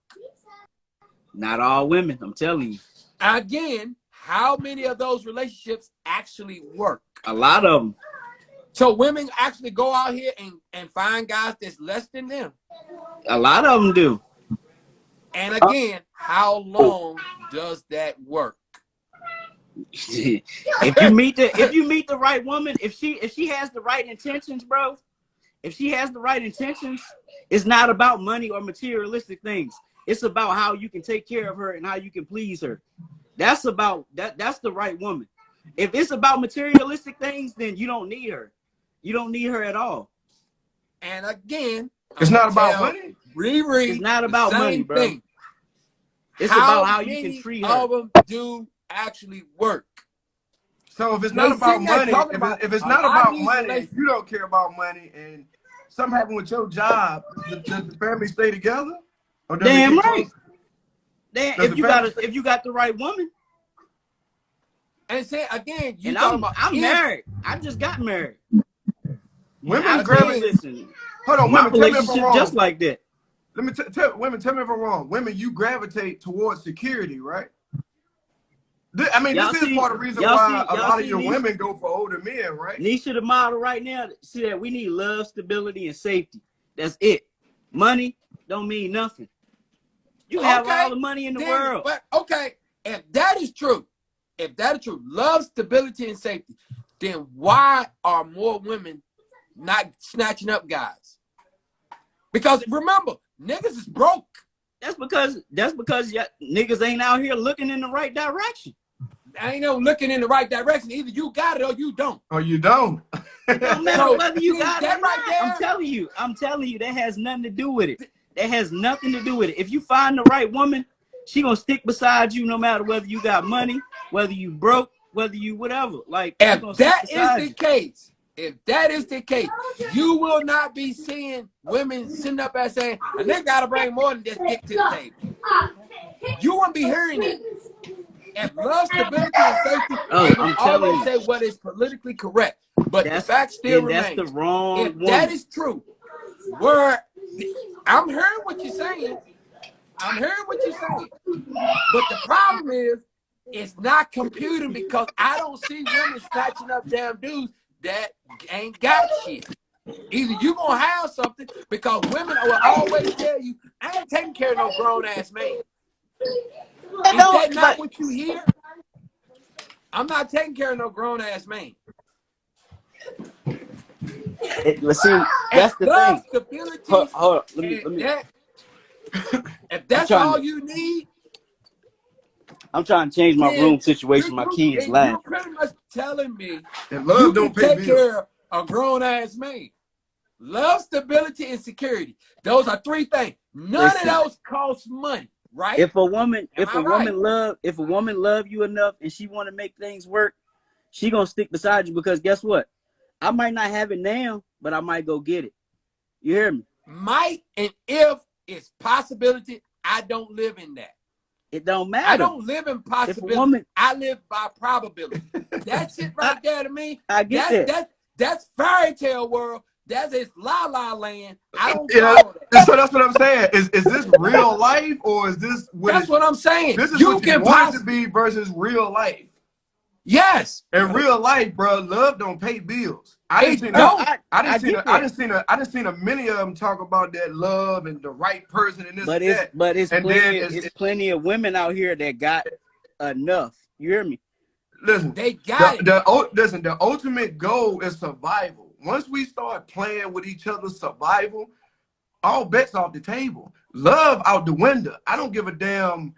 E: Not all women, I'm telling you.
B: Again, how many of those relationships actually work?
E: A lot of them.
B: So women actually go out here and find guys that's less than them.
E: A lot of them do.
B: And again, how long does that work?
E: If you meet the right woman, if she has the right intentions, bro, if she has the right intentions, it's not about money or materialistic things. It's about how you can take care of her and how you can please her. That's the right woman. If it's about materialistic things, then you don't need her. You don't need her at all.
B: And again,
C: it's not about money.
E: It's not about money, bro.
B: Thing.
E: It's about how you can treat her.
B: How many of them do actually work?
C: So if it's not about money, if it's not about money, you don't care about money, and something happened with your job, does the family stay together? Or
E: damn right. Damn, if you got the right woman.
B: And say again,
E: I'm married. I just got married.
C: Women gravitate. Hold on, women, tell me if I'm wrong.
E: Just like that.
C: Let me tell women. Tell me if I'm wrong. Women, you gravitate towards security, right? I mean, this is part of the reason why a lot of your women go for older men, right?
E: Nisha, the model right now, see that we need love, stability, and safety. That's it. Money don't mean nothing. You have all the money in the world.
B: But if that is true, love, stability, and safety, then why are more women not snatching up guys? Because remember, niggas is broke.
E: That's because niggas ain't out here looking in the right direction.
B: I ain't no looking in the right direction. Either you got it or you don't.
C: Or you don't.
E: It don't matter whether you got it or not. I'm telling you, that has nothing to do with it. That has nothing to do with it. If you find the right woman, she gonna stick beside you no matter whether you got money, whether you broke, whether you whatever. Like,
B: if that is the case, you will not be seeing women sitting up there saying, and they gotta bring more than just dick to the table. You won't be hearing it. If love, stability, and safety, they will always say what is politically correct. But the fact still remains.
E: That's the wrong
B: if that is true, I'm hearing what you're saying. But the problem is, it's not computing, because I don't see women snatching up damn dudes that ain't got shit. Either you gonna have something, because women will always tell you, I ain't taking care of no grown ass man. Is that not what you hear? I'm not taking care of no grown ass man.
E: Let's see. That's the thing.
B: Stability,
E: hold on. Let me.
B: If that's all you need,
E: I'm trying to change my room situation. My kids laughing.
B: You're pretty much telling me
C: that love don't
B: take care of a grown ass man. Love, stability, and security. Those are three things. None of those cost money, right?
E: If a woman love you enough and she want to make things work, she gonna stick beside you, because guess what? I might not have it now, but I might go get it. You hear me?
B: Might, and if it's possibility, I don't live in that.
E: It don't matter.
B: I don't live in possibility. I live by probability. That's it right there to me.
E: I get that.
B: That's fairy tale world. That's his la la land. I don't follow that.
C: So that's what I'm saying. Is this real life, or is this
B: that's what I'm saying.
C: This is what you want it to be versus real life.
B: Yes.
C: In real life, bro, love don't pay bills. I didn't seen a many of them talk about that love and the right person and this and that.
E: But it's plenty of women out here that got enough. You hear me?
C: Listen,
B: They got it.
C: The ultimate goal is survival. Once we start playing with each other's survival, all bets off the table. Love out the window. I don't give a damn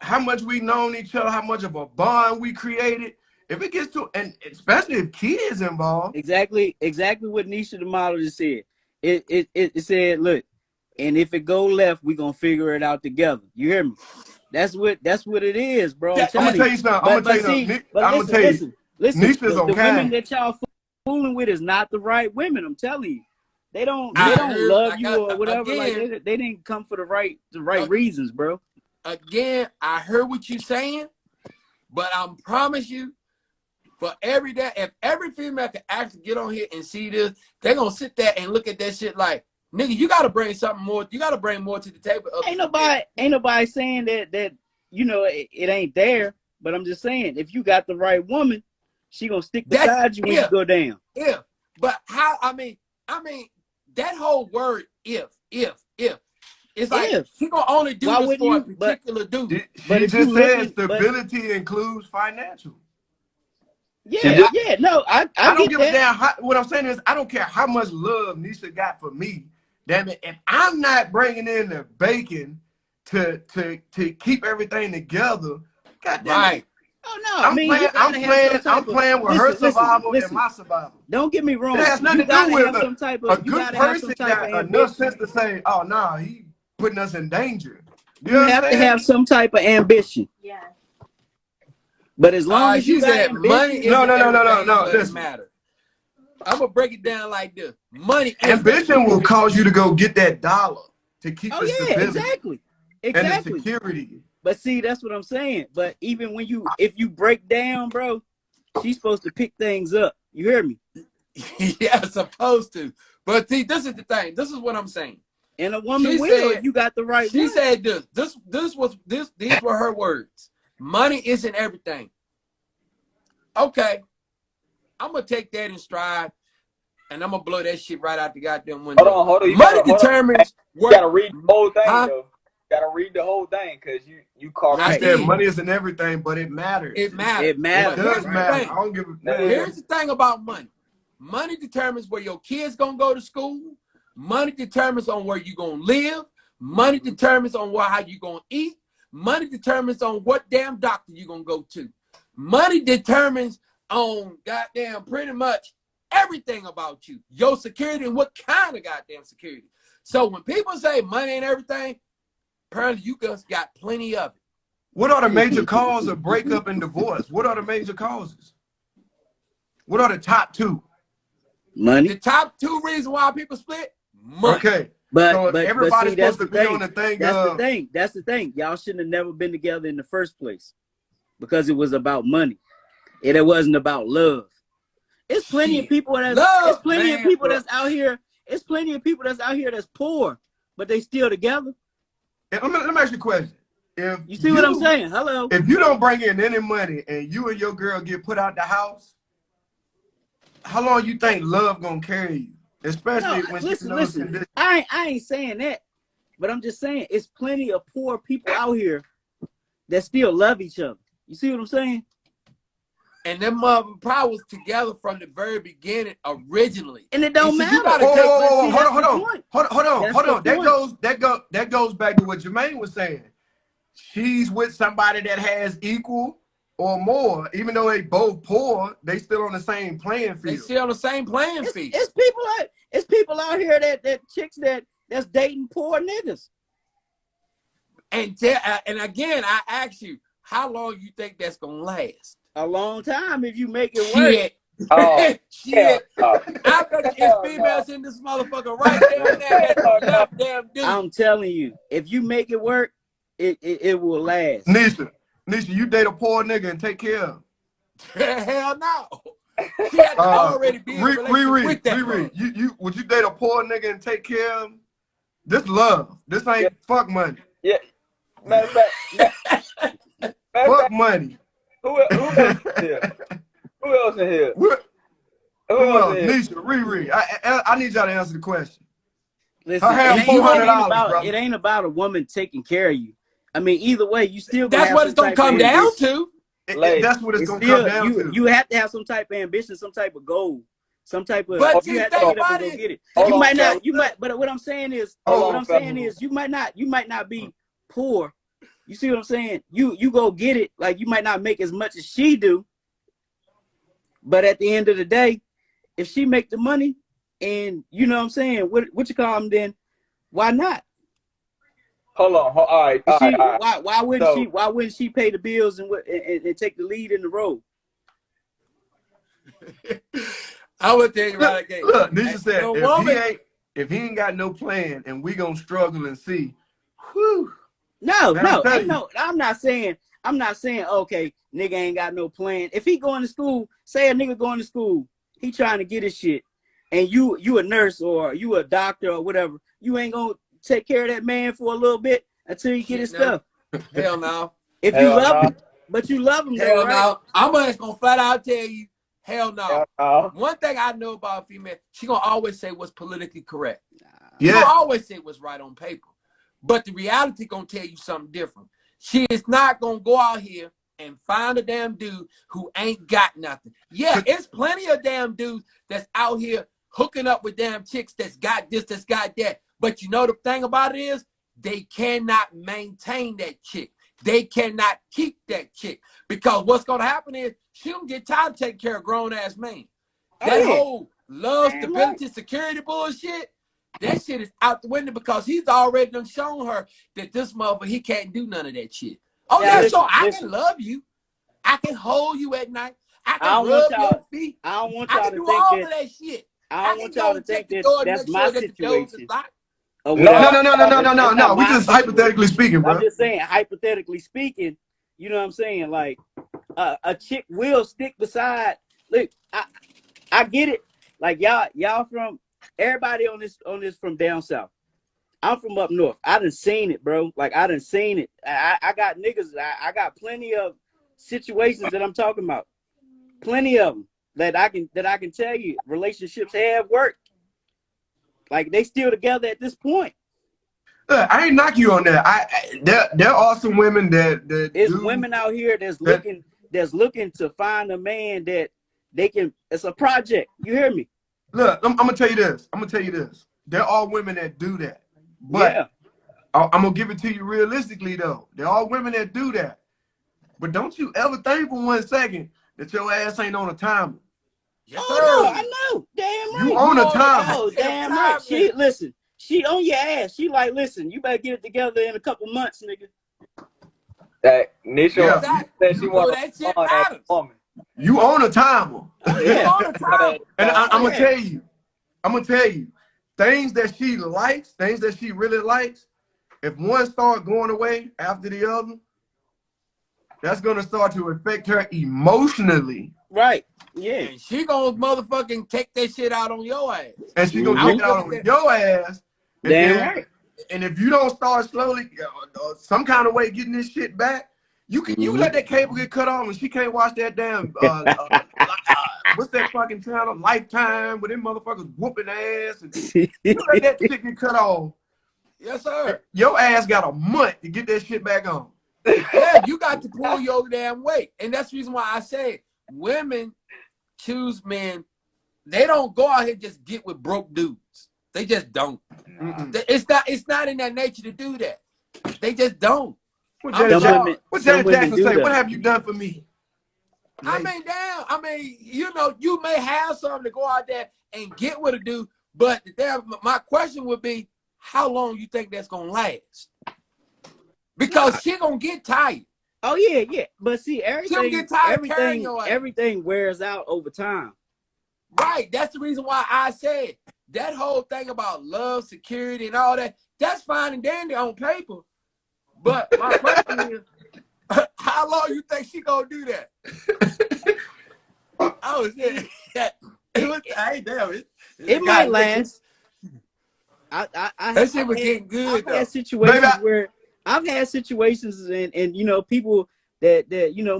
C: how much we known each other, how much of a bond we created. If it gets to, and especially if kids involved.
E: Exactly what Nisha the model just said. It said, look, and if it go left, we gonna figure it out together. You hear me? That's what it is, bro. I'm
C: I'm gonna
E: telling
C: tell you something. I'm gonna tell you.
E: Listen.
C: Nisha's
E: The
C: okay.
E: women that y'all fooling with is not the right women. I'm telling you. They don't
B: heard,
E: love
B: like
E: you or whatever.
B: Again,
E: Like they didn't come for the right reasons, bro.
B: Again, I heard what you saying, but I promise you, for every day, if every female can actually get on here and see this, they're gonna sit there and look at that shit like, nigga, you gotta bring something more. You gotta bring more to the table.
E: Ain't nobody saying that you know it ain't there. But I'm just saying, if you got the right woman, she gonna stick beside you when you go down.
B: Yeah, but how? I mean, that whole word if it's like he gonna only do this for a particular dude.
C: She just said stability includes financial.
E: Yeah. No, I
C: don't give a damn. What I'm saying is, I don't care how much love Nisha got for me. Damn it, if I'm not bringing in the bacon to keep everything together, goddamn it.
E: Oh no,
C: I'm playing with her survival and my survival.
E: Don't get me wrong.
C: It has nothing to do with a good person got enough sense to say, "Oh no, he putting us in danger."
E: You have to have some type of ambition.
F: Yeah.
E: But as long as you got
B: money,
C: no,
B: doesn't matter. I'm gonna break it down like this: money,
C: ambition will cause you to go get that dollar to keep the stability.
E: Exactly.
C: And the security.
E: But see, that's what I'm saying. But even if you break down, bro, she's supposed to pick things up. You hear me?
B: Yeah, supposed to. But see, this is the thing. This is what I'm saying.
E: And a woman will if you got the right.
B: She said these were her words. Money isn't everything. Okay, I'm gonna take that in stride, and I'm gonna blow that shit right out the goddamn window.
A: Hold on.
B: Money determines.
A: You gotta read the whole thing, though. Gotta read the whole thing because you caught.
C: I said money isn't everything, but it matters.
B: It matters.
E: It matters.
C: It does matter. I don't give a.
B: Here's the thing about money. Money determines where your kids gonna go to school. Money determines on where you gonna live. Money determines on how you gonna eat. Money determines on what damn doctor you gonna go to. Money determines on goddamn pretty much everything about you. Your security and what kind of goddamn security. So when people say money ain't everything, apparently you just got plenty of it.
C: What are the major causes of breakup and divorce? What are the major causes? What are the top two?
E: Money.
B: The top two reasons why people split? Money.
C: Okay.
E: But
C: everybody's
E: see,
C: supposed to be on the thing.
E: That's the thing. Y'all shouldn't have never been together in the first place because it was about money. It wasn't about love. It's plenty of people that's that's out here. It's plenty of people that's out here that's poor, but they still together.
C: Let me ask you a question. If
E: you see what I'm saying? Hello.
C: If you don't bring in any money and you and your girl get put out the house, how long you think love gonna carry you? Especially when
E: listen. I ain't saying that, but I'm just saying it's plenty of poor people out here that still love each other. You see what I'm saying?
B: And them probably was together from the very beginning originally.
E: And it don't matter.
C: Hold on. That goes back to what Jermaine was saying. She's with somebody that has equal or more, even though they both poor, they still on the same playing field.
B: They still on the same playing field.
E: It's people out here that chicks that's dating poor niggas.
B: And again, I ask you, how long you think that's gonna last?
E: A long time if you make it work.
B: Shit. I bet you it's females in this motherfucker right there. Damn dude.
E: I'm telling you, if you make it work, it will last.
C: Nisha, you date a poor nigga and take care of him.
B: Hell no. She had to already be in a relationship with that.
C: You would you date a poor nigga and take care of him? This love. This ain't fuck money.
A: Yeah. Matter of fact.
C: Fuck money.
A: Who else in here? Who else in here?
C: Who else? Nisha, Riri. I need y'all to answer the question.
E: Listen,
C: $400,
E: it ain't about a woman taking care of you. I mean, either way, you still gonna
B: That's
E: have
B: what
E: some
B: it's gonna
E: type of
B: come down
E: ambition.
B: to.
C: That's what it's
E: It's
C: gonna come
E: still
C: down to.
E: you have to have some type of ambition, some type of goal, some type of
B: But
E: you
B: see,
E: have to
B: think
E: get up and
B: about
E: go
B: it.
E: get it.
A: Hold
E: You
A: on,
E: might not,
A: fellas.
E: you might, but what I'm saying is,
A: Hold
E: what
A: on,
E: I'm saying
A: fellas.
E: is, you might not be poor. You see what I'm saying? You go get it. Like, you might not make as much as she do, but at the end of the day, if she make the money, and you know what I'm saying, what you call them, then why not?
A: Hold on. All right.
E: If
A: All right.
E: she,
A: All right.
E: why wouldn't she pay the bills and take the lead in the road?
B: I would tell you right again.
C: Look, Nisha said,
B: The woman,
C: if he ain't got no plan and we gonna struggle and see, whew.
E: No,
C: Man, I tell
E: ain't
C: you.
E: no. I'm not saying. Okay, nigga ain't got no plan. If he going to school, say a nigga going to school, he trying to get his shit, and you a nurse or you a doctor or whatever, you ain't gonna take care of that man for a little bit until he get his stuff.
B: hell no.
E: If you
A: Hell
E: love
A: no.
E: him, but you love him though,
B: Hell
E: right?
B: no. I'm just gonna flat out tell you, hell no.
A: Hell no.
B: One thing I know about a female, she gonna always say what's politically correct. She
C: Yeah.
B: gonna always say what's right on paper. But the reality gonna tell you something different. She is not gonna go out here and find a damn dude who ain't got nothing. Yeah, it's plenty of damn dudes that's out here hooking up with damn chicks that's got this, that's got that. But you know the thing about it is, they cannot maintain that chick. They cannot keep that chick. Because what's gonna happen is she gonna get tired of taking care of grown ass man. That whole love,
E: Damn
B: stability, security bullshit, that shit is out the window because he's already done shown her that this motherfucker, he can't do none of that shit. Oh,
E: Now,
B: yeah,
E: listen,
B: so I
E: listen.
B: can love you. I can hold you at night. I
E: I
B: can
E: don't want
B: rub
E: y'all.
B: your feet.
E: I don't want
B: I
E: y'all
B: can
E: to
B: do
E: think
B: all
E: that.
B: of that shit.
E: I
B: I
E: don't
B: can
E: want
B: go
E: y'all to
B: and
E: think
B: check the
E: that
B: door and
E: that's
B: make
E: my
B: sure that the door is
E: situation.
B: locked.
E: Or
A: No,
E: whatever.
C: No. We just hypothetically speaking, bro.
E: I'm just saying, hypothetically speaking, you know what I'm saying? Like, a chick will stick beside. Look, I get it. Like, y'all from everybody on this from down south. I'm from up north. I done seen it, bro. Like, I done seen it. I got niggas. I got plenty of situations that I'm talking about. Plenty of them that I can tell you. Relationships have worked. Like, they still together at this point.
C: Look, I ain't knock you on that. There are some women that
E: There's
C: do
E: women out here that's
C: that.
E: looking to find a man that they can. It's a project. You hear me?
C: Look, I'm gonna tell you this. There are women that do that, but
E: Yeah.
C: I'm gonna give it to you realistically though. There are women that do that, but don't you ever think for 1 second that your ass ain't on a timer.
B: Yes,
E: Oh
B: sir.
E: no, I know. Damn
C: You
E: right.
C: on a
B: on the
C: timer.
E: Oh,
B: goddamn
E: damn
B: time
E: right.
B: limit.
E: Listen. She on your ass. She like, listen, you better get it together in a couple months, nigga.
A: that Nisha
C: Yeah.
A: said she
B: So
A: want
B: that
A: to
B: shit
A: respond as
B: matters.
A: a woman.
C: You on a timer.
E: Oh
B: You
E: yeah.
B: on the time.
C: And I'm
E: Oh,
C: gonna
E: yeah.
C: tell you, things that she likes, things that she really likes. If one start going away after the other, that's gonna start to affect her emotionally,
E: Right. Yeah.
B: And she gonna motherfucking take that shit out on your ass.
C: and she's gonna
B: I
C: take
E: Mm-hmm.
C: it
B: don't look
C: out
B: at
C: on
B: that.
C: your ass. And
E: Damn
C: then,
E: right.
C: and if you don't start slowly, some kind of way getting this shit back, you
E: Mm-hmm.
C: let that cable get cut off, and she can't watch that damn what's that fucking channel? Lifetime, with them motherfuckers whooping ass, and you let that shit get cut off.
B: Yes, sir.
C: Your ass got a month to get that shit back on.
B: Yeah, you got to pull your damn weight. And that's the reason why I say women choose men. They don't go out here and just get with broke dudes. They just don't. It's not in their nature to do that. They just don't.
C: What
B: I'm sorry.
C: Janet
E: women
C: Jackson
E: do
C: say?
E: that.
C: What have you done for me?
B: I mean, damn. I mean, you know, you may have something to go out there and get with a dude, but my question would be, how long you think that's gonna last? Because she gonna get tired.
E: Oh yeah, yeah. But see,
B: She gonna get tired of carrying your ass.
E: everything wears out over time.
B: Right. That's the reason why I said that whole thing about love, security, and all that. That's fine and dandy on paper. But my question is, how long you think she gonna do that? Oh shit.
E: It might last.
B: That shit was getting good
E: I've
B: though.
E: had situations
C: Baby,
E: where I've had situations and you know, people that you know,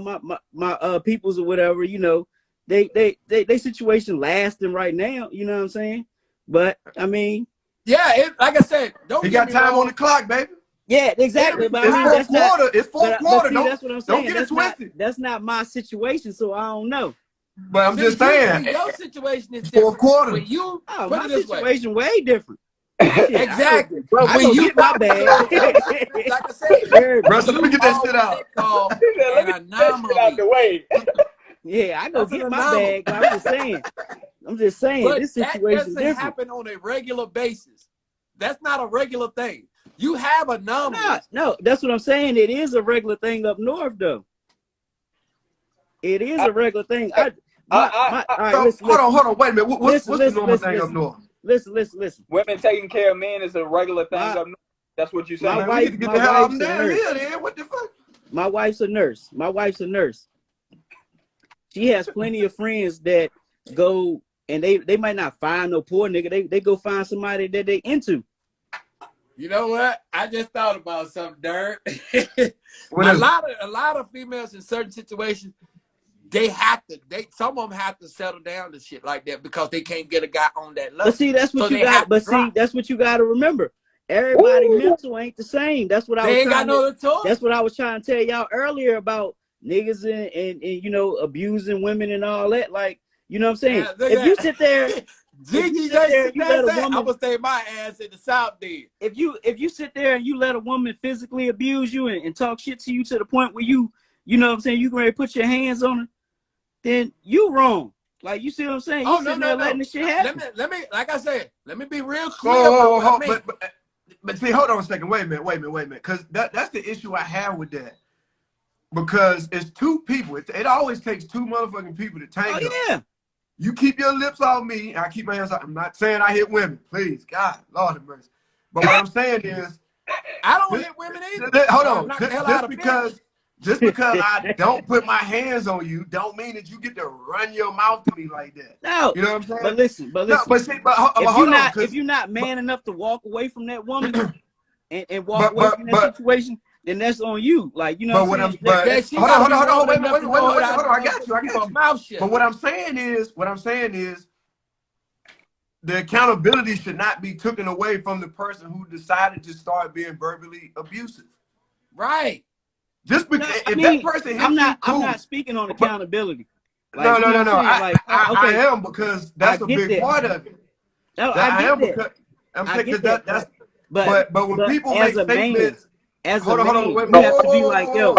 E: my peoples or whatever, you know, they situation lasting right now, you know what I'm saying? But I mean,
B: Yeah, like I said, don't
C: he
B: get
C: got
B: me
C: time
B: wrong.
C: on the clock, baby.
E: Yeah, exactly. But I
C: It's
E: mean,
C: fourth
E: that's not.
C: quarter. It's fourth
E: But
C: quarter.
E: see, that's what I'm
C: Don't
E: saying.
C: get it twisted.
E: That's not my situation, so I don't know.
C: But I'm just saying,
B: your situation is
C: it's fourth
B: different.
C: quarter.
B: When you
E: Oh,
B: put
E: my
B: it this way,
E: situation way different. Shit,
B: exactly. But
E: I
B: when
E: go
B: you
E: get my
B: got
E: bag.
B: like I said,
C: Bro, so let me
B: you
C: get that
B: are
C: shit
B: what
C: out.
B: they call
A: He said, let
B: an
A: me get that shit out
B: anomaly.
A: the way.
E: Yeah, I go
B: That's an
E: get my
B: anomaly.
E: bag. But I'm just saying.
B: But
E: This
B: that
E: situation
B: doesn't
E: different.
B: happen on a regular basis. That's not a regular thing. You have anomalies.
E: No, that's what I'm saying. It is a regular thing up north, though. It is a regular thing. All right,
C: So
E: listen.
C: hold on, wait a minute. What's
E: Listen,
C: the normal thing up north?
E: Listen.
A: Women taking care of men is a regular thing up north. That's what you saying.
C: Man, we need to get the hell out of down here, then. What the fuck?
E: My wife's a nurse. She has plenty of friends that go and they might not find no poor nigga. They go find somebody that they into.
B: You know what? I just thought about something, Dirt.
C: What
B: a
C: is
B: lot of females in certain situations, some of them have to settle down to shit like that because they can't get a guy on that level.
E: But see, that's what
B: so
E: you got. But see, that's what you got to remember. Everybody mental ain't the same. That's what I was trying to. That's what I was trying to tell y'all earlier about niggas and you know abusing women and all that. Like you know what I'm saying. If you sit there.
B: I would say my ass in the South then.
E: If you sit there and you let a woman physically abuse you and talk shit to you to the point where you know what I'm saying, you can ready to put your hands on her, then you wrong. Like you see what I'm saying? You sitting there letting this shit happen.
B: Let me like I said, let me be real clear about what I mean.
C: But see, hold on a second. Wait a minute. Because that's the issue I have with that. Because it's two people. It always takes two motherfucking people to tango.
E: Oh, yeah.
C: You keep your lips off me, I keep my hands off. I'm not saying I hit women. Please, God, Lord have mercy. But what I'm saying is,
B: I don't hit women either.
C: Hold on. Just because I don't put my hands on you, don't mean that you get to run your mouth to me like that.
E: No,
C: you know what I'm saying.
E: But listen.
C: No, but see, hold on.
E: If you're not man enough to walk away from that woman and walk away from that situation, then that's on you. Like you know what I'm saying.
C: Hold on. Wait. I got you. But what I'm saying is, the accountability should not be taken away from the person who decided to start being verbally abusive.
B: Right.
C: Just because that person hits
E: I'm not speaking on accountability.
C: Like, no. I am because that's a big part of it.
E: No, I get that.
C: I'm saying that's. But when people make statements, hold on, wait,
E: you have to be like, yo.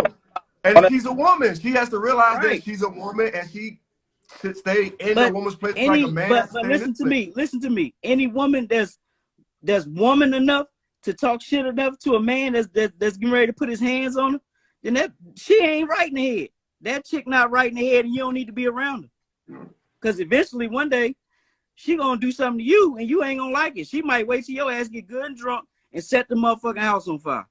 C: And she's a woman. She has to realize that she's a woman and she should stay in a woman's place like a man.
E: But listen to me. Any woman that's woman enough to talk shit enough to a man that's getting ready to put his hands on her, then that she ain't right in the head. That chick not right in the head, and you don't need to be around her. Because eventually one day she gonna do something to you and you ain't gonna like it. She might wait till your ass get good and drunk and set the motherfucking house on fire.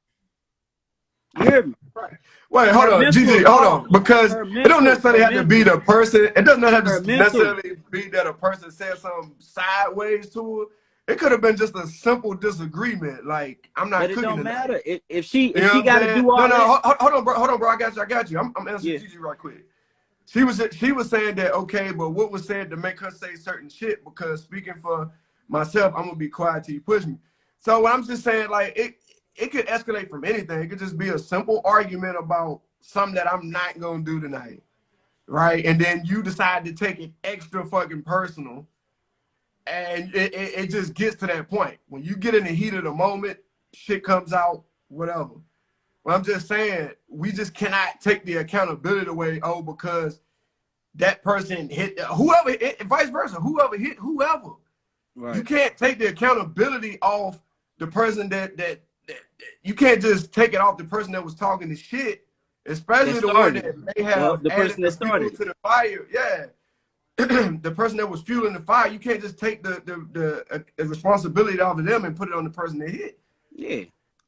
E: You hear me?
C: Right. Wait, hold on, Gigi, hold on. Because it don't necessarily have to be the person. It doesn't have to necessarily be that a person said something sideways to her. It could have been just a simple disagreement. Like, I'm not cooking.
E: But it don't matter. If she got to do all that.
C: No, hold on, bro. I got you. I'm answering Gigi right quick. She was saying that, okay, but what was said to make her say certain shit? Because speaking for myself, I'm going to be quiet till you push me. So what I'm just saying, like, it could escalate from anything. It could just be a simple argument about something that I'm not going to do tonight, right? And then you decide to take it extra fucking personal, and it just gets to that point. When you get in the heat of the moment, shit comes out, whatever. Well, I'm just saying, we just cannot take the accountability away, because that person hit whoever, vice versa, whoever hit whoever. Right. You can't take the accountability off the person that you can't just take it off the person that was talking the shit, especially the one that may have
E: the person that started
C: to the fire. Yeah. The person that was fueling the fire, you can't just take the responsibility off of them and put it on the person that hit.
E: Yeah.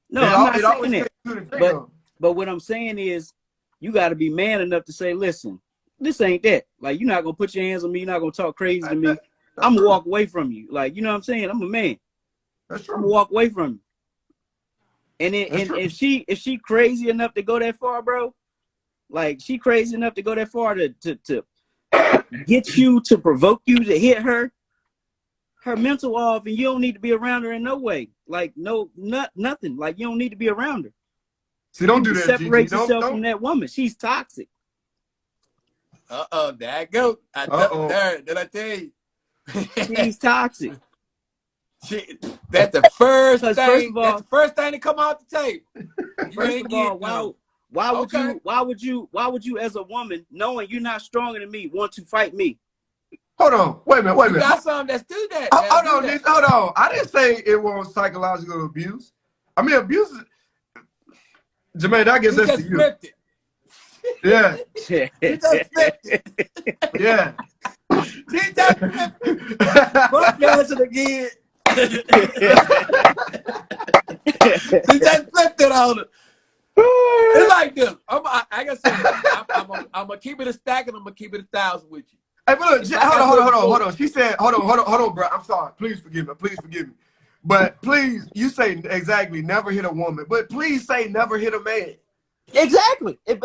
E: No, I'm not saying that. But what I'm saying is, you got to be man enough to say, listen, this ain't that. Like, you're not going to put your hands on me. You're not going to talk crazy to me. I'm going to walk away from you. Like, you know what I'm saying? I'm a man.
C: That's true.
E: I'm going to walk away from you. And then, if she crazy enough to go that far, bro, like, she crazy enough to go that far to get you, to provoke you to hit her, her mental off, and you don't need to be around her in no way. Like nothing. Like you don't need to be around her.
C: See, don't do that,
E: Separate
C: Gigi.
E: yourself
C: Don't.
E: from that woman. She's toxic.
B: There I go. Did I tell you?
E: She's toxic.
B: That's the first thing.
E: First of all,
B: that's the first thing to come out the table.
E: First of all, why would you as a woman, knowing you're not stronger than me, want to fight me?
C: Hold on. Wait a minute.
B: You got some that's do that.
C: Hold on. I didn't say it was psychological abuse. I mean, abuse is... Jermaine, I guess that's to you.
B: Flipped it.
C: Yeah.
B: He just flipped it.
C: Yeah.
B: He just flipped it. Fuck dancing again. He just flipped it on her. It's like this. I'm gonna keep it a stack and I'm gonna keep it 1,000 with you.
C: Hey, but look, hold on. She said, hold on, bro. I'm sorry. Please forgive me. But please, you say exactly never hit a woman, but please say never hit a man.
E: Exactly. It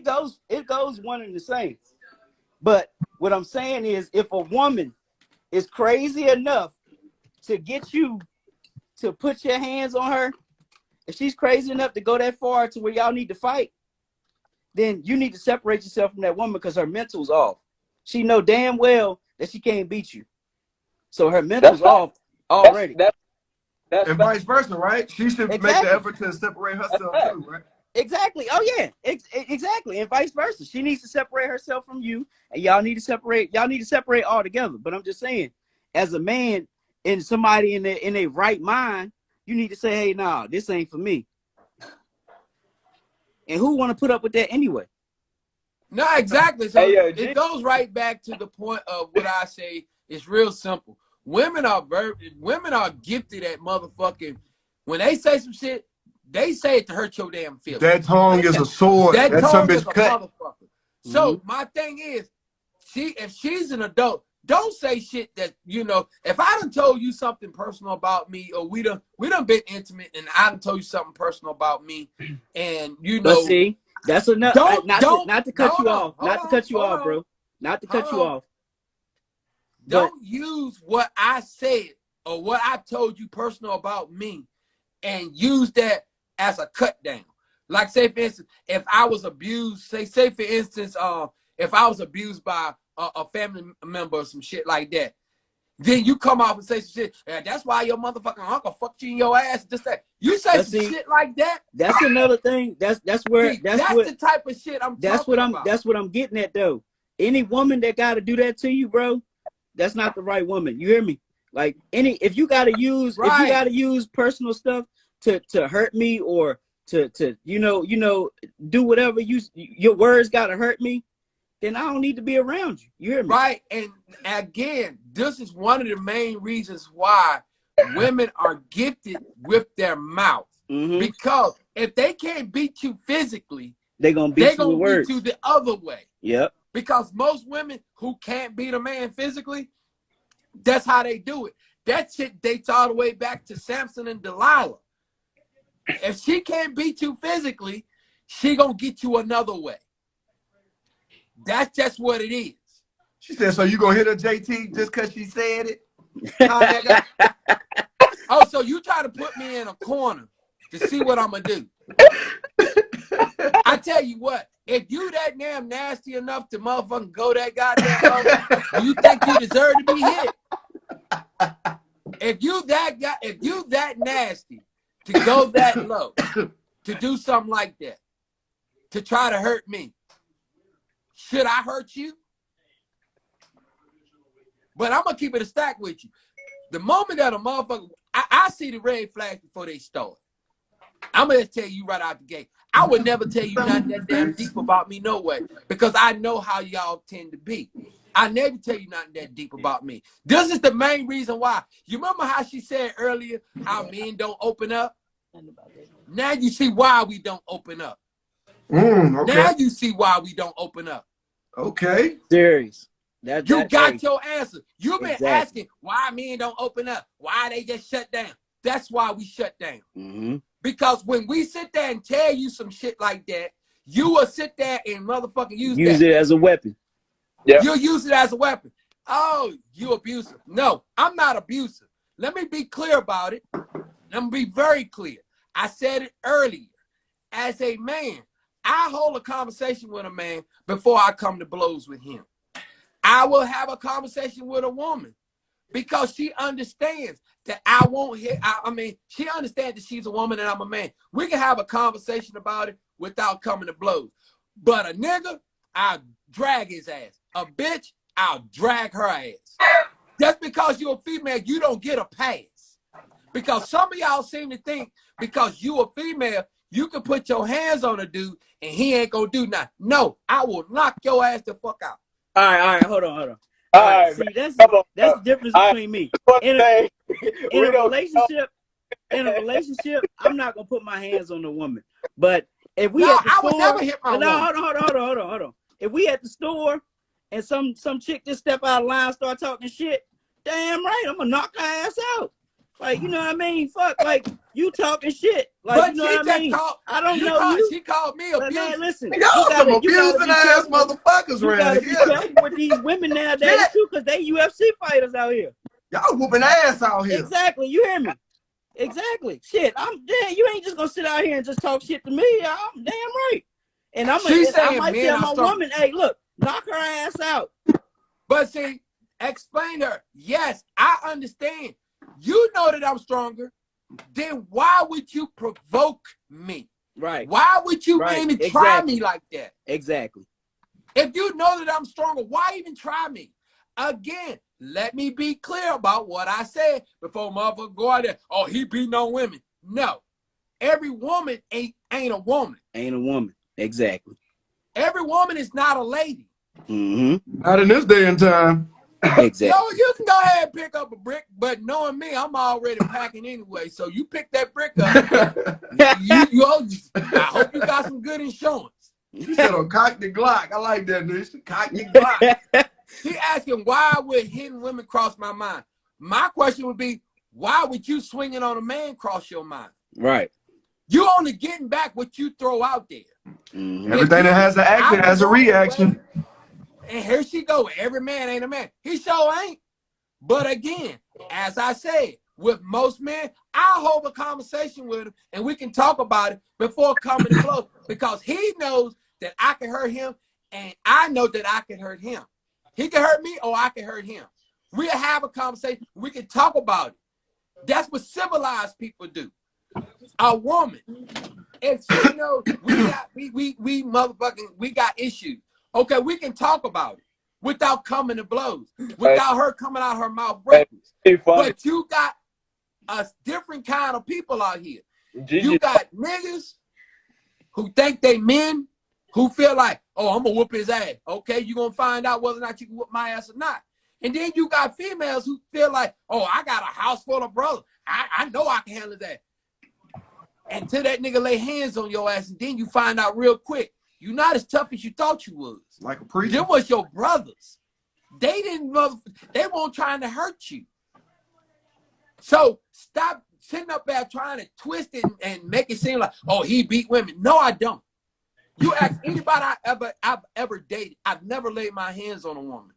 E: goes one and the same. But what I'm saying is, if a woman is crazy enough to get you to put your hands on her, if she's crazy enough to go that far to where y'all need to fight, then you need to separate yourself from that woman because her mental's off. She know damn well that she can't beat you. So her mental's off already.
C: And vice versa, right? She should make the effort to separate herself too, right?
E: Exactly. Oh yeah, exactly. And vice versa. She needs to separate herself from you, and y'all need to separate. Y'all need to separate all together. But I'm just saying, as a man and somebody in a right mind, you need to say, hey, nah, this ain't for me. And who want to put up with that anyway?
B: No, exactly. So it goes right back to the point of what I say. It's real simple. Women are gifted at motherfucking. When they say some shit, they say it to hurt your damn feelings.
C: That tongue is a sword. That tongue is cut.
B: Motherfucker. So my thing is, if she's an adult, don't say shit that, you know, if I done told you something personal about me, or we done been intimate and I done told you something personal about me, and you know.
E: But see, that's enough. Not to cut you off, bro. Not to cut you off.
B: Don't use what I said or what I told you personal about me and use that as a cut down. Like, say, for instance, if I was abused, say for instance, if I was abused by a family member or some shit like that, then you come off and say some shit. Yeah, that's why your motherfucking uncle fucked you in your ass. Just that you say some shit like that.
E: That's another thing. That's
B: the type of shit I'm talking about.
E: That's what I'm getting at though. Any woman that got to do that to you, bro, that's not the right woman. You hear me? Like if you got to use personal stuff to hurt me or to you know do whatever your words got to hurt me, then I don't need to be around you. You hear me?
B: Right. And again, this is one of the main reasons why women are gifted with their mouth.
E: Mm-hmm.
B: Because if they can't beat you physically,
E: they're gonna beat
B: you the other way.
E: Yep.
B: Because most women who can't beat a man physically, that's how they do it. That shit dates all the way back to Samson and Delilah. If she can't beat you physically, she gonna get you another way. That's just what it is.
C: She said, so you gonna hit her, JT, just because she said it?
B: Oh, so you try to put me in a corner to see what I'm gonna do. I tell you what, if you that damn nasty enough to motherfucking go that goddamn low, you think you deserve to be hit? If you that nasty to go that low, to do something like that, to try to hurt me, should I hurt you? But I'm gonna keep it a stack with you. The moment that a motherfucker, I see the red flags before they start. I'm gonna tell you right out the gate. I would never tell you nothing that damn deep about me, no way, because I know how y'all tend to be. I never tell you nothing that deep about me. This is the main reason why. You remember how she said earlier how men don't open up? Now you see why we don't open up.
C: Okay.
B: Now you see why we don't open up.
C: Okay.
E: Serious.
B: You got your answer. You've been asking why men don't open up, why they just shut down. That's why we shut down.
E: Mm-hmm.
B: Because when we sit there and tell you some shit like that, you will sit there and motherfucking use
E: it as a weapon.
B: Yeah. You'll use it as a weapon. oh, you abusive. No, I'm not abusive. Let me be clear about it. Let me be very clear. I said it earlier. As a man, I hold a conversation with a man before I come to blows with him. I will have a conversation with a woman because she understands that I won't hit. I mean, she understands that she's a woman and I'm a man. We can have a conversation about it without coming to blows. But a nigga, I'll drag his ass. A bitch, I'll drag her ass. Just because you're a female, you don't get a pass. Because some of y'all seem to think because you a female, you can put your hands on a dude and he ain't gonna do nothing. No, I will knock your ass the fuck out.
E: All right, hold on.
A: All
E: All right,
A: right,
E: see,
A: man.
E: that's
A: Come on,
E: the difference between me. In a, in
A: we
E: a
A: don't.
E: relationship, I'm not gonna put my hands on a woman. But if we
B: No,
E: at the
B: I would never
E: store,
B: hit my
E: no,
B: woman.
E: hold on. If we at the store and some chick just step out of line, start talking shit, damn right, I'm gonna knock her ass out. Like, you know what I mean? Fuck, like you talking shit. Like,
B: But
E: you know
B: she
E: what I
B: just
E: mean?
B: called,
E: I don't know
B: she
E: you,
B: called me
E: but man,
B: abusive.
E: listen,
C: Y'all some
E: you gotta
C: abusing
E: be
C: ass
E: careful.
C: motherfuckers
E: You
C: around
E: gotta be
C: here.
E: careful with these women nowadays
C: Yeah.
E: too, because they UFC fighters out here.
C: Y'all whooping ass out here.
E: Exactly, you hear me? Exactly. Shit, you ain't just gonna sit out here and just talk shit to me. I'm damn right. And
B: She's
E: I
B: saying
E: might
B: men
E: tell
B: are
E: my
B: strong.
E: woman, hey, look, knock her ass out.
B: But see, explain to her, yes, I understand. You know that I'm stronger. Then why would you provoke me?
E: Right.
B: Why would you
E: Right.
B: even try
E: Exactly.
B: me like that?
E: Exactly.
B: If you know that I'm stronger, why even try me? Again, let me be clear about what I said before motherfucker go out there. Oh, he beating on women. No. Every woman ain't a woman.
E: Ain't a woman. Exactly.
B: Every woman is not a lady.
E: Mm-hmm.
C: Not in this day and time.
E: Exactly.
B: Yo, you can go ahead and pick up a brick, but knowing me, I'm already packing anyway. So you pick that brick up. I hope you got some good insurance.
C: She said, "Oh, cock the Glock." I like that, dude. She cock the Glock.
B: She asking why would hidden women cross my mind? My question would be, why would you swinging on a man cross your mind?
E: Right.
B: You only getting back what you throw out there.
E: Mm-hmm.
C: Everything that has an action has a reaction.
B: And here she go. Every man ain't a man. He sure ain't. But again, as I said, with most men, I'll hold a conversation with him and we can talk about it before coming to blows because he knows that I can hurt him and I know that I can hurt him. He can hurt me or I can hurt him. We'll have a conversation. We can talk about it. That's what civilized people do. A woman, if she knows we motherfucking, we got issues. Okay, we can talk about it without coming to blows, without her coming out her mouth reckless. But you got a different kind of people out here. You got niggas who think they men, who feel like, oh, I'm gonna whoop his ass. Okay, you're gonna find out whether or not you can whoop my ass or not. And then you got females who feel like, oh, I got a house full of brothers. I know I can handle that. Until that nigga lay hands on your ass, and then you find out real quick, you're not as tough as you thought you was.
C: Like a preacher.
B: Them was your brothers. They weren't trying to hurt you. So stop sitting up there trying to twist it and make it seem like, oh, he beat women. No, I don't. You ask anybody I've ever dated, I've never laid my hands on a woman.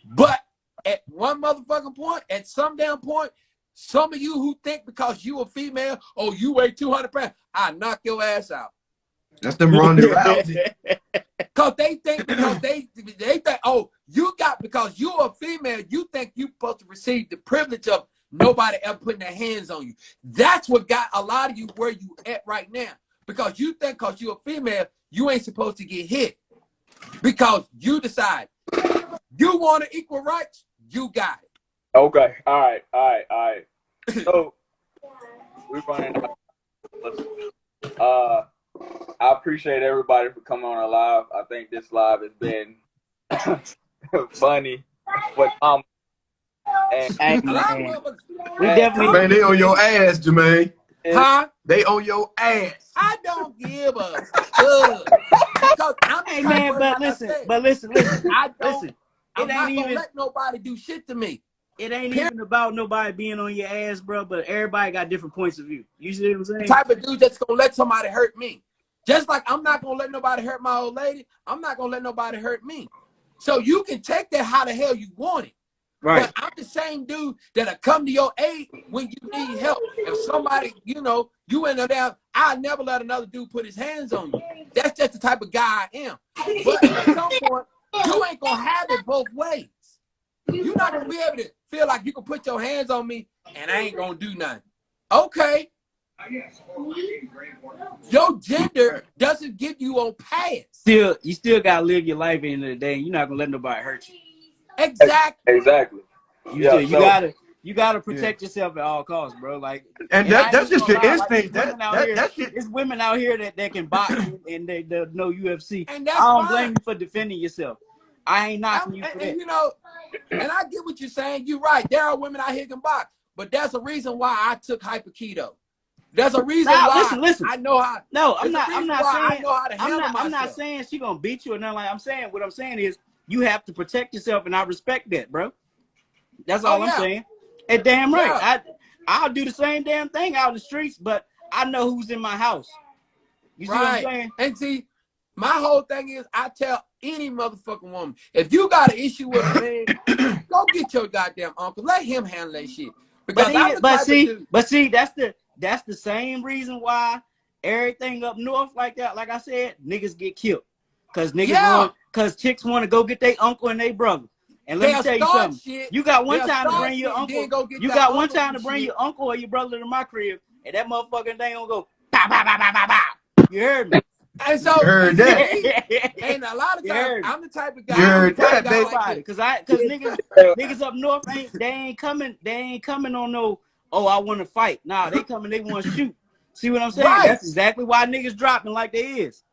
B: But at one motherfucking point, at some damn point, some of you who think because you a female, oh, you weigh 200 pounds, I knock your ass out.
C: That's them Ronda Rousey.
B: Because they think, oh, you got, because you a female, you think you supposed to receive the privilege of nobody ever putting their hands on you. That's what got a lot of you where you at right now. Because you think because you a female, you ain't supposed to get hit. Because you decide you want to equal rights, you got it.
A: Okay. All right. So we're running out. I appreciate everybody for coming on our live. I think this live has been funny, but
E: Hey, man. We definitely.
C: Man, they on your ass, Jermaine.
B: Huh?
C: They on your ass.
B: I don't give a fuck. Because I'm
E: Hey, man, but listen.
B: I don't.
E: Listen.
B: I'm not gonna let nobody do shit to me.
E: It ain't even about nobody being on your ass, bro. But everybody got different points of view. You see what I'm saying?
B: The type of dude that's gonna let somebody hurt me. Just like I'm not gonna let nobody hurt my old lady, I'm not gonna let nobody hurt me. So you can take that how the hell you want it.
E: Right.
B: But I'm the same dude that'll come to your aid when you need help. If somebody, you know, you in there, I'll never let another dude put his hands on you. That's just the type of guy I am. But at some point, you ain't gonna have it both ways. You're not gonna be able to feel like you can put your hands on me and I ain't gonna do nothing. Okay. Your gender doesn't give you a pass.
E: You still gotta live your life at the end of the day. And you're not gonna let nobody hurt you.
B: Exactly.
E: You gotta protect yourself at all costs, bro. Like,
C: and that's just your instinct.
E: Like,
C: that shit.
E: There's women out here that can box and they know UFC.
B: And that's
E: I don't
B: fine.
E: blame you for defending yourself. I ain't knocking you for that.
B: And you know, and I get what you're saying. You're right. There are women out here can box, but that's a reason why I took hyper keto. There's a reason why.
E: Listen.
B: I know how.
E: No, I'm not saying.
B: I know how to handle myself.
E: I'm not saying she gonna beat you or nothing. Like, what I'm saying is you have to protect yourself, and I respect that, bro. That's all I'm saying. And damn right, yeah. I'll do the same damn thing out in the streets, but I know who's in my house. You see what I'm saying?
B: And see, my whole thing is I tell any motherfucking woman, if you got an issue with a man, go get your goddamn uncle. Let him handle that shit.
E: But see, that's the same reason why everything up north like that, like I said, niggas get killed. Cause chicks want to go get their uncle and their brother. And let me tell you something.
B: Shit.
E: You got one time to bring your uncle. You got one time to bring your uncle or your brother to my crib, and that motherfucking thing gonna go pow, pow, pow, pow, pow, pow. You heard me.
B: And so
C: heard that.
B: And a lot of times I'm the type of guy.
C: You heard that,
B: baby.
E: Cause niggas up north ain't coming on no, oh, I want to fight. Nah, they coming, they want to shoot. See what I'm saying? Right. That's exactly why niggas dropping like they is.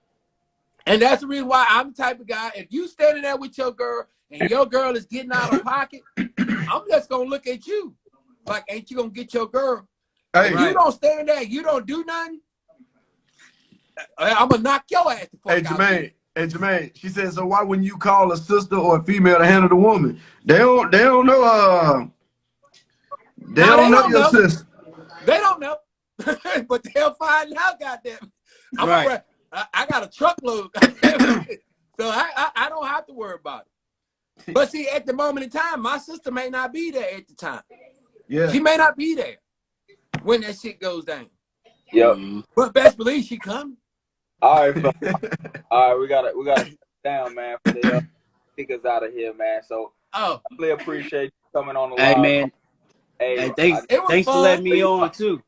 B: And that's the reason why I'm the type of guy, if you standing there with your girl and your girl is getting out of pocket, I'm just going to look at you. Like, ain't you going to get your girl?
C: Hey,
B: if you don't stand there, you don't do nothing, I'm going to knock your ass the fuck out.
C: Hey, Jermaine, she said, so why wouldn't you call a sister or a female to handle the woman? They don't know, they don't know your sister.
B: They don't know. But they'll find out, goddamn. I got a truckload. So I don't have to worry about it. But see, at the moment in time, my sister may not be there at the time.
C: Yeah.
B: She may not be there when that shit goes down.
A: Yep.
B: But best believe she coming.
A: All right, we gotta down, man, for the kick us out of here, man. So I really appreciate you coming on the live.
E: Hey, man. Hey, thanks for letting me on too.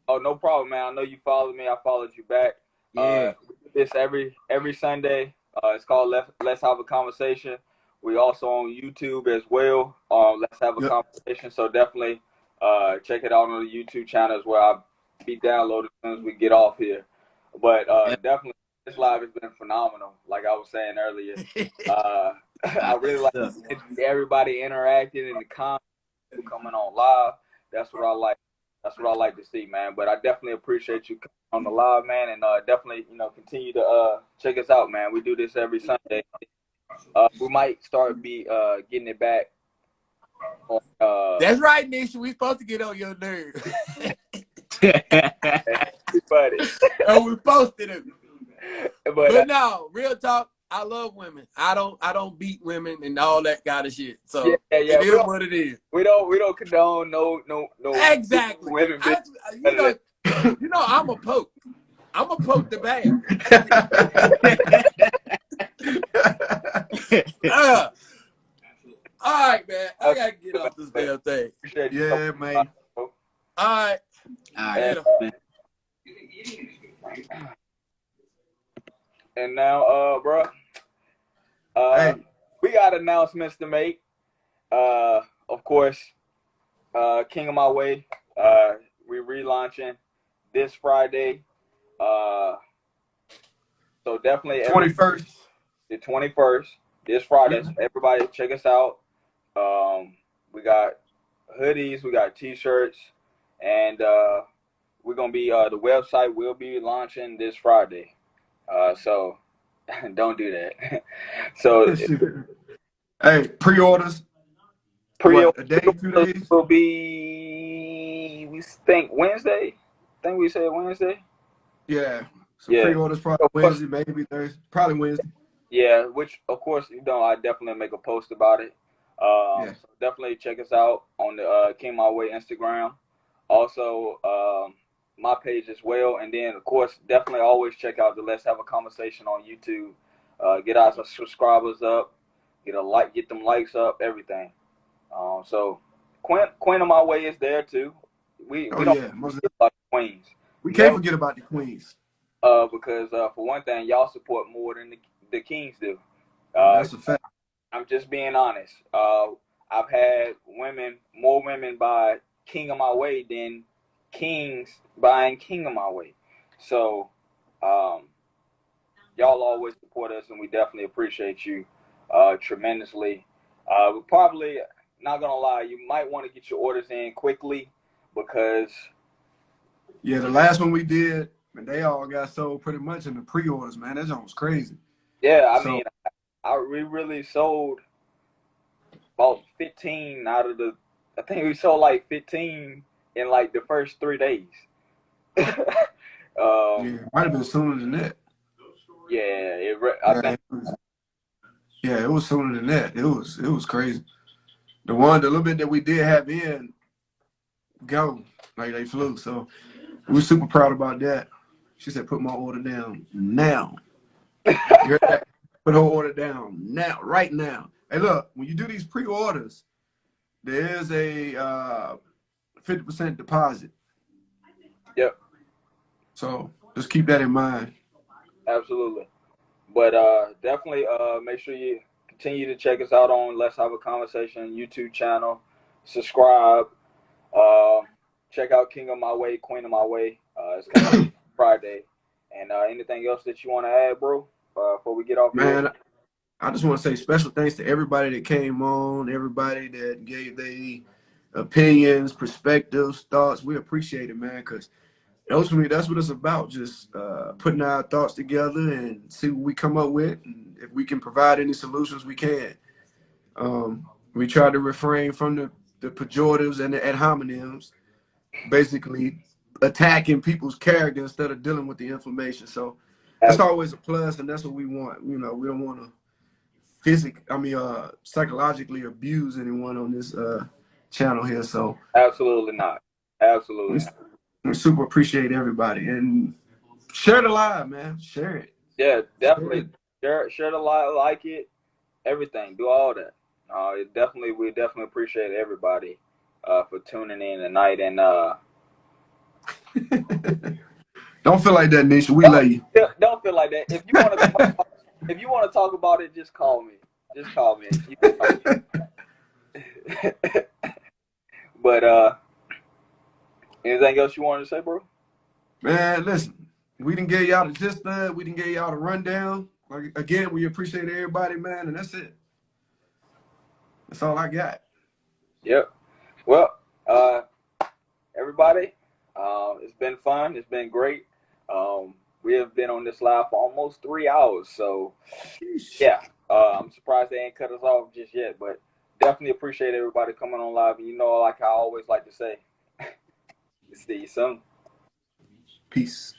A: Oh, no problem, man. I know you followed me. I followed you back.
E: Yeah.
A: This every Sunday. It's called Let's Have a Conversation. We also on YouTube as well. Let's Have a Conversation. So definitely check it out on the YouTube channel as well. I'll be downloaded as soon as we get off here. But definitely, this live has been phenomenal. Like I was saying earlier, I really like everybody interacting in the comments, coming on live. That's what I like. That's what I like to see, man. But I definitely appreciate you coming on the live, man, and definitely, continue to check us out, man. We do this every Sunday. We might start getting it back.
B: That's right, Nisha. We supposed to get on your nerves.
A: Buddy.
B: Oh, we supposed to do. But no, real talk. I love women. I don't beat women and all that kind of shit. So it is what it is.
A: We don't condone no
B: exactly.
A: Women.
B: You know, I'm a poke. I'm a poke the bear. All right, man. I gotta get off this damn thing.
C: Yeah, man.
B: All right.
E: Man.
A: And now, bro, we got announcements to make. Of course, King of My Way, we're relaunching this Friday. So definitely
C: 21st.
A: The 21st, this Friday. So everybody check us out. We got hoodies, we got t-shirts, and we're gonna be the website will be launching this Friday. So don't do that. So
C: hey, pre-orders. A day, 2 days
A: will be, we think Wednesday. I think we said Wednesday.
C: Yeah. So pre-orders probably Wednesday, maybe Thursday. Probably Wednesday.
A: Yeah, which of course, I definitely make a post about it.
C: Yeah.
A: So definitely check us out on the King My Way Instagram. Also, my page as well. And then of course, definitely always check out the Let's Have a Conversation on YouTube. Get our subscribers up, get them likes up, everything. So Queen of My Way is there too.
C: Oh
A: We don't
C: yeah, most
A: forget about the queens.
C: we can't
A: Never,
C: forget about the queens.
A: because for one thing, y'all support more than the kings do.
C: Oh,
A: Uh,
C: that's a fact.
A: I'm just being honest. I've had more women buy King of My Way than kings buying King of My Way. So, um, y'all always support us, and we definitely appreciate you tremendously. We probably, not gonna lie, you might want to get your orders in quickly because
C: Yeah, the last one we did, and they all got sold pretty much in the pre-orders, man. That joint was crazy.
A: yeah, I
C: So
A: mean, we really sold about 15 out of the. I think we sold like 15 in like the first 3 days.
C: yeah,
A: um,
C: it might have been sooner than that.
A: yeah, I
C: Yeah,
A: think.
C: it was sooner than that. It was crazy. The little bit that we did have in go, like they flew. So we're super proud about that. She said, "Put my order down now." You heard that? Put her order down now, right now. Hey, look, when you do these pre-orders, there is a 50% deposit.
A: Yep,
C: So just keep that in mind.
A: absolutely. But definitely make sure you continue to check us out on Let's Have a Conversation YouTube channel. Subscribe. Uh, check out King of My Way, Queen of My Way. It's coming up Friday. And anything else that you want to add, bro, before we get off here?
C: Man, I just want to say special thanks to everybody that came on, everybody that gave their opinions, perspectives, thoughts. We appreciate it, man, because ultimately that's what it's about. Just putting our thoughts together and see what we come up with. And if we can provide any solutions, we can. We try to refrain from the pejoratives and the ad hominems, basically attacking people's character instead of dealing with the information. So that's always a plus, and that's what we want. We don't want to psychologically abuse anyone on this channel here. So
A: Absolutely not. Absolutely
C: we,
A: not.
C: we super appreciate everybody and share the live, man. Share it.
A: Yeah,
C: Share
A: definitely
C: it.
A: share the like it, everything. Do all that. We definitely appreciate everybody for tuning in tonight. And
C: Don't feel like that, Nisha. We love you.
A: don't feel like that. If you want to talk about it, just call me. Just call me. But anything else you wanted to say, bro?
C: Man, listen, we didn't get y'all the gist of it. We didn't get y'all the rundown. Like, again, we appreciate everybody, man, and that's it. That's all I got.
A: Yep. Well, everybody, it's been fun. It's been great. We have been on this live for almost 3 hours. So, yeah, I'm surprised they ain't cut us off just yet. But definitely appreciate everybody coming on live. And like I always like to say, see you soon.
C: Peace.